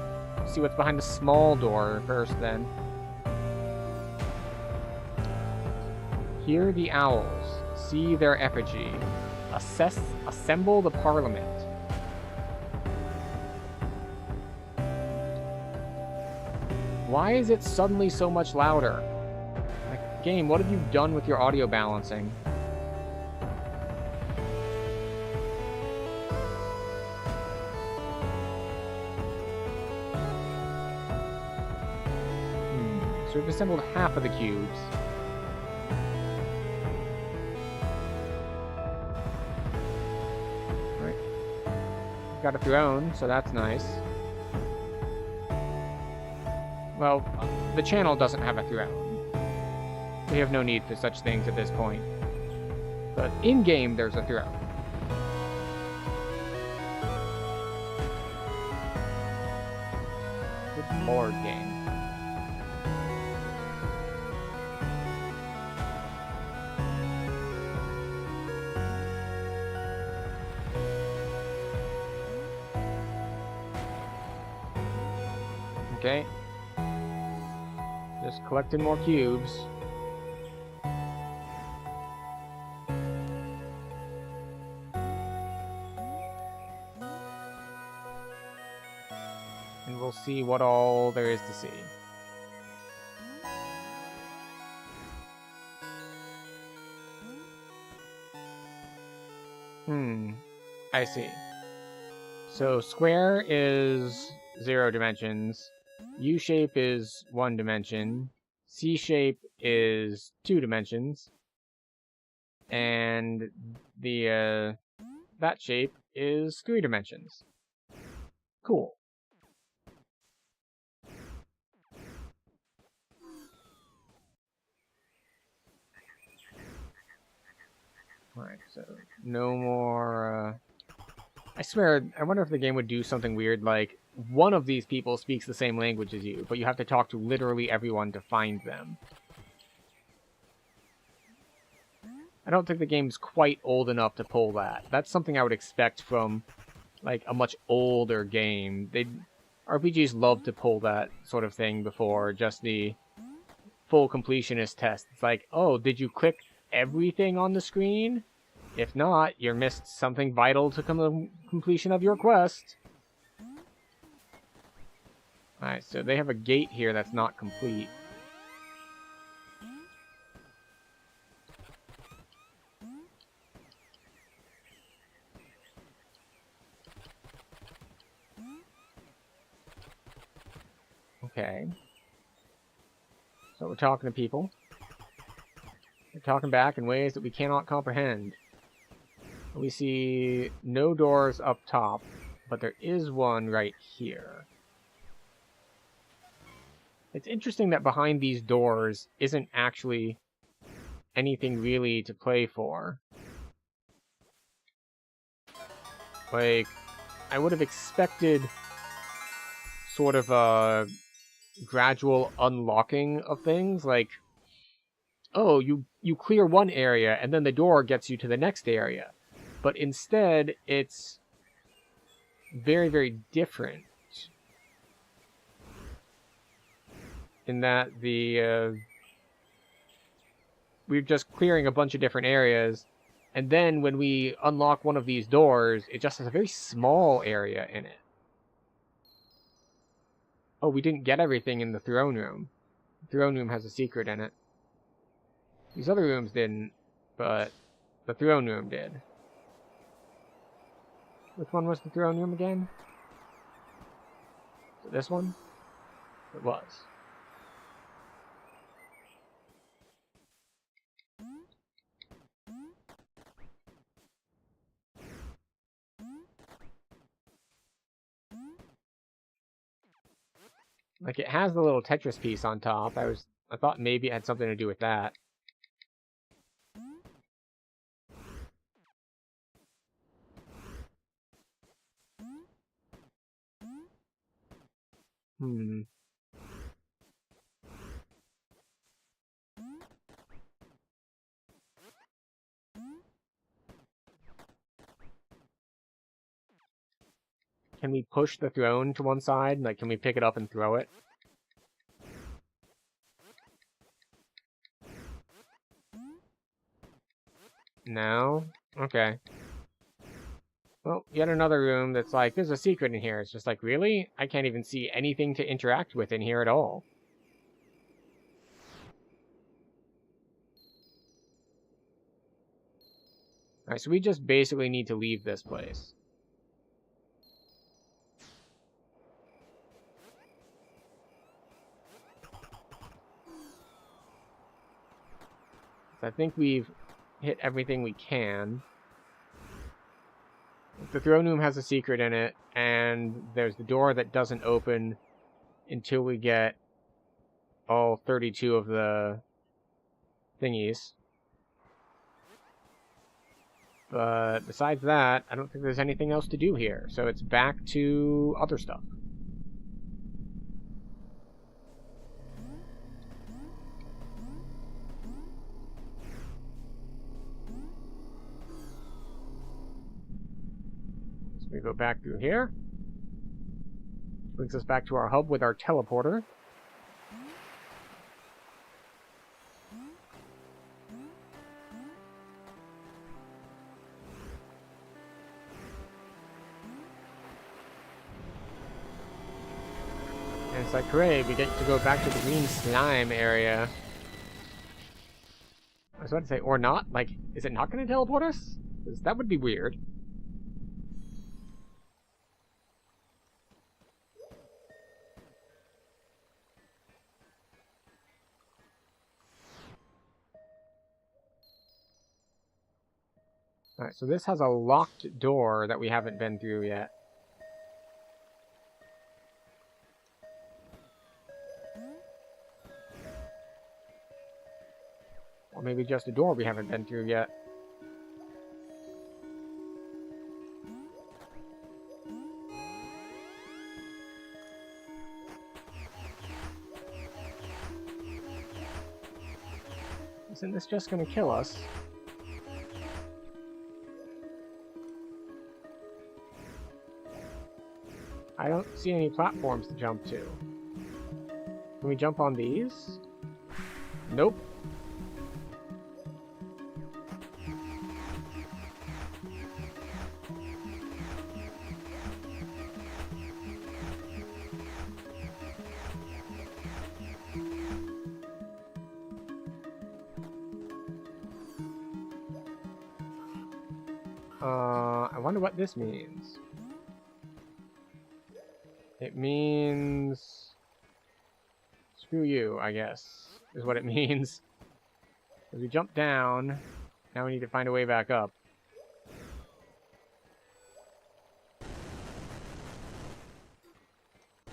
A: see what's behind the small door first, then. Hear the owls. See their effigy. Assemble the parliament. Why is it suddenly so much louder? Like, game, what have you done with your audio balancing? So we've assembled half of the cubes. Right. We've got a throne, so that's nice. Well, the channel doesn't have a throne. We have no need for such things at this point. But in-game, there's a throne. Good lord, game. Okay. Just collecting more cubes. And we'll see what all there is to see. I see. So square is 0 dimensions. U shape is 1 dimension. C shape is 2 dimensions. And the that shape is 3 dimensions. Cool. Alright, so no more... I swear, I wonder if the game would do something weird like one of these people speaks the same language as you, but you have to talk to literally everyone to find them. I don't think the game's quite old enough to pull that. That's something I would expect from, like, a much older game. RPGs love to pull that sort of thing before just the full completionist test. It's like, oh, did you click everything on the screen? If not, you missed something vital to completion of your quest. Alright, so they have a gate here that's not complete. Okay. So we're talking to people. They're talking back in ways that we cannot comprehend. We see no doors up top, but there is one right here. It's interesting that behind these doors isn't actually anything really to play for. Like, I would have expected sort of a gradual unlocking of things, like, oh, you clear one area and then the door gets you to the next area. But instead, it's very, very different. In that we're just clearing a bunch of different areas, and then when we unlock one of these doors, it just has a very small area in it. Oh, we didn't get everything in the throne room. The throne room has a secret in it. These other rooms didn't, but the throne room did. Which one was the throne room again? This one? It was. Like, it has the little Tetris piece on top. I thought maybe it had something to do with that. Hmm. Can we push the throne to one side? Like, can we pick it up and throw it? No? Okay. Well, yet another room that's like, there's a secret in here. It's just like, really? I can't even see anything to interact with in here at all. Alright, so we just basically need to leave this place. I think we've hit everything we can. The throne room has a secret in it, and there's the door that doesn't open until we get all 32 of the thingies. But besides that, I don't think there's anything else to do here. So it's back to other stuff. So we go back through here. Brings us back to our hub with our teleporter. And it's like, hooray, we get to go back to the green slime area. I was about to say, or not. Like, is it not going to teleport us? Because that would be weird. Alright, so this has a locked door that we haven't been through yet. Or maybe just a door we haven't been through yet. Isn't this just going to kill us? I don't see any platforms to jump to. Can we jump on these? Nope. I wonder what this means. It means... screw you, I guess, is what it means. As we jump down, now we need to find a way back up. I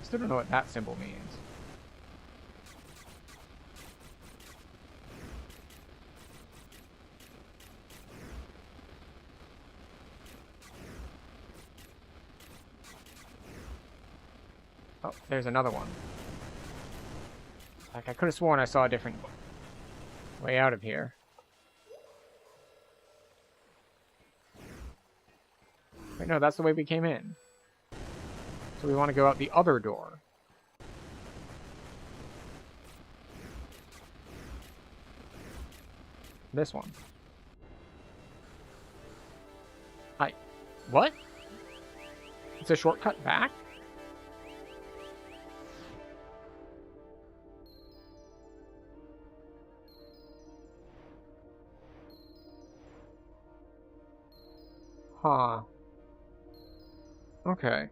A: still don't know what that symbol means. Oh, there's another one. Like, I could have sworn I saw a different way out of here. Wait, no, that's the way we came in. So we want to go out the other door. This one. Hi. What? It's a shortcut back? Huh. Okay.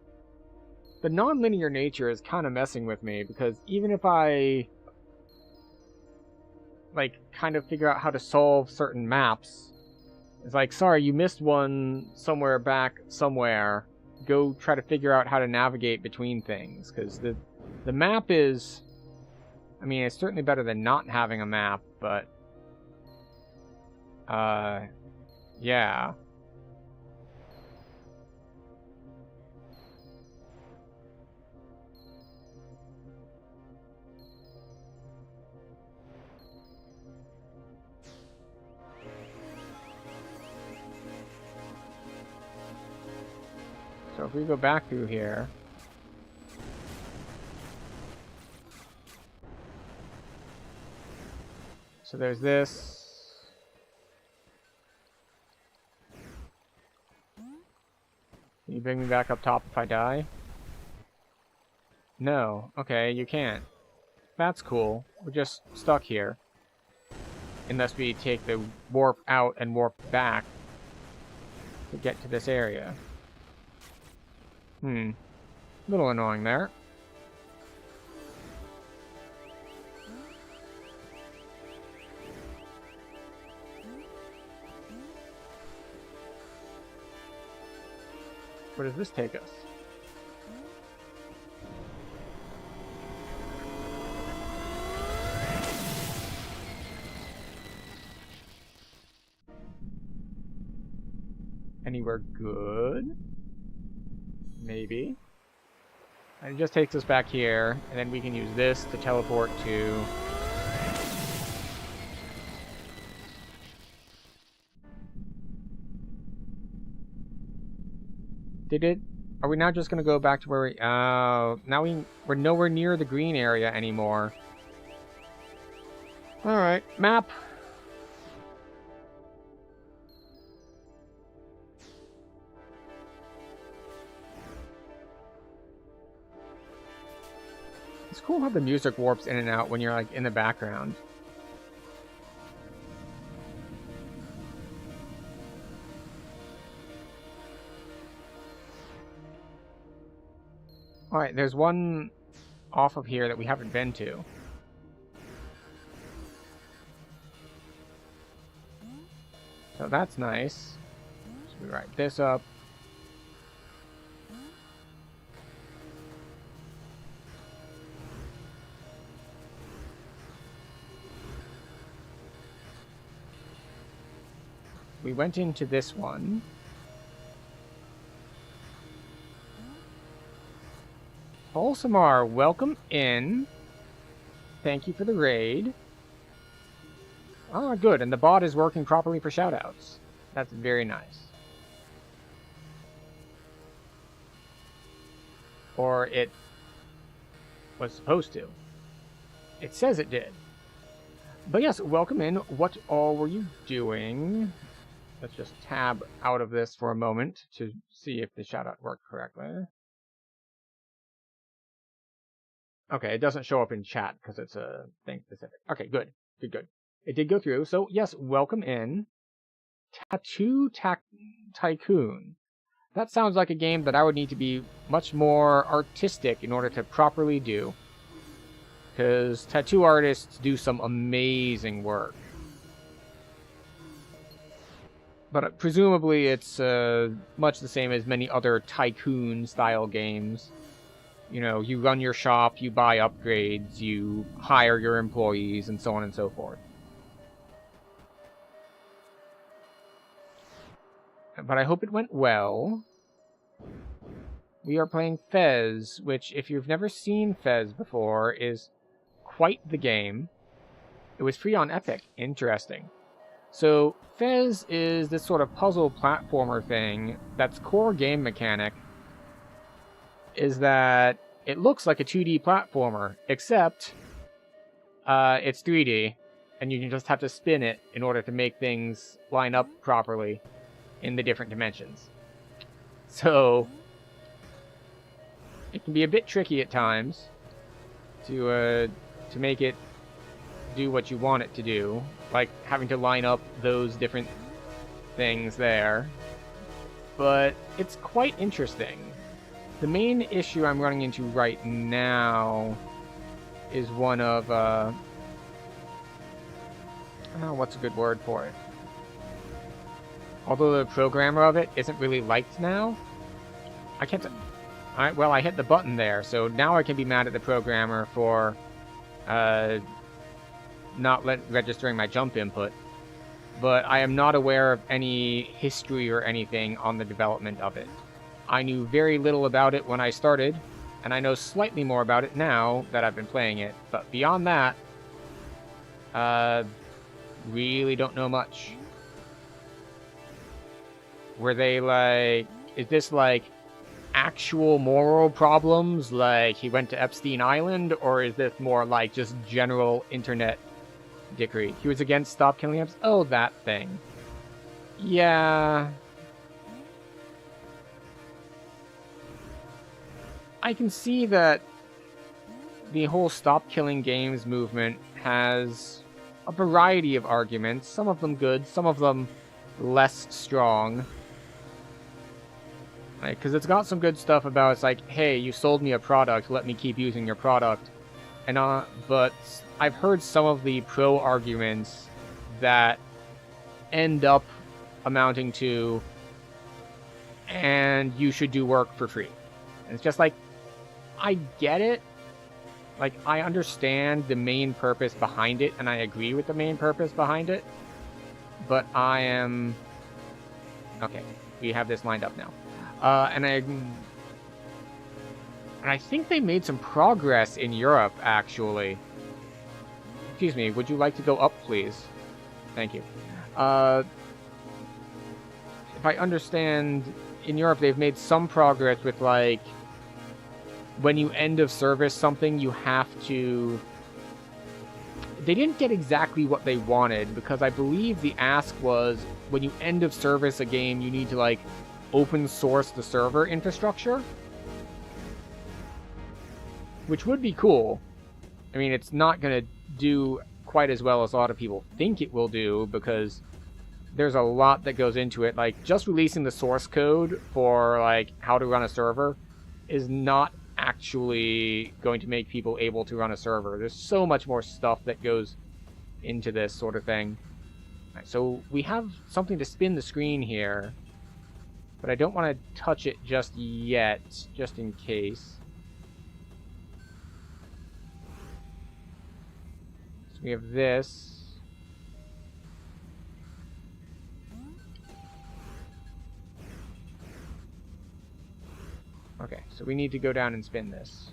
A: The non-linear nature is kind of messing with me, because even if I like kind of figure out how to solve certain maps, it's like, sorry, you missed one somewhere back somewhere. Go try to figure out how to navigate between things, because the map is, I mean, it's certainly better than not having a map, but yeah. So if we go back through here, so there's this. Can you bring me back up top if I die? No. Okay, you can't. That's cool. We're just stuck here. Unless we take the warp out and warp back to get to this area. Little annoying there. Where does this take us? Anywhere good? Maybe. And it just takes us back here, and then we can use this to teleport to... Did it? Are we now just going to go back to where we... now we're nowhere near the green area anymore. Alright, map. It's cool how the music warps in and out when you're like in the background. Alright, there's one off of here that we haven't been to. So that's nice. So we write this up. We went into this one. Bolsamar, welcome in. Thank you for the raid. Ah, good. And the bot is working properly for shoutouts. That's very nice. Or it was supposed to. It says it did. But yes, welcome in. What all were you doing? Let's just tab out of this for a moment to see if the shoutout worked correctly. Okay, it doesn't show up in chat because it's a thing specific. Okay, good. Good. It did go through. So, yes, welcome in. Tattoo Tycoon. That sounds like a game that I would need to be much more artistic in order to properly do. Because tattoo artists do some amazing work. But presumably it's much the same as many other tycoon-style games. You know, you run your shop, you buy upgrades, you hire your employees, and so on and so forth. But I hope it went well. We are playing Fez, which, if you've never seen Fez before, is quite the game. It was free on Epic. Interesting. So, Fez is this sort of puzzle platformer thing that's core game mechanic is that it looks like a 2D platformer, except it's 3D, and you can just have to spin it in order to make things line up properly in the different dimensions. So, it can be a bit tricky at times to make it do what you want it to do, like having to line up those different things there. But it's quite interesting. The main issue I'm running into right now is one of, what's a good word for it? Although the programmer of it isn't really liked now, I can't... Alright, well, I hit the button there, so now I can be mad at the programmer for, not registering my jump input. But I am not aware of any history or anything on the development of it. I knew very little about it when I started, and I know slightly more about it now that I've been playing it. But beyond that, really don't know much. Were they like... Is this like actual moral problems, like he went to Epstein Island, or is this more like just general internet dickery? He was against Stop Killing Apps? Oh, that thing. Yeah... I can see that the whole Stop Killing Games movement has a variety of arguments, some of them good, some of them less strong. Because it's got some good stuff about, it's like, hey, you sold me a product, let me keep using your product. And but I've heard some of the pro arguments that end up amounting to, and you should do work for free. And it's just like, I get it. Like, I understand the main purpose behind it, and I agree with the main purpose behind it. But I am... Okay, we have this lined up now. And I think they made some progress in Europe, actually. Excuse me, would you like to go up, please? Thank you. If I understand, in Europe they've made some progress with, like, when you end of service something, you have to... They didn't get exactly what they wanted, because I believe the ask was, when you end of service a game, you need to, like, open source the server infrastructure. Which would be cool. I mean, it's not going to do quite as well as a lot of people think it will do, because there's a lot that goes into it. Like, just releasing the source code for, like, how to run a server is not actually going to make people able to run a server. There's so much more stuff that goes into this sort of thing. Right, so we have something to spin the screen here, but I don't want to touch it just yet, just in case. So we have this. Okay, so we need to go down and spin this.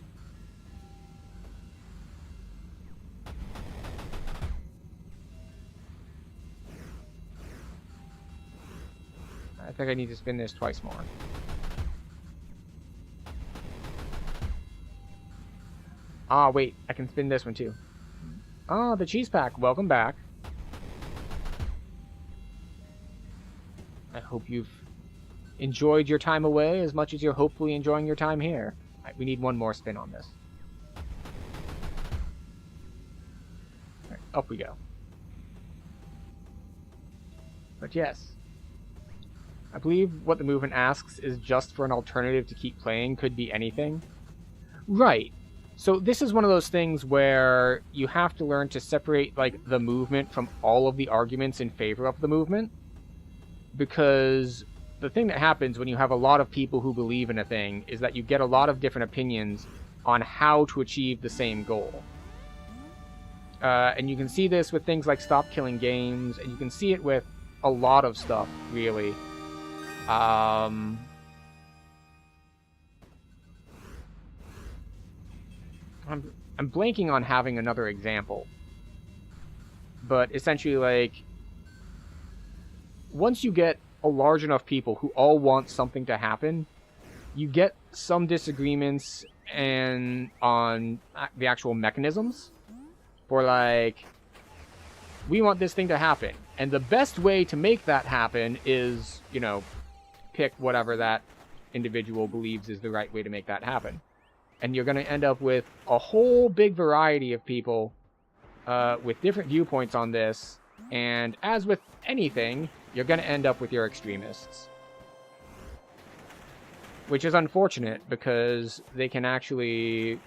A: I think I need to spin this twice more. Ah, wait, I can spin this one too. Ah, the cheese pack, welcome back. I hope you've enjoyed your time away as much as you're hopefully enjoying your time here. Right, we need one more spin on this. Right, up we go. But yes, I believe what the movement asks is just for an alternative to keep playing. Could be anything. Right. So this is one of those things where you have to learn to separate, like, the movement from all of the arguments in favor of the movement. Because the thing that happens when you have a lot of people who believe in a thing is that you get a lot of different opinions on how to achieve the same goal. And you can see this with things like Stop Killing Games, and you can see it with a lot of stuff, really. I'm blanking on having another example. But essentially, like, once you get a large enough people who all want something to happen, you get some disagreements and on the actual mechanisms. For, like, we want this thing to happen, and the best way to make that happen is, you know, pick whatever that individual believes is the right way to make that happen. And you're going to end up with a whole big variety of people with different viewpoints on this, and as with anything, you're going to end up with your extremists. which is unfortunate because they can actually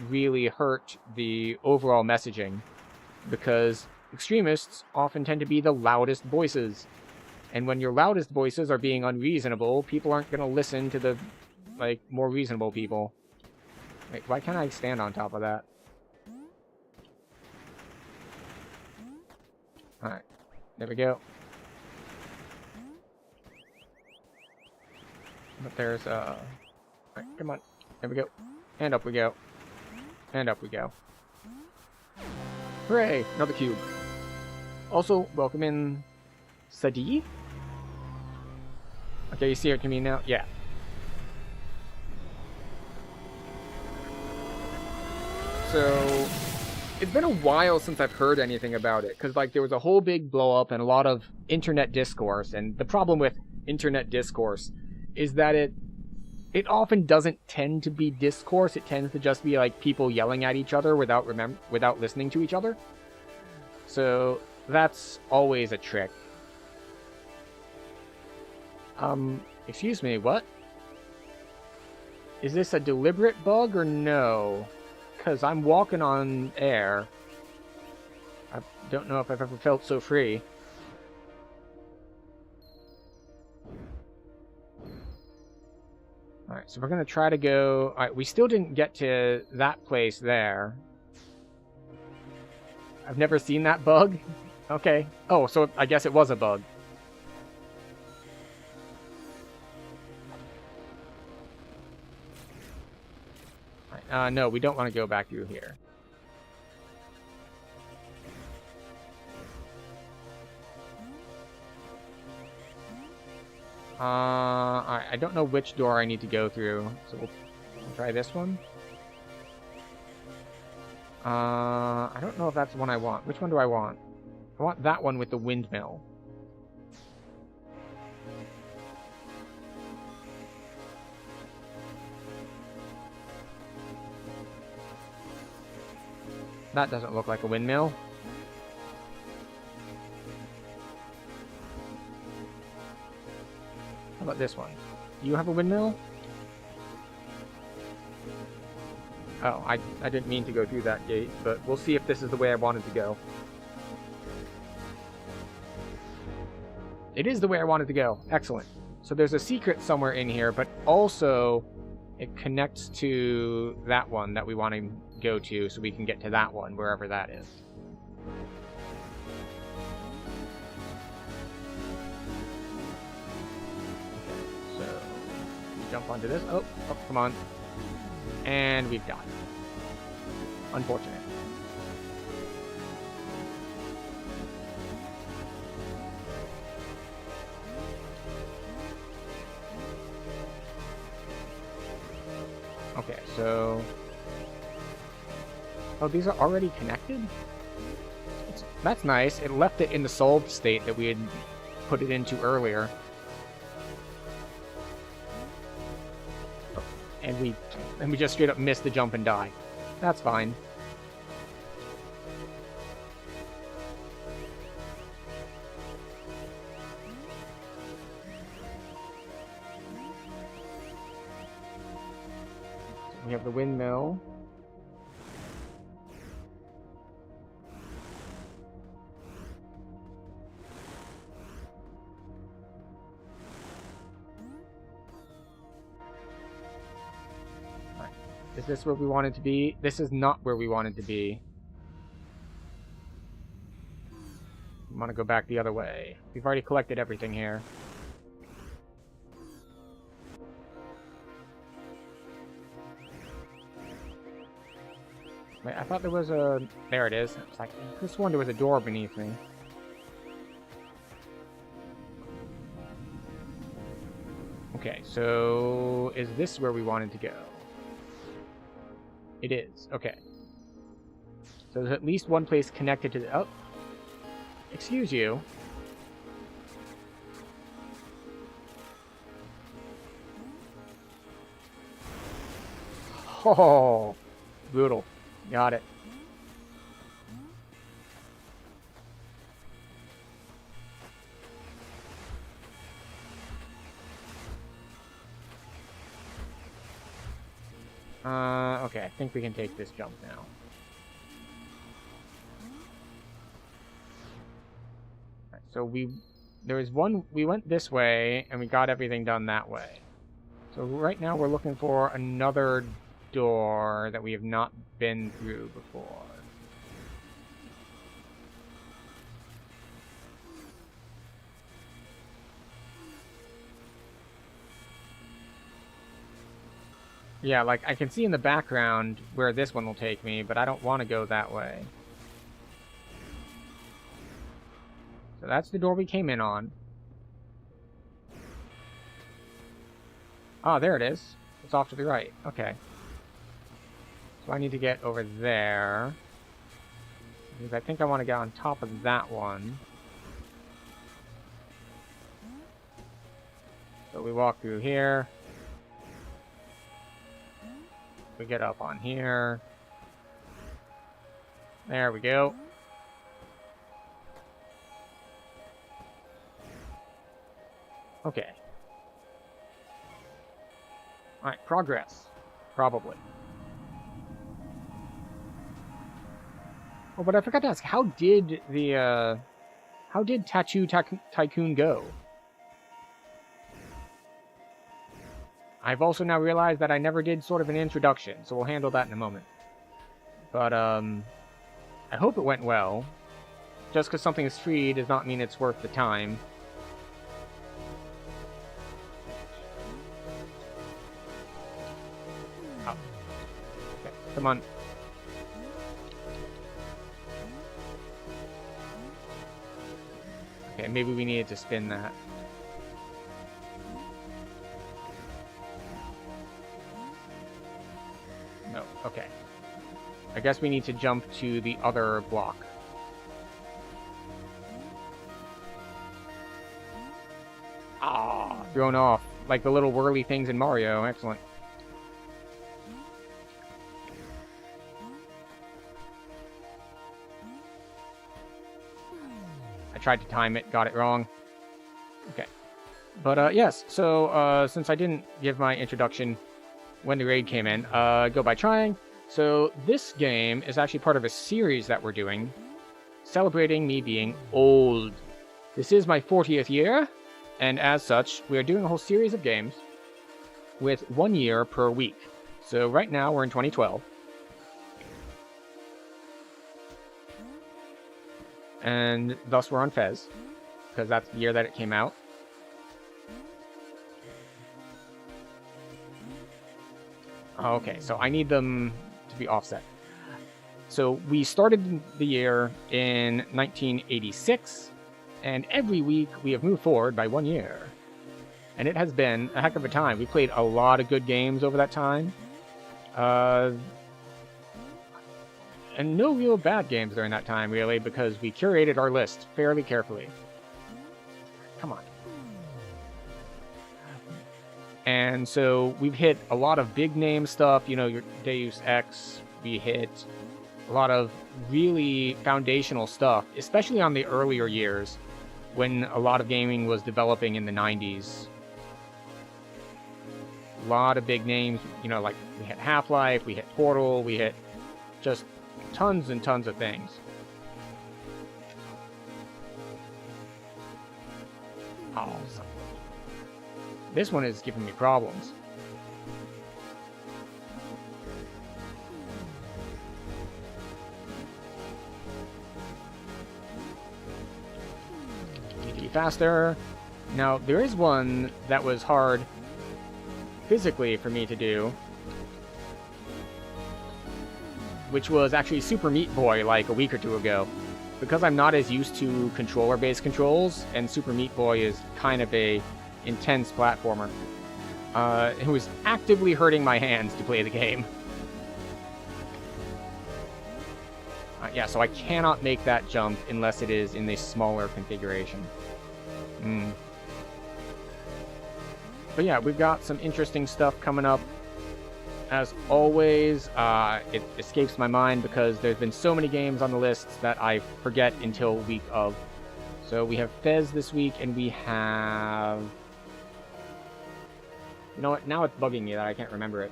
A: really hurt the overall messaging, because extremists often tend to be the loudest voices. And when your loudest voices are being unreasonable, people aren't going to listen to the, like, more reasonable people. Wait, why can't I stand on top of that? Alright, there we go. But there's, alright, come on. There we go. And up we go. And up we go. Hooray! Another cube. Also, welcome in Sadi? Okay, you see what you mean now? Yeah. So, it's been a while since I've heard anything about it, because, like, there was a whole big blow-up and a lot of internet discourse, and the problem with internet discourse is that it often doesn't tend to be discourse. It tends to just be like people yelling at each other without listening to each other. So that's always a trick. Excuse me, what? Is this a deliberate bug or no? Because I'm walking on air. I don't know if I've ever felt so free. Alright, so we're going to try to go... Alright, we still didn't get to that place there. I've never seen that bug. Okay. Oh, so I guess it was a bug. Right, no, we don't want to go back through here. Alright, I don't know which door I need to go through, so we'll try this one. I don't know if that's the one I want. Which one do I want? I want that one with the windmill. That doesn't look like a windmill. How about this one? Do you have a windmill? Oh, I didn't mean to go through that gate, but we'll see if this is the way I wanted to go. It is the way I wanted to go. Excellent. So there's a secret somewhere in here, but also it connects to that one that we want to go to, so we can get to that one, wherever that is. Okay, so jump onto this. Oh, come on. And we've died. Unfortunate. Okay, so... Oh, these are already connected? That's nice. It left it in the solved state that we had put it into earlier. Oh, and we just straight up missed the jump and die. That's fine. We have the windmill. Is this where we wanted to be? This is not where we wanted to be. We want to go back the other way. We've already collected everything here. Wait, I thought there was a... There it is. It's like, I could have sworn there was a door beneath me. Okay, so... Is this where we wanted to go? It is. Okay. So there's at least one place connected to the... Oh. Excuse you. Oh. Brutal. Got it. Okay, I think we can take this jump now. Right, so we went this way, and we got everything done that way. So right now we're looking for another door that we have not been through before. Yeah, like, I can see in the background where this one will take me, but I don't want to go that way. So that's the door we came in on. Ah, there it is. It's off to the right. Okay. So I need to get over there. Because I think I want to get on top of that one. So we walk through here. We get up on here. There we go. Okay. Alright, progress. Probably. Oh, but I forgot to ask, how did Tattoo Tycoon go? I've also now realized that I never did sort of an introduction, so we'll handle that in a moment. But, I hope it went well. Just because something is free does not mean it's worth the time. Oh. Okay, come on. Okay, maybe we needed to spin that. No, okay. I guess we need to jump to the other block. Ah, thrown off. Like the little whirly things in Mario. Excellent. I tried to time it, got it wrong. Okay. But, yes, so, since I didn't give my introduction when the raid came in, go by trying. So, this game is actually part of a series that we're doing, celebrating me being old. This is my 40th year, and as such, we are doing a whole series of games with 1 year per week. So, right now, we're in 2012. And thus, we're on Fez, because that's the year that it came out. Okay, so I need them to be offset. So we started the year in 1986, and every week we have moved forward by 1 year. And it has been a heck of a time. We played a lot of good games over that time. And no real bad games during that time, really, because we curated our list fairly carefully. Come on. And so we've hit a lot of big name stuff, you know, your Deus Ex. We hit a lot of really foundational stuff, especially on the earlier years when a lot of gaming was developing in the 90s. A lot of big names, you know, like we hit Half-Life, we hit Portal, we hit just tons and tons of things. Oh, this one is giving me problems. Need to be faster. Now, there is one that was hard physically for me to do, which was actually Super Meat Boy like a week or two ago. Because I'm not as used to controller-based controls, and Super Meat Boy is kind of a intense platformer. It was actively hurting my hands to play the game. Yeah, so I cannot make that jump unless it is in the smaller configuration. But yeah, we've got some interesting stuff coming up. As always, it escapes my mind because there's been so many games on the list that I forget until week of. So we have Fez this week, and we have... You know what? Now it's bugging me that I can't remember it.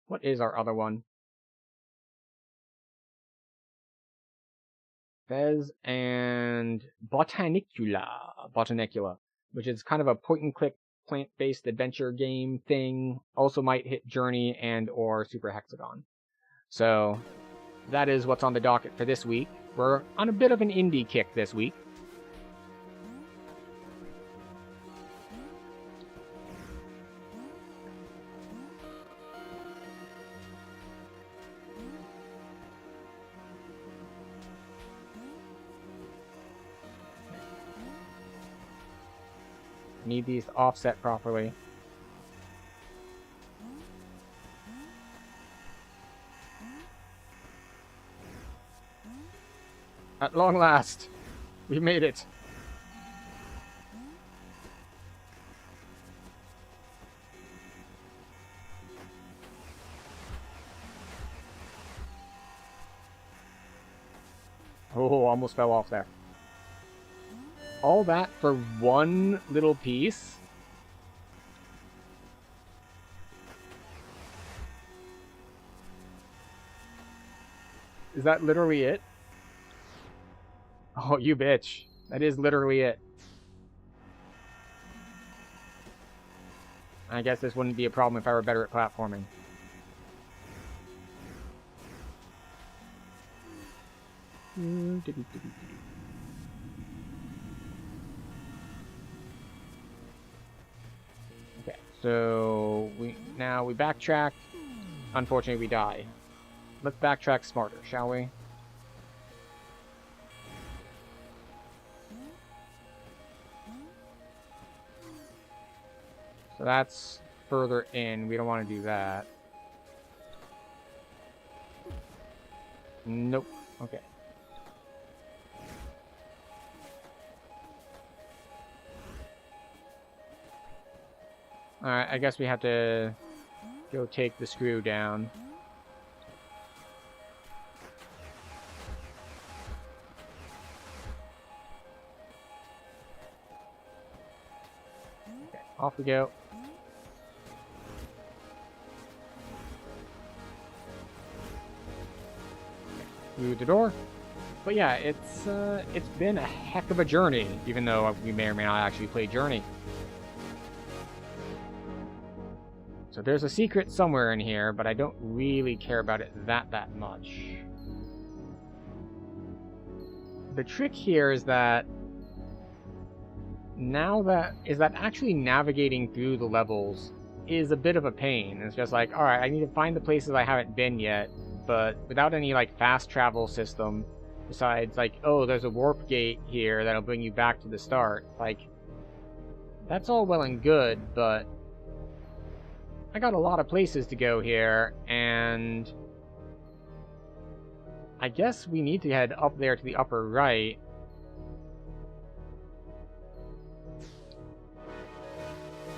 A: What is our other one? Fez and Botanicula, which is kind of a point-and-click plant-based adventure game thing. Also might hit Journey and or Super Hexagon. So that is what's on the docket for this week. We're on a bit of an indie kick this week. Need these to offset properly. At long last, we made it. Oh, almost fell off there. All that for one little piece? Is that literally it? Oh, you bitch. That is literally it. I guess this wouldn't be a problem if I were better at platforming. Okay, so we backtrack. Unfortunately, we die. Let's backtrack smarter, shall we? So that's further in. We don't want to do that. Nope. Okay. Alright, I guess we have to go take the screw down. Okay, off we go. Through the door. But yeah, it's been a heck of a journey, even though we may or may not actually play Journey. So there's a secret somewhere in here, but I don't really care about it that much. The trick here is that actually navigating through the levels is a bit of a pain. It's just like, alright, I need to find the places I haven't been yet, but without any like fast travel system, besides like, oh, there's a warp gate here that'll bring you back to the start. Like, that's all well and good, but I got a lot of places to go here, and I guess we need to head up there to the upper right.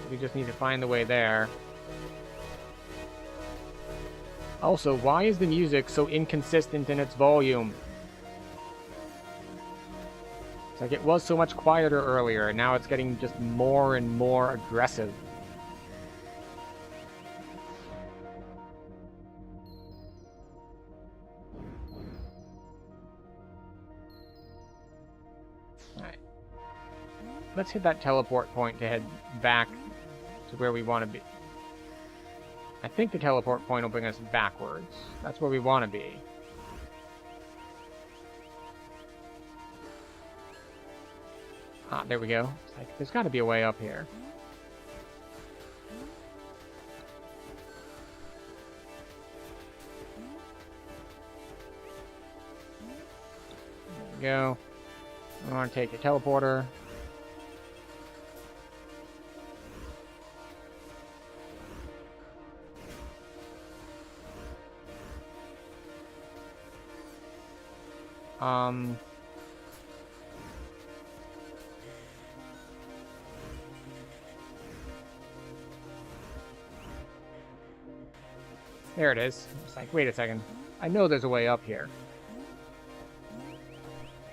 A: We just need to find the way there. Also, why is the music so inconsistent in its volume? It's like it was so much quieter earlier, and now it's getting just more and more aggressive. Alright. Let's hit that teleport point to head back to where we want to be. I think the teleport point will bring us backwards. That's where we want to be. Ah, there we go. It's like, there's got to be a way up here. There we go. I want to take the teleporter. There it is. It's like, wait a second. I know there's a way up here.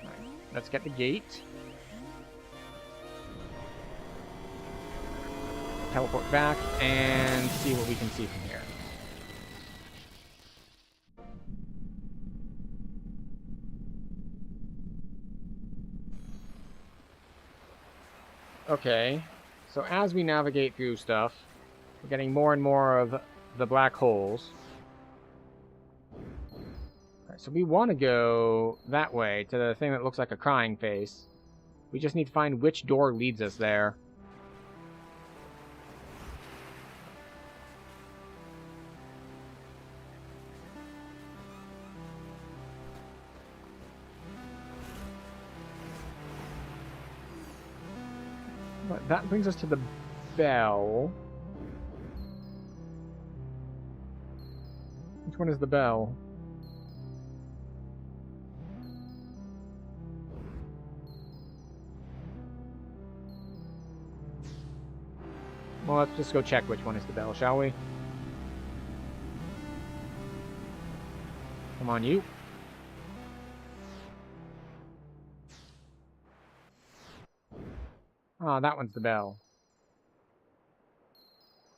A: Alright, let's get the gate. Teleport back and see what we can see from here. Okay, so as we navigate through stuff, we're getting more and more of the black holes. Alright, so we want to go that way, to the thing that looks like a crying face. We just need to find which door leads us there. But that brings us to the bell. Which one is the bell? Well, let's just go check which one is the bell, shall we? Come on, you. Ah, that one's the bell.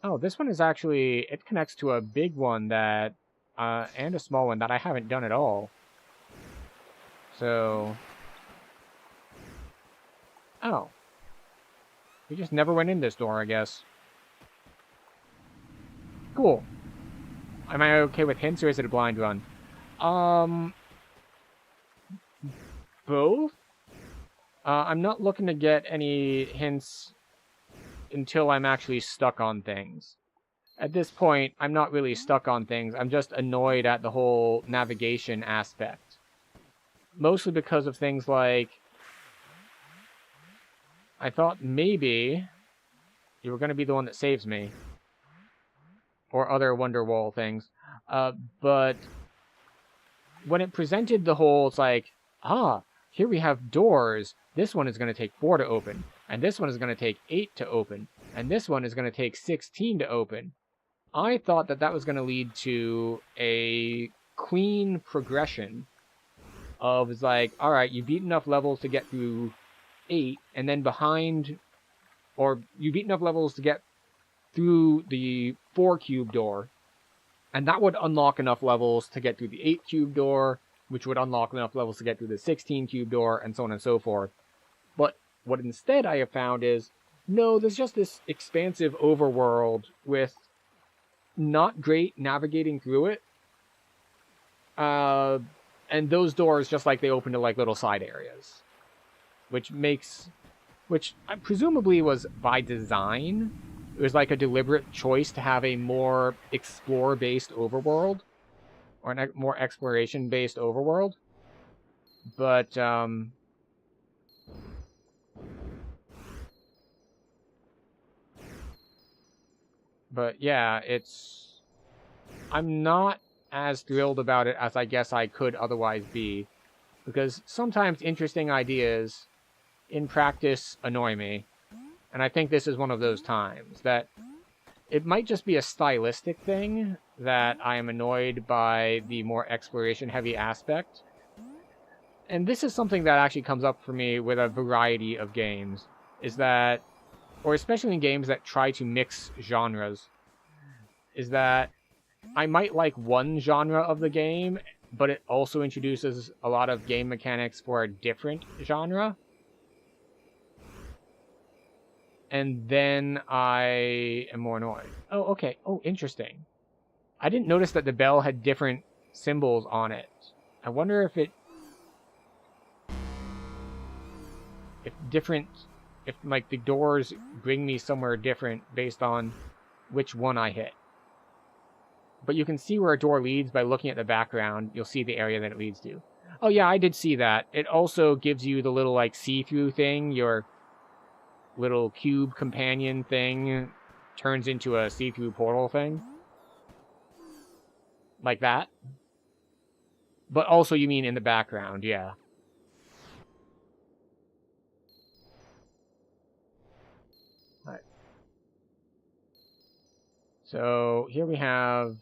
A: Oh, this one is actually... It connects to a big one that... and a small one that I haven't done at all. So... Oh. We just never went in this door, I guess. Cool. Am I okay with hints, or is it a blind run? Both? I'm not looking to get any hints until I'm actually stuck on things. At this point, I'm not really stuck on things. I'm just annoyed at the whole navigation aspect. Mostly because of things like... I thought maybe you were going to be the one that saves me. Or other Wonderwall things. But when it presented the whole, it's like, here we have doors. This one is going to take 4 to open. And this one is going to take 8 to open. And this one is going to take 16 to open. I thought that that was going to lead to a clean progression of, it's like, alright, you beat enough levels to get through 8, and then behind, or you beat enough levels to get through the 4 cube door, and that would unlock enough levels to get through the 8 cube door, which would unlock enough levels to get through the 16 cube door, and so on and so forth. But what instead I have found is, no, there's just this expansive overworld with not great navigating through it. And those doors, just like they open to like little side areas. Which presumably was by design. It was like a deliberate choice to have a more explore-based overworld. Or a more exploration-based overworld. But, yeah, I'm not as thrilled about it as I guess I could otherwise be. Because sometimes interesting ideas, in practice, annoy me. And I think this is one of those times. That it might just be a stylistic thing, that I am annoyed by the more exploration-heavy aspect. And this is something that actually comes up for me with a variety of games. Is that... or especially in games that try to mix genres, is that I might like one genre of the game, but it also introduces a lot of game mechanics for a different genre. And then I am more annoyed. Oh, okay. Oh, interesting. I didn't notice that the bell had different symbols on it. I wonder if if like the doors bring me somewhere different based on which one I hit. But you can see where a door leads by looking at the background. You'll see the area that it leads to. Oh yeah, I did see that. It also gives you the little like see-through thing. Your little cube companion thing turns into a see-through portal thing. Like that. But also you mean in the background, yeah. Alright. So here we have...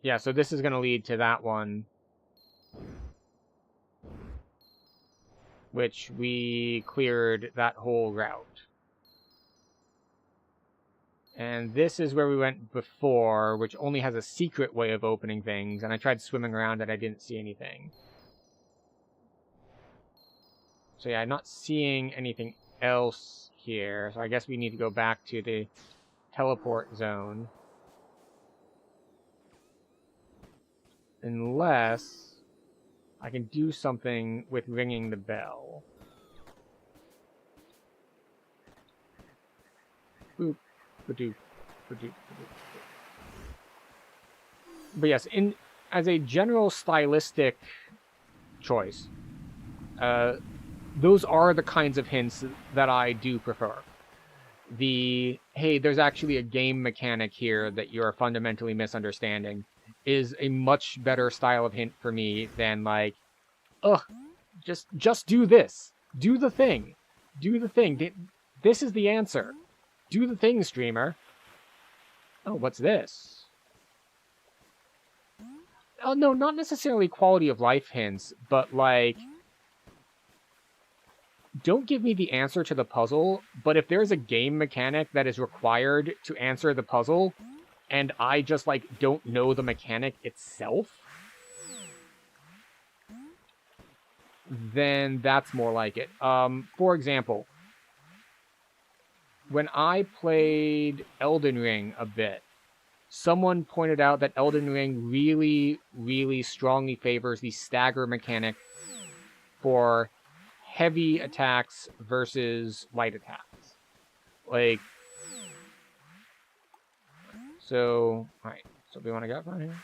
A: yeah, so this is going to lead to that one. Which we cleared that whole route. And this is where we went before, which only has a secret way of opening things, and I tried swimming around and I didn't see anything. So yeah, I'm not seeing anything else here. So I guess we need to go back to the teleport zone. Unless I can do something with ringing the bell. Boop, ba-doop, ba-doop, ba-doop. But yes, as a general stylistic choice, those are the kinds of hints that I do prefer. The, hey, there's actually a game mechanic here that you're fundamentally misunderstanding, is a much better style of hint for me than like, ugh, just do this. Do the thing. Do the thing. This is the answer. Do the thing, streamer. Oh, what's this? Oh, no, not necessarily quality of life hints, but like, don't give me the answer to the puzzle, but if there's a game mechanic that is required to answer the puzzle, and I just, like, don't know the mechanic itself, then that's more like it. For example, when I played Elden Ring a bit, someone pointed out that Elden Ring really, really strongly favors the stagger mechanic for heavy attacks versus light attacks. Like, so, alright, so we want to go from here.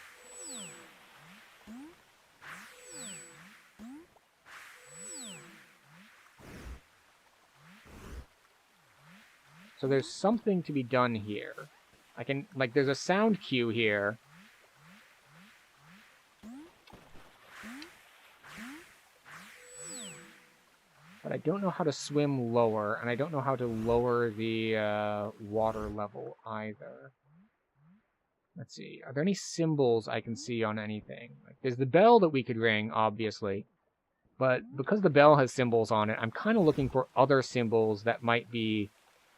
A: So there's something to be done here. I can, like, there's a sound cue here. But I don't know how to swim lower, and I don't know how to lower the water level either. Let's see. Are there any symbols I can see on anything? Like, there's the bell that we could ring, obviously. But because the bell has symbols on it, I'm kind of looking for other symbols that might be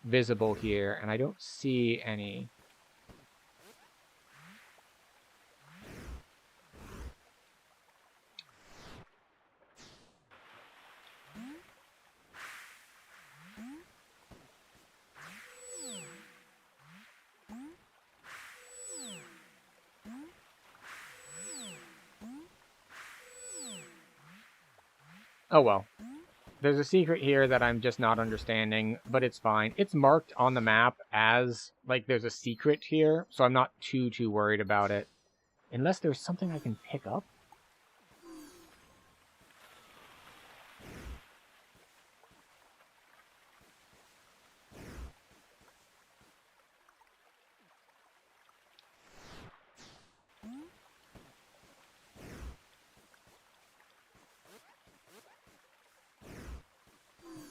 A: visible here, and I don't see any. Oh well. There's a secret here that I'm just not understanding, but it's fine. It's marked on the map as, like, there's a secret here, so I'm not too worried about it. Unless there's something I can pick up?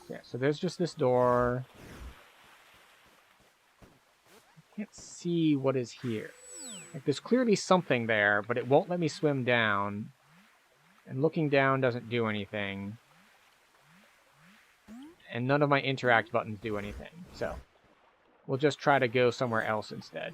A: Yeah, so there's just this door. I can't see what is here. Like, there's clearly something there, but it won't let me swim down. And looking down doesn't do anything. And none of my interact buttons do anything, so we'll just try to go somewhere else instead.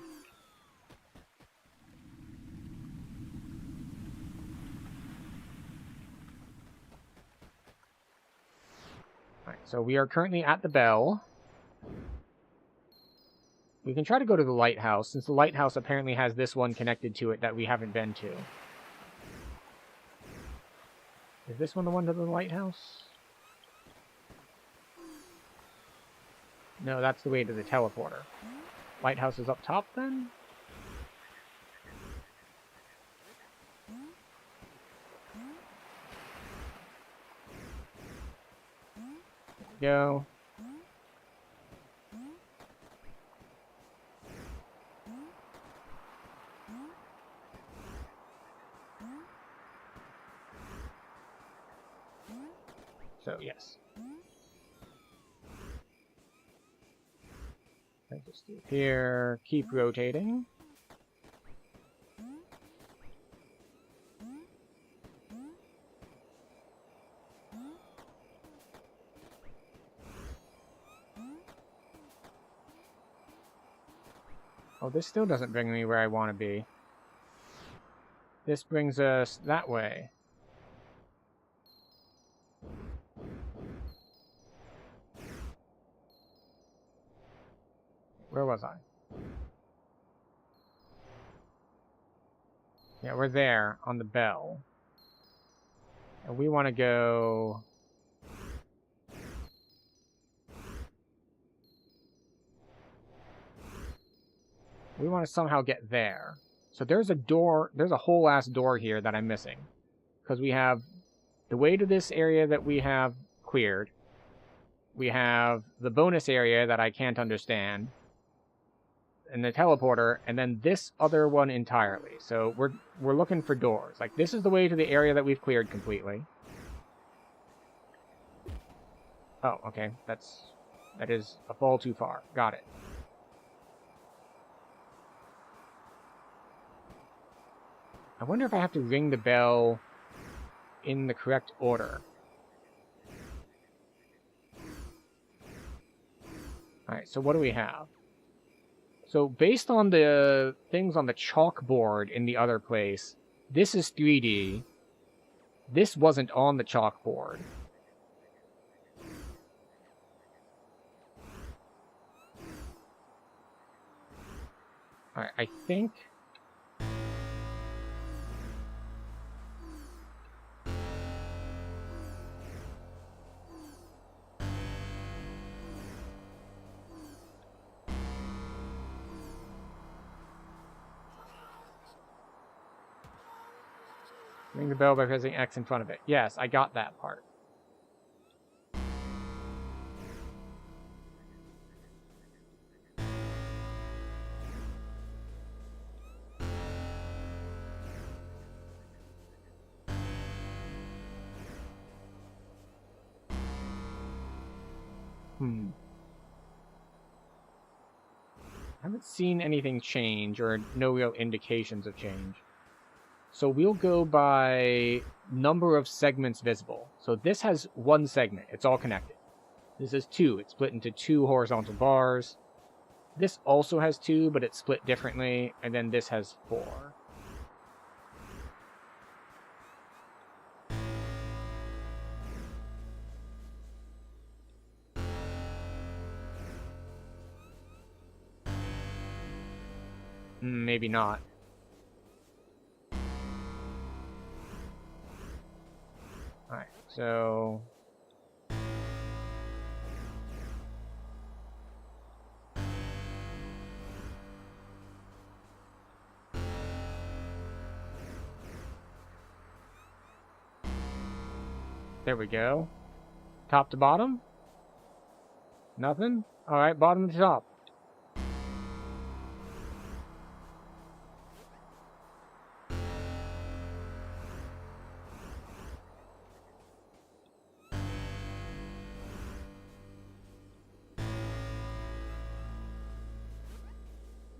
A: Alright, so we are currently at the bell. We can try to go to the lighthouse, since the lighthouse apparently has this one connected to it that we haven't been to. Is this one the one to the lighthouse? No, that's the way to the teleporter. Lighthouse is up top, then? Go. So, yes. I just do here, keep rotating. Oh, this still doesn't bring me where I want to be. This brings us that way. Where was I? Yeah, we're there on the bell. And we want to go... We want to somehow get there. So there's a door, there's a whole ass door here that I'm missing. Because we have the way to this area that we have cleared. We have the bonus area that I can't understand. And the teleporter, and then this other one entirely. So we're looking for doors. Like, this is the way to the area that we've cleared completely. Oh, okay. That is a fall too far. Got it. I wonder if I have to ring the bell in the correct order. Alright, so what do we have? So based on the things on the chalkboard in the other place, this is 3D. This wasn't on the chalkboard. Alright, I think... Ring the bell by pressing X in front of it. Yes, I got that part. I haven't seen anything change, or no real indications of change. So we'll go by number of segments visible. So this has one segment. It's all connected. This is 2. It's split into 2 horizontal bars. This also has 2, but it's split differently. And then this has 4. Maybe not. Alright, so... There we go. Top to bottom? Nothing? Alright, bottom to top.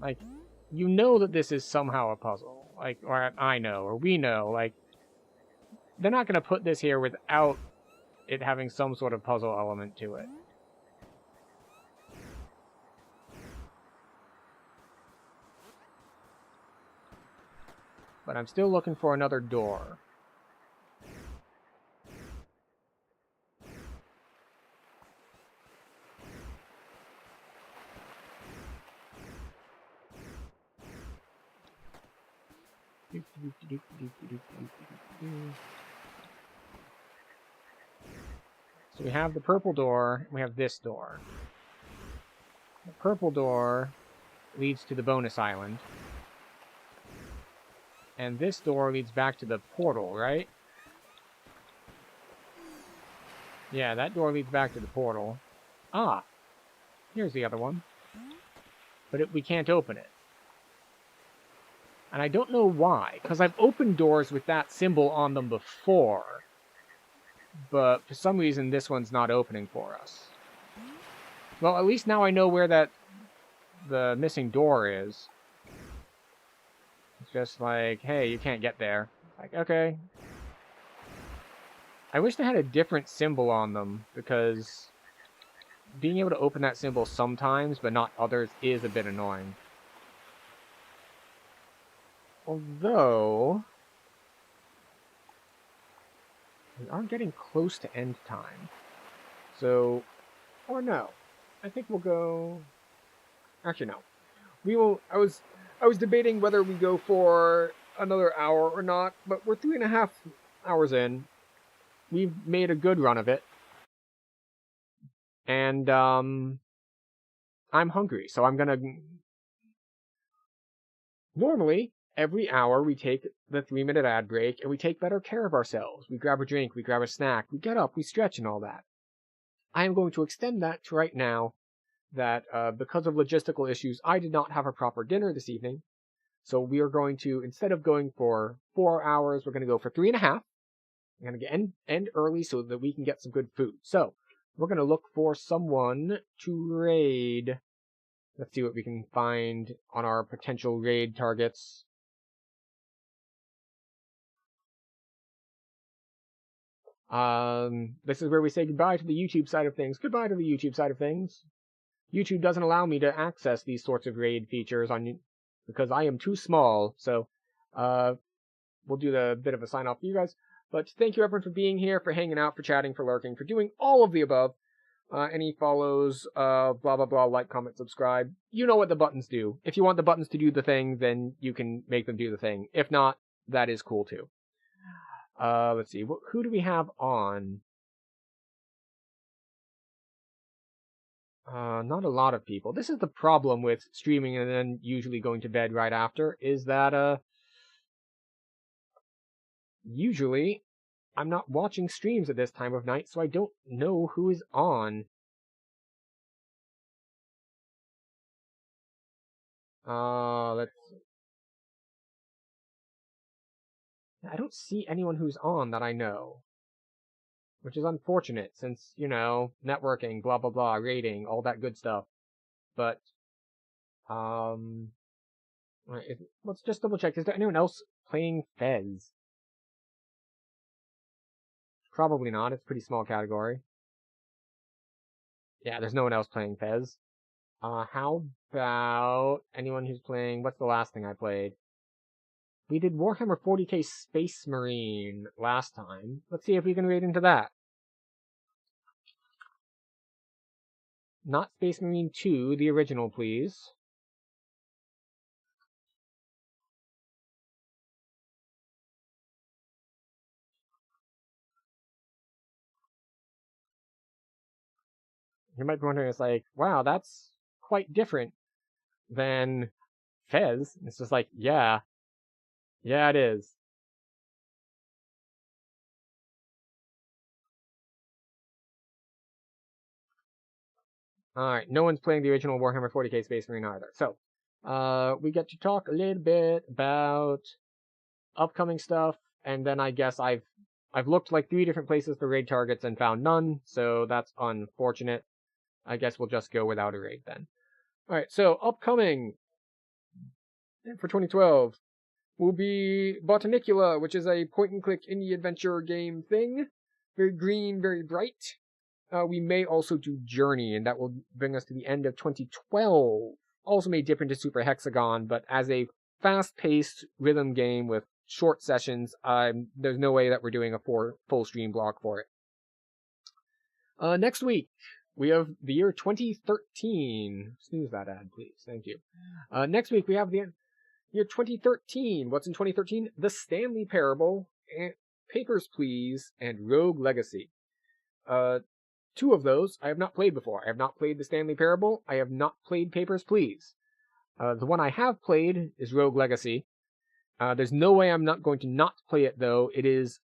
A: Like, you know that this is somehow a puzzle. Like, or I know, or we know, like, they're not going to put this here without it having some sort of puzzle element to it. But I'm still looking for another door. So we have the purple door, we have this door. The purple door leads to the bonus island. And this door leads back to the portal, right? Yeah, that door leads back to the portal. Ah! Here's the other one. But we can't open it. And I don't know why, because I've opened doors with that symbol on them before. But for some reason, this one's not opening for us. Well, at least now I know where the missing door is. It's just like, hey, you can't get there. Like, okay. I wish they had a different symbol on them, because being able to open that symbol sometimes, but not others, is a bit annoying. Although, we are getting close to end time. So, or no. I think we'll go... Actually, no. We will. I was debating whether we go for another hour or not, but we're 3.5 hours in. We've made a good run of it, and I'm hungry, so I'm gonna. Normally, every hour we take the 3-minute ad break and we take better care of ourselves. We grab a drink, we grab a snack, we get up, we stretch, and all that. I am going to extend that to right now. That because of logistical issues, I did not have a proper dinner this evening. So we are going to, instead of going for 4 hours, we're going to go for 3.5. We're going to end early so that we can get some good food. So we're going to look for someone to raid. Let's see what we can find on our potential raid targets. This is where we say goodbye to the YouTube side of things. Goodbye to the YouTube side of things. YouTube doesn't allow me to access these sorts of raid features because I am too small. So, we'll do the bit of a sign off for you guys. But thank you everyone for being here, for hanging out, for chatting, for lurking, for doing all of the above. Any follows, blah blah blah, like, comment, subscribe. You know what the buttons do. If you want the buttons to do the thing, then you can make them do the thing. If not, that is cool too. Let's see. Who do we have on? Not a lot of people. This is the problem with streaming and then usually going to bed right after, is that, usually I'm not watching streams at this time of night, so I don't know who is on. Let's... I don't see anyone who's on that I know. Which is unfortunate, since, you know, networking, blah blah blah, rating, all that good stuff. But, let's just double check. Is there anyone else playing Fez? Probably not. It's a pretty small category. Yeah, there's no one else playing Fez. How about anyone who's playing... What's the last thing I played? We did Warhammer 40k Space Marine last time. Let's see if we can raid into that. Not Space Marine 2, the original, please. You might be wondering, it's like, wow, that's quite different than Fez. It's just like, yeah. Yeah, it is. Alright, no one's playing the original Warhammer 40k Space Marine either. So, we get to talk a little bit about upcoming stuff, and then I guess I've looked like 3 different places for raid targets and found none, so that's unfortunate. I guess we'll just go without a raid then. Alright, so upcoming for 2012 will be Botanicula, which is a point-and-click indie adventure game thing. Very green, very bright. We may also do Journey, and that will bring us to the end of 2012. Also may dip into Super Hexagon, but as a fast-paced rhythm game with short sessions, there's no way that we're doing a full stream block for it. Next week, we have the year 2013. Snooze that ad, please. Thank you. Next week, we have the year 2013. What's in 2013? The Stanley Parable, Papers, Please, and Rogue Legacy. 2 of those I have not played before. I have not played the Stanley Parable. I have not played Papers, Please. The one I have played is Rogue Legacy. There's no way I'm not going to not play it, though. It is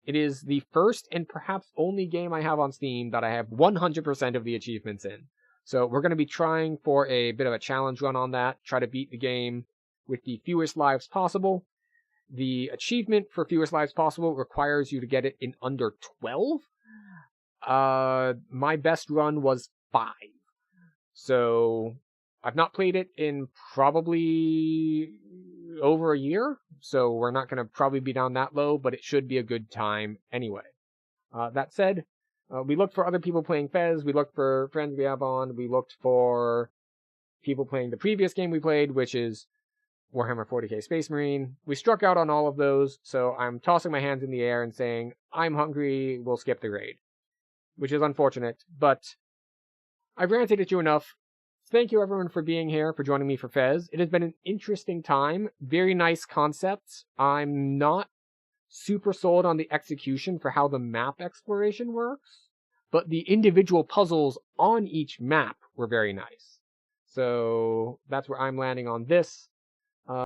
A: the first and perhaps only game I have on Steam that I have 100% of the achievements in. So we're going to be trying for a bit of a challenge run on that, try to beat the game with the fewest lives possible. The achievement for fewest lives possible requires you to get it in under 12. My best run was 5. So I've not played it in probably over a year, so we're not going to probably be down that low, but it should be a good time anyway. That said, we looked for other people playing Fez, we looked for friends we have on, we looked for people playing the previous game we played, which is Warhammer 40k Space Marine. We struck out on all of those, so I'm tossing my hands in the air and saying, I'm hungry, we'll skip the raid. Which is unfortunate, but I've ranted at you enough. thank you everyone for being here, for joining me for Fez. It has been an interesting time. Very nice concepts. I'm not super sold on the execution for how the map exploration works, but the individual puzzles on each map were very nice. So that's where I'm landing on this.